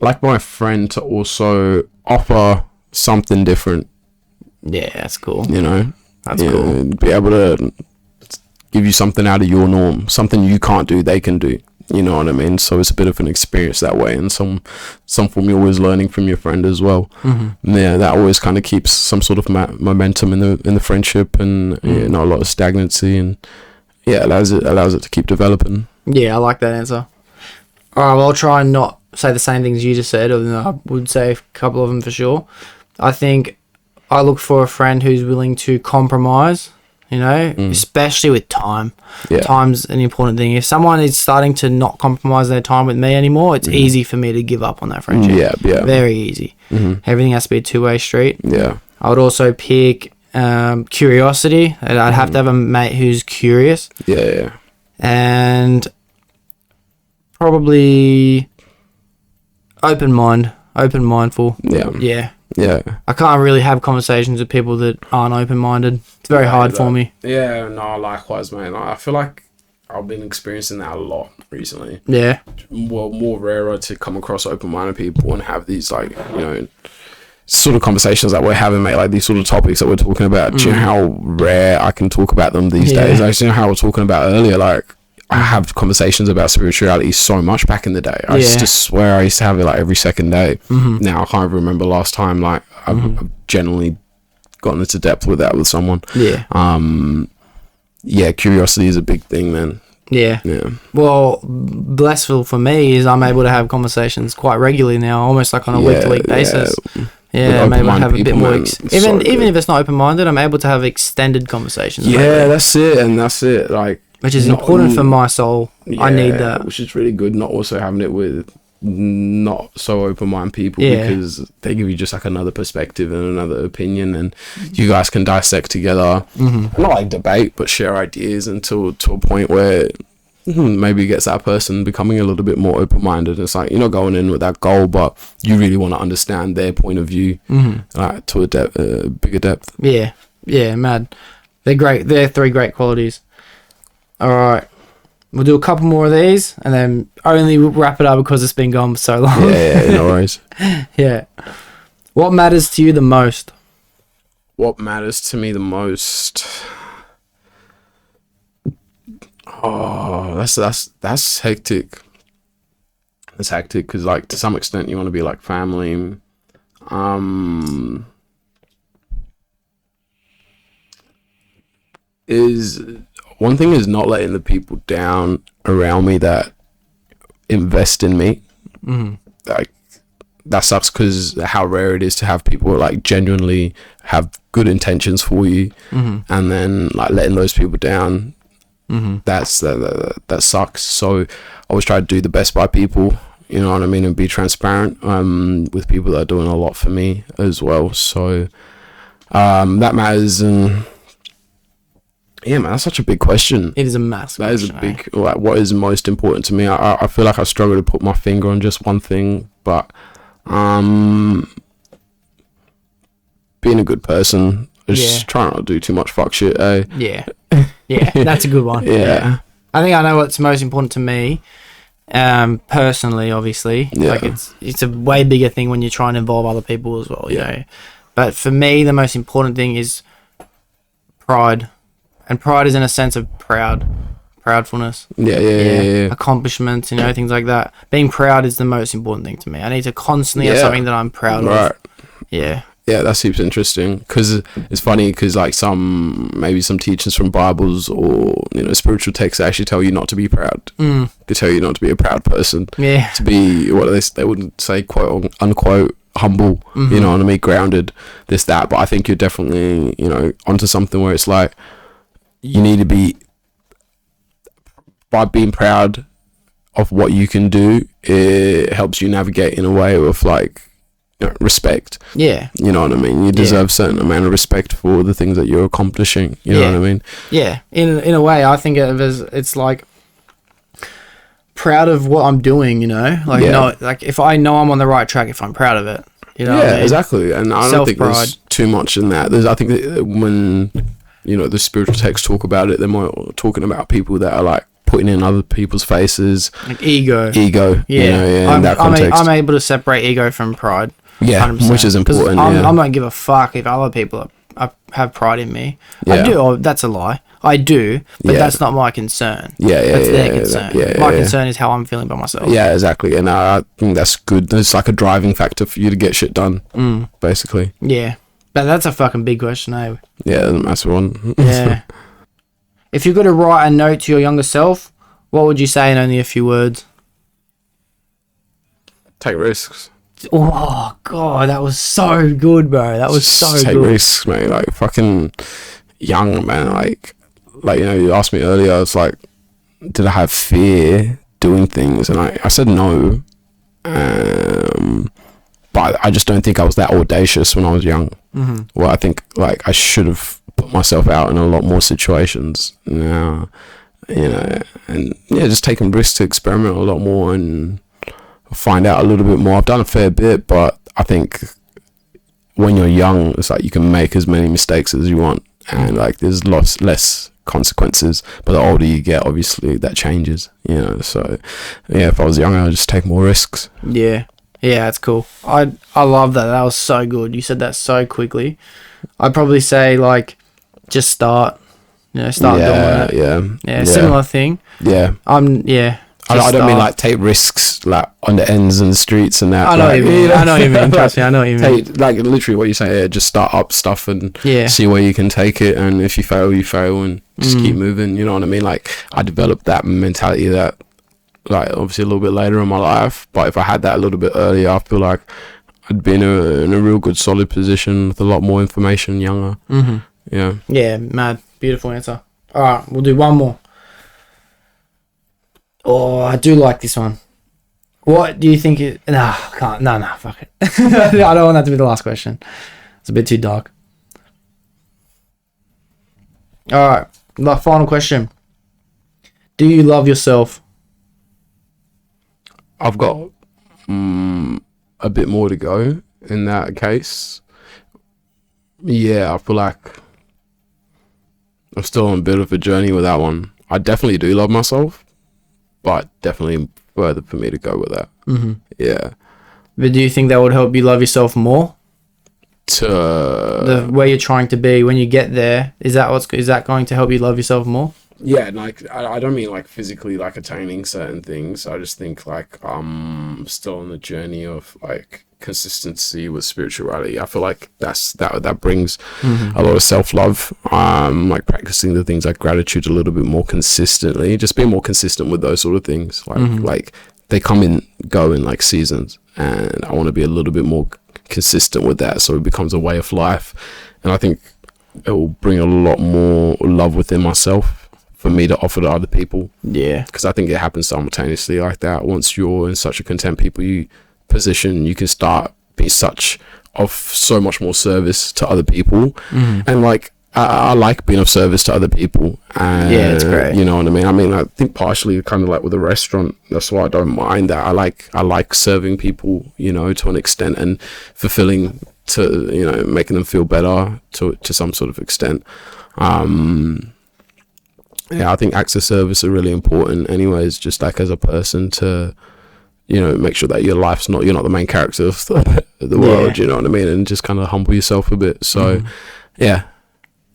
[SPEAKER 3] Like my friend to also offer something different.
[SPEAKER 1] Yeah, that's cool.
[SPEAKER 3] You know,
[SPEAKER 1] that's cool.
[SPEAKER 3] Be able to give you something out of your norm, something you can't do, they can do. You know what I mean? So it's a bit of an experience that way, and some form you're always learning from your friend as well. That always kind of keeps some sort of momentum in the friendship, and not a lot of stagnancy, and allows it to keep developing.
[SPEAKER 1] I like that answer. All right, well, I'll try and not say the same things you just said, although I would say a couple of them for sure. I think I look for a friend who's willing to compromise. You know, especially with time. Time's an important thing. If someone is starting to not compromise their time with me anymore, it's easy for me to give up on that friendship. Very easy. Everything has to be a two-way street. I would also pick curiosity. I'd have to have a mate who's curious. And probably open-mindful.
[SPEAKER 3] Yeah.
[SPEAKER 1] I can't really have conversations with people that aren't open-minded. It's very hard for me.
[SPEAKER 3] Yeah, no, likewise, man. I feel like I've been experiencing that a lot recently.
[SPEAKER 1] Yeah.
[SPEAKER 3] Well, more rarer to come across open-minded people and have these, like, you know, sort of conversations that we're having, mate, like these sort of topics that we're talking about. Do you know how rare I can talk about them these days? Like, you know how we were talking about earlier, like, I have conversations about spirituality so much back in the day. I used to swear I used to have it like every second day. Now I can't remember last time like I've generally gotten into depth with that with someone. Curiosity is a big thing, man. Yeah.
[SPEAKER 1] Well, blissful for me is I'm able to have conversations quite regularly now, almost like on a week-to-week basis. I'm able to have a bit more even if it's not open-minded, I'm able to have extended conversations.
[SPEAKER 3] That's it. Like,
[SPEAKER 1] which is important for my soul. I need that.
[SPEAKER 3] Which is really good, not also having it with not so open-minded people because they give you just like another perspective and another opinion, and you guys can dissect together. Not like debate, but share ideas until to a point where maybe it gets that person becoming a little bit more open-minded. It's like you're not going in with that goal, but you really want to understand their point of view to a bigger depth.
[SPEAKER 1] Yeah, mad. They're great. They're 3 great qualities. All right, we'll do a couple more of these, and then only wrap it up because it's been gone for so long.
[SPEAKER 3] No worries.
[SPEAKER 1] What matters to you the most?
[SPEAKER 3] What matters to me the most? Oh, that's hectic. That's hectic because, like, to some extent, you want to be like family. One thing is not letting the people down around me that invest in me. Like, that sucks because how rare it is to have people like genuinely have good intentions for you, and then like letting those people down. That sucks. So I always try to do the best by people, you know what I mean, and be transparent with people that are doing a lot for me as well. So that matters. And yeah, man, that's such a big question.
[SPEAKER 1] It is a massive question.
[SPEAKER 3] That is a big, like, what is most important to me? I feel like I struggle to put my finger on just one thing, but being a good person, just trying not to do too much fuck shit, eh?
[SPEAKER 1] Yeah, that's a good one. I think I know what's most important to me, personally, obviously. Like, it's a way bigger thing when you're trying to involve other people as well, you know. But for me, the most important thing is pride. And pride is in a sense of proudfulness. Accomplishments, you know, things like that. Being proud is the most important thing to me. I need to constantly have something that I'm proud of. Yeah, that seems interesting because it's funny because like maybe some teachings from Bibles or, you know, spiritual texts actually tell you not to be proud. They tell you not to be a proud person. To be what they wouldn't say, quote unquote, humble. You know what I mean, grounded, this that. But I think you're definitely, you know, onto something where it's like, you need to be, by being proud of what you can do, it helps you navigate in a way of like, you know, respect. You know what I mean? You deserve a certain amount of respect for the things that you're accomplishing. You know what I mean? In a way, I think of it as, it's like proud of what I'm doing, you know? Like, no, like if I know I'm on the right track, if I'm proud of it, you know what I mean? Exactly. And I don't think there's too much in that. I think that when, you know, the spiritual texts talk about it, they're more talking about people that are like putting in other people's faces, like ego. You know, in that context. I'm able to separate ego from pride. 100%. Which is important. I don't give a fuck if other people have pride in me. I do. That's a lie. I do, but that's not my concern. That's their concern. My concern is how I'm feeling by myself. Exactly. And I think that's good. It's like a driving factor for you to get shit done, basically. But that's a fucking big question, eh? That's a massive one. If you could write a note to your younger self, what would you say in only a few words? Take risks. Oh, God, that was so good, bro. That was so good. Take risks, mate. Like, fucking young, man. Like, you know, you asked me earlier, I was like, did I have fear doing things? And I said no. But I just don't think I was that audacious when I was young. Well, I think, like, I should have put myself out in a lot more situations now, you know, and just taking risks to experiment a lot more and find out a little bit more. I've done a fair bit, but I think
[SPEAKER 3] when you're young, it's like you can make as many mistakes as you want, and like there's less consequences. But the older you get, obviously that changes, you know. So yeah, if I was younger, I'd just take more risks.
[SPEAKER 1] Yeah, that's cool. I love that. That was so good. You said that so quickly. I'd probably say like just start doing it. Yeah, similar thing.
[SPEAKER 3] Yeah. I don't mean like take risks like on the ends and the streets and that.
[SPEAKER 1] I know what you mean. I know what you mean. Trust me, I know what you mean.
[SPEAKER 3] Like literally what you say. Yeah, just start up stuff and see where you can take it. And if you fail, you fail, and just keep moving. You know what I mean? Like I developed that mentality that, like, obviously a little bit later in my life. But if I had that a little bit earlier, I feel like I'd be in a real good solid position with a lot more information younger. Yeah.
[SPEAKER 1] Yeah, mad. Beautiful answer. All right, we'll do one more. Oh, I do like this one. What do you think it... Nah, I can't. No, fuck it. I don't want that to be the last question. It's a bit too dark. All right, the final question. Do you love yourself?
[SPEAKER 3] I've got a bit more to go in that case. Yeah, I feel like I'm still on a bit of a journey with that one. I definitely do love myself, but definitely further for me to go with that. Yeah.
[SPEAKER 1] But do you think that would help you love yourself more? The where you're trying to be when you get there, is that going to help you love yourself more?
[SPEAKER 3] Yeah, like I don't mean like physically like attaining certain things. I just think like I'm still on the journey of like consistency with spirituality. I feel like that brings a lot of self-love, like practicing the things like gratitude a little bit more consistently, just being more consistent with those sort of things, like like they come and go in like seasons, and I want to be a little bit more consistent with that, so it becomes a way of life. And I think it will bring a lot more love within myself for me to offer to other people. Yeah, because I think it happens simultaneously like that. Once you're in such a content position, you can start be of so much more service to other people. And like I like being of service to other people, and yeah, it's great. You know what I mean? I think partially kind of like with a restaurant, that's why I don't mind that. I like serving people, you know, to an extent, and fulfilling, to, you know, making them feel better to some sort of extent. Yeah, I think acts of service are really important anyways, just like as a person, to, you know, make sure that you're not the main character of the world, you know what I mean? And just kind of humble yourself a bit. So, yeah.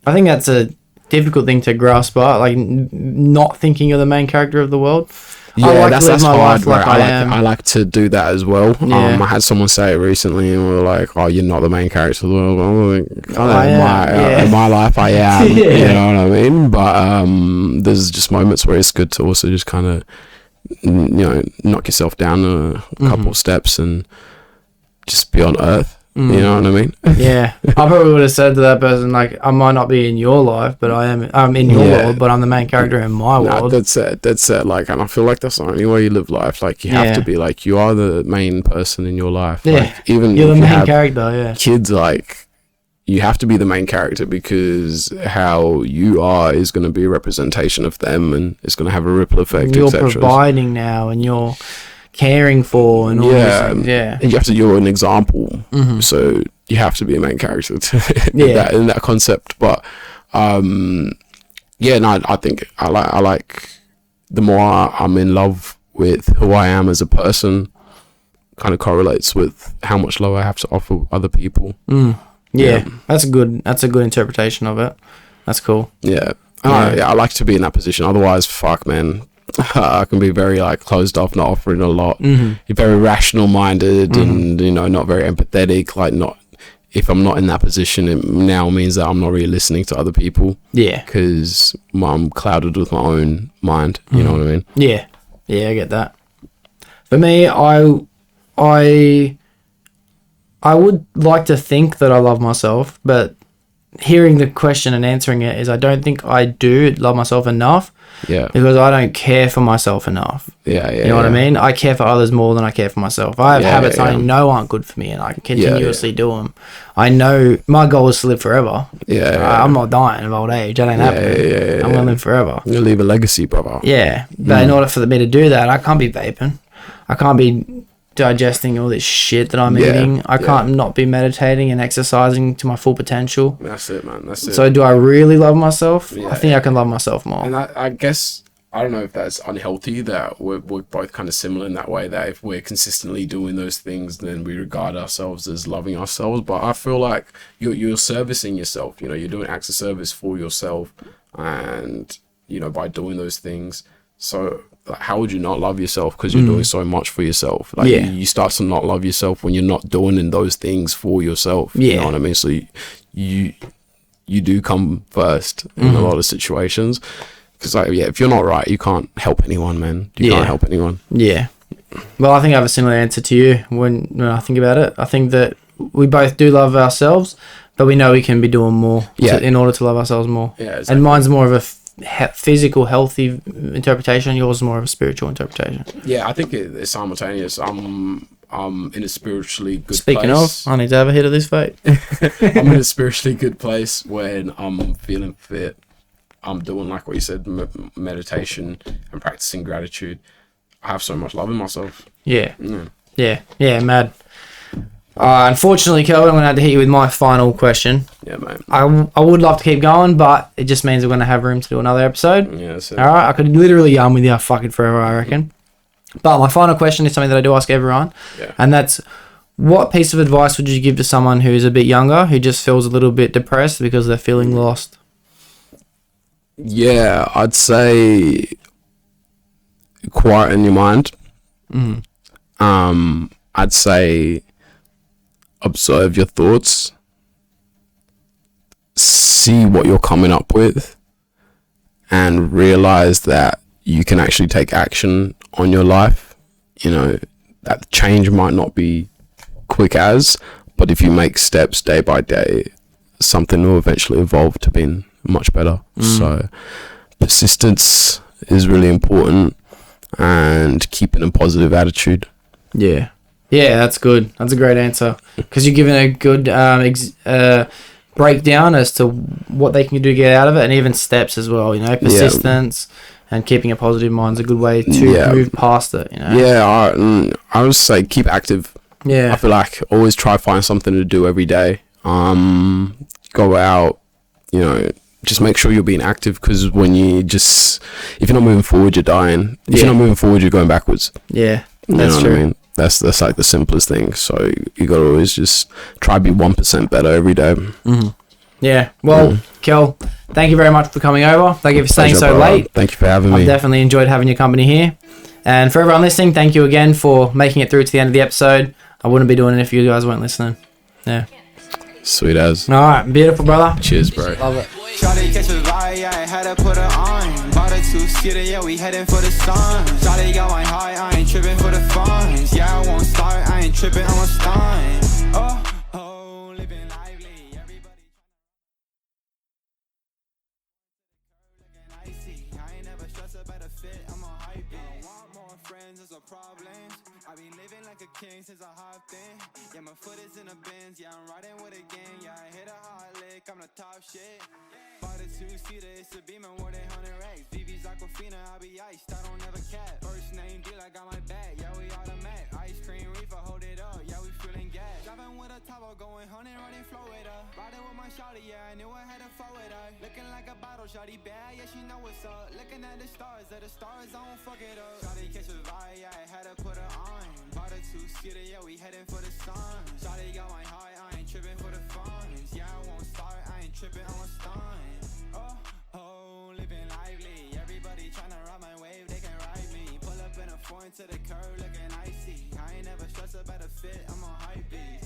[SPEAKER 3] I
[SPEAKER 1] think that's a difficult thing to grasp, like not thinking you're the main character of the world.
[SPEAKER 3] Yeah, that's hard. Like I like to do that as well. Yeah. I had someone say it recently, and we were like, "Oh, you're not the main character of the world." In my life, I am. You know what I mean? But there's just moments where it's good to also just kind of, you know, knock yourself down a couple of steps and just be on earth. You know what I mean? Yeah.
[SPEAKER 1] I probably would have said to that person, like, I might not be in your life, but I'm in your world, but I'm the main character in my world.
[SPEAKER 3] That's it. Like, and I feel like that's the only way you live life. Like, you have to be, like, you are the main person in your life.
[SPEAKER 1] Yeah.
[SPEAKER 3] Like, even
[SPEAKER 1] you're the main character,
[SPEAKER 3] kids, like, you have to be the main character, because how you are is going to be a representation of them, and it's going to have a ripple effect,
[SPEAKER 1] etc. You're providing now, and you're caring for, and all these things. Yeah,
[SPEAKER 3] and you're an example, so you have to be a main character in that concept. But I think I like the more I'm in love with who I am as a person, kind of correlates with how much love I have to offer other people. That's a good interpretation of it. That's cool. I like to be in that position. Otherwise, fuck, man, I can be very like closed off, not offering a lot. You're very rational minded, and, you know, not very empathetic. Like, not, if I'm not in that position, it now means that I'm not really listening to other people. Yeah, because I'm clouded with my own mind. You know what I mean?
[SPEAKER 1] Yeah, I get that. For me, I would like to think that I love myself, but hearing the question and answering it is, I don't think I do love myself enough. Yeah. Because I don't care for myself enough. Yeah. You know what I mean? I care for others more than I care for myself. I have habits I know aren't good for me, and I continuously do them. I know my goal is to live forever. I'm not dying of old age. That ain't happening. I'm going to live forever.
[SPEAKER 3] You'll leave a legacy, brother.
[SPEAKER 1] Yeah. But in order for me to do that, I can't be vaping. I can't be digesting all this shit that I'm eating. I can't not be meditating and exercising to my full potential.
[SPEAKER 3] That's it, man. That's it.
[SPEAKER 1] So do I really love myself? I think I can love myself more.
[SPEAKER 3] And I guess, I don't know if that's unhealthy, that we're both kind of similar in that way, that if we're consistently doing those things, then we regard ourselves as loving ourselves. But I feel like you're servicing yourself, you know, you're doing acts of service for yourself, and, you know, by doing those things. So like, how would you not love yourself? Because you're doing so much for yourself. Like you start to not love yourself when you're not doing those things for yourself. You know what I mean? So you do come first in a lot of situations. Because, like, if you're not right, you can't help anyone, man. You can't help anyone. Yeah.
[SPEAKER 1] Well, I think I have a similar answer to you when I think about it. I think that we both do love ourselves, but we know we can be doing more in order to love ourselves more. Yeah, exactly. And mine's more of a physical, healthy interpretation. Yours is more of a spiritual interpretation.
[SPEAKER 3] Yeah, I think it's simultaneous. I'm in a spiritually good place.
[SPEAKER 1] Speaking of, I need to have a hit of this vape.
[SPEAKER 3] I'm in a spiritually good place when I'm feeling fit. I'm doing, like what you said, meditation and practicing gratitude. I have so much love in myself.
[SPEAKER 1] Yeah, mad. Unfortunately, Kelvin, I'm going to have to hit you with my final question.
[SPEAKER 3] Yeah, mate.
[SPEAKER 1] I would love to keep going, but it just means we're going to have room to do another episode.
[SPEAKER 3] Yeah, that's it.
[SPEAKER 1] All right, I could literally yarn with you fucking forever, I reckon. But my final question is something that I do ask everyone, and that's, what piece of advice would you give to someone who's a bit younger, who just feels a little bit depressed because they're feeling lost?
[SPEAKER 3] Yeah, I'd say quieten your mind. I'd say observe your thoughts, see what you're coming up with, and realize that you can actually take action on your life. You know, that change might not be quick but if you make steps day by day, something will eventually evolve to being much better. So persistence is really important, and keeping a positive attitude.
[SPEAKER 1] Yeah, that's good. That's a great answer, because you're giving a good breakdown as to what they can do to get out of it, and even steps as well, you know. Persistence and keeping a positive mind is a good way to move past it, you know.
[SPEAKER 3] I would say keep active. I feel like always try find something to do every day. Go out, you know, just make sure you're being active, because when if you're not moving forward, you're dying. If you're not moving forward, you're going backwards.
[SPEAKER 1] That's
[SPEAKER 3] true. What I mean? That's like the simplest thing. So you got to always just try to be 1% better every day.
[SPEAKER 1] Yeah. Well, Kel, thank you very much for coming over. Thank you for staying so late.
[SPEAKER 3] Thank you for having me.
[SPEAKER 1] I've definitely enjoyed having your company here. And for everyone listening, thank you again for making it through to the end of the episode. I wouldn't be doing it if you guys weren't listening. Yeah.
[SPEAKER 3] Sweet as.
[SPEAKER 1] All right. Beautiful, brother.
[SPEAKER 3] Cheers, bro.
[SPEAKER 1] Love it.
[SPEAKER 4] Shawty catch a vibe, yeah, I had to put her on. Bought a two-seater, yeah, we heading for the sun. Shawty got my high, I ain't tripping for the funds. Yeah, I won't start, I ain't tripping, I'm a stunt. Oh, living lively, everybody. I ain't never stressed about a fit, I'm a hype it. Want more friends, there's a problem. I be living like a king since I hopped in. Yeah, my foot is in the bins, yeah, I'm riding with a gang. Yeah, I hit a hot lick, I'm the top shit. Bought a two-seater, it's a Beamer, more than 100 racks. BB's Aquafina, I be iced, I don't ever cap. First name deal, I got my back, yeah, we automatic. Ice cream reefer, hold it up, yeah, we feeling gas. Driving with a Tavo, going 100, running flow with her. Riding with my shawty, yeah, I knew I had to flow with her. Looking like a bottle, shawty bad, yeah, she know what's up. Looking at the stars, I don't fuck it up. Shawty catch a vibe, yeah, I had to put her on. Bought a two-seater, yeah, we heading for the sun. Shawty got my high, I ain't tripping for the funds. Yeah, I won't start, I ain't tripping, I'm a stunt. Living lively. Everybody tryna ride my wave, they can ride me. Pull up in a foreign to the curb, looking icy. I ain't never stressed about a fit, I'm on hype beat.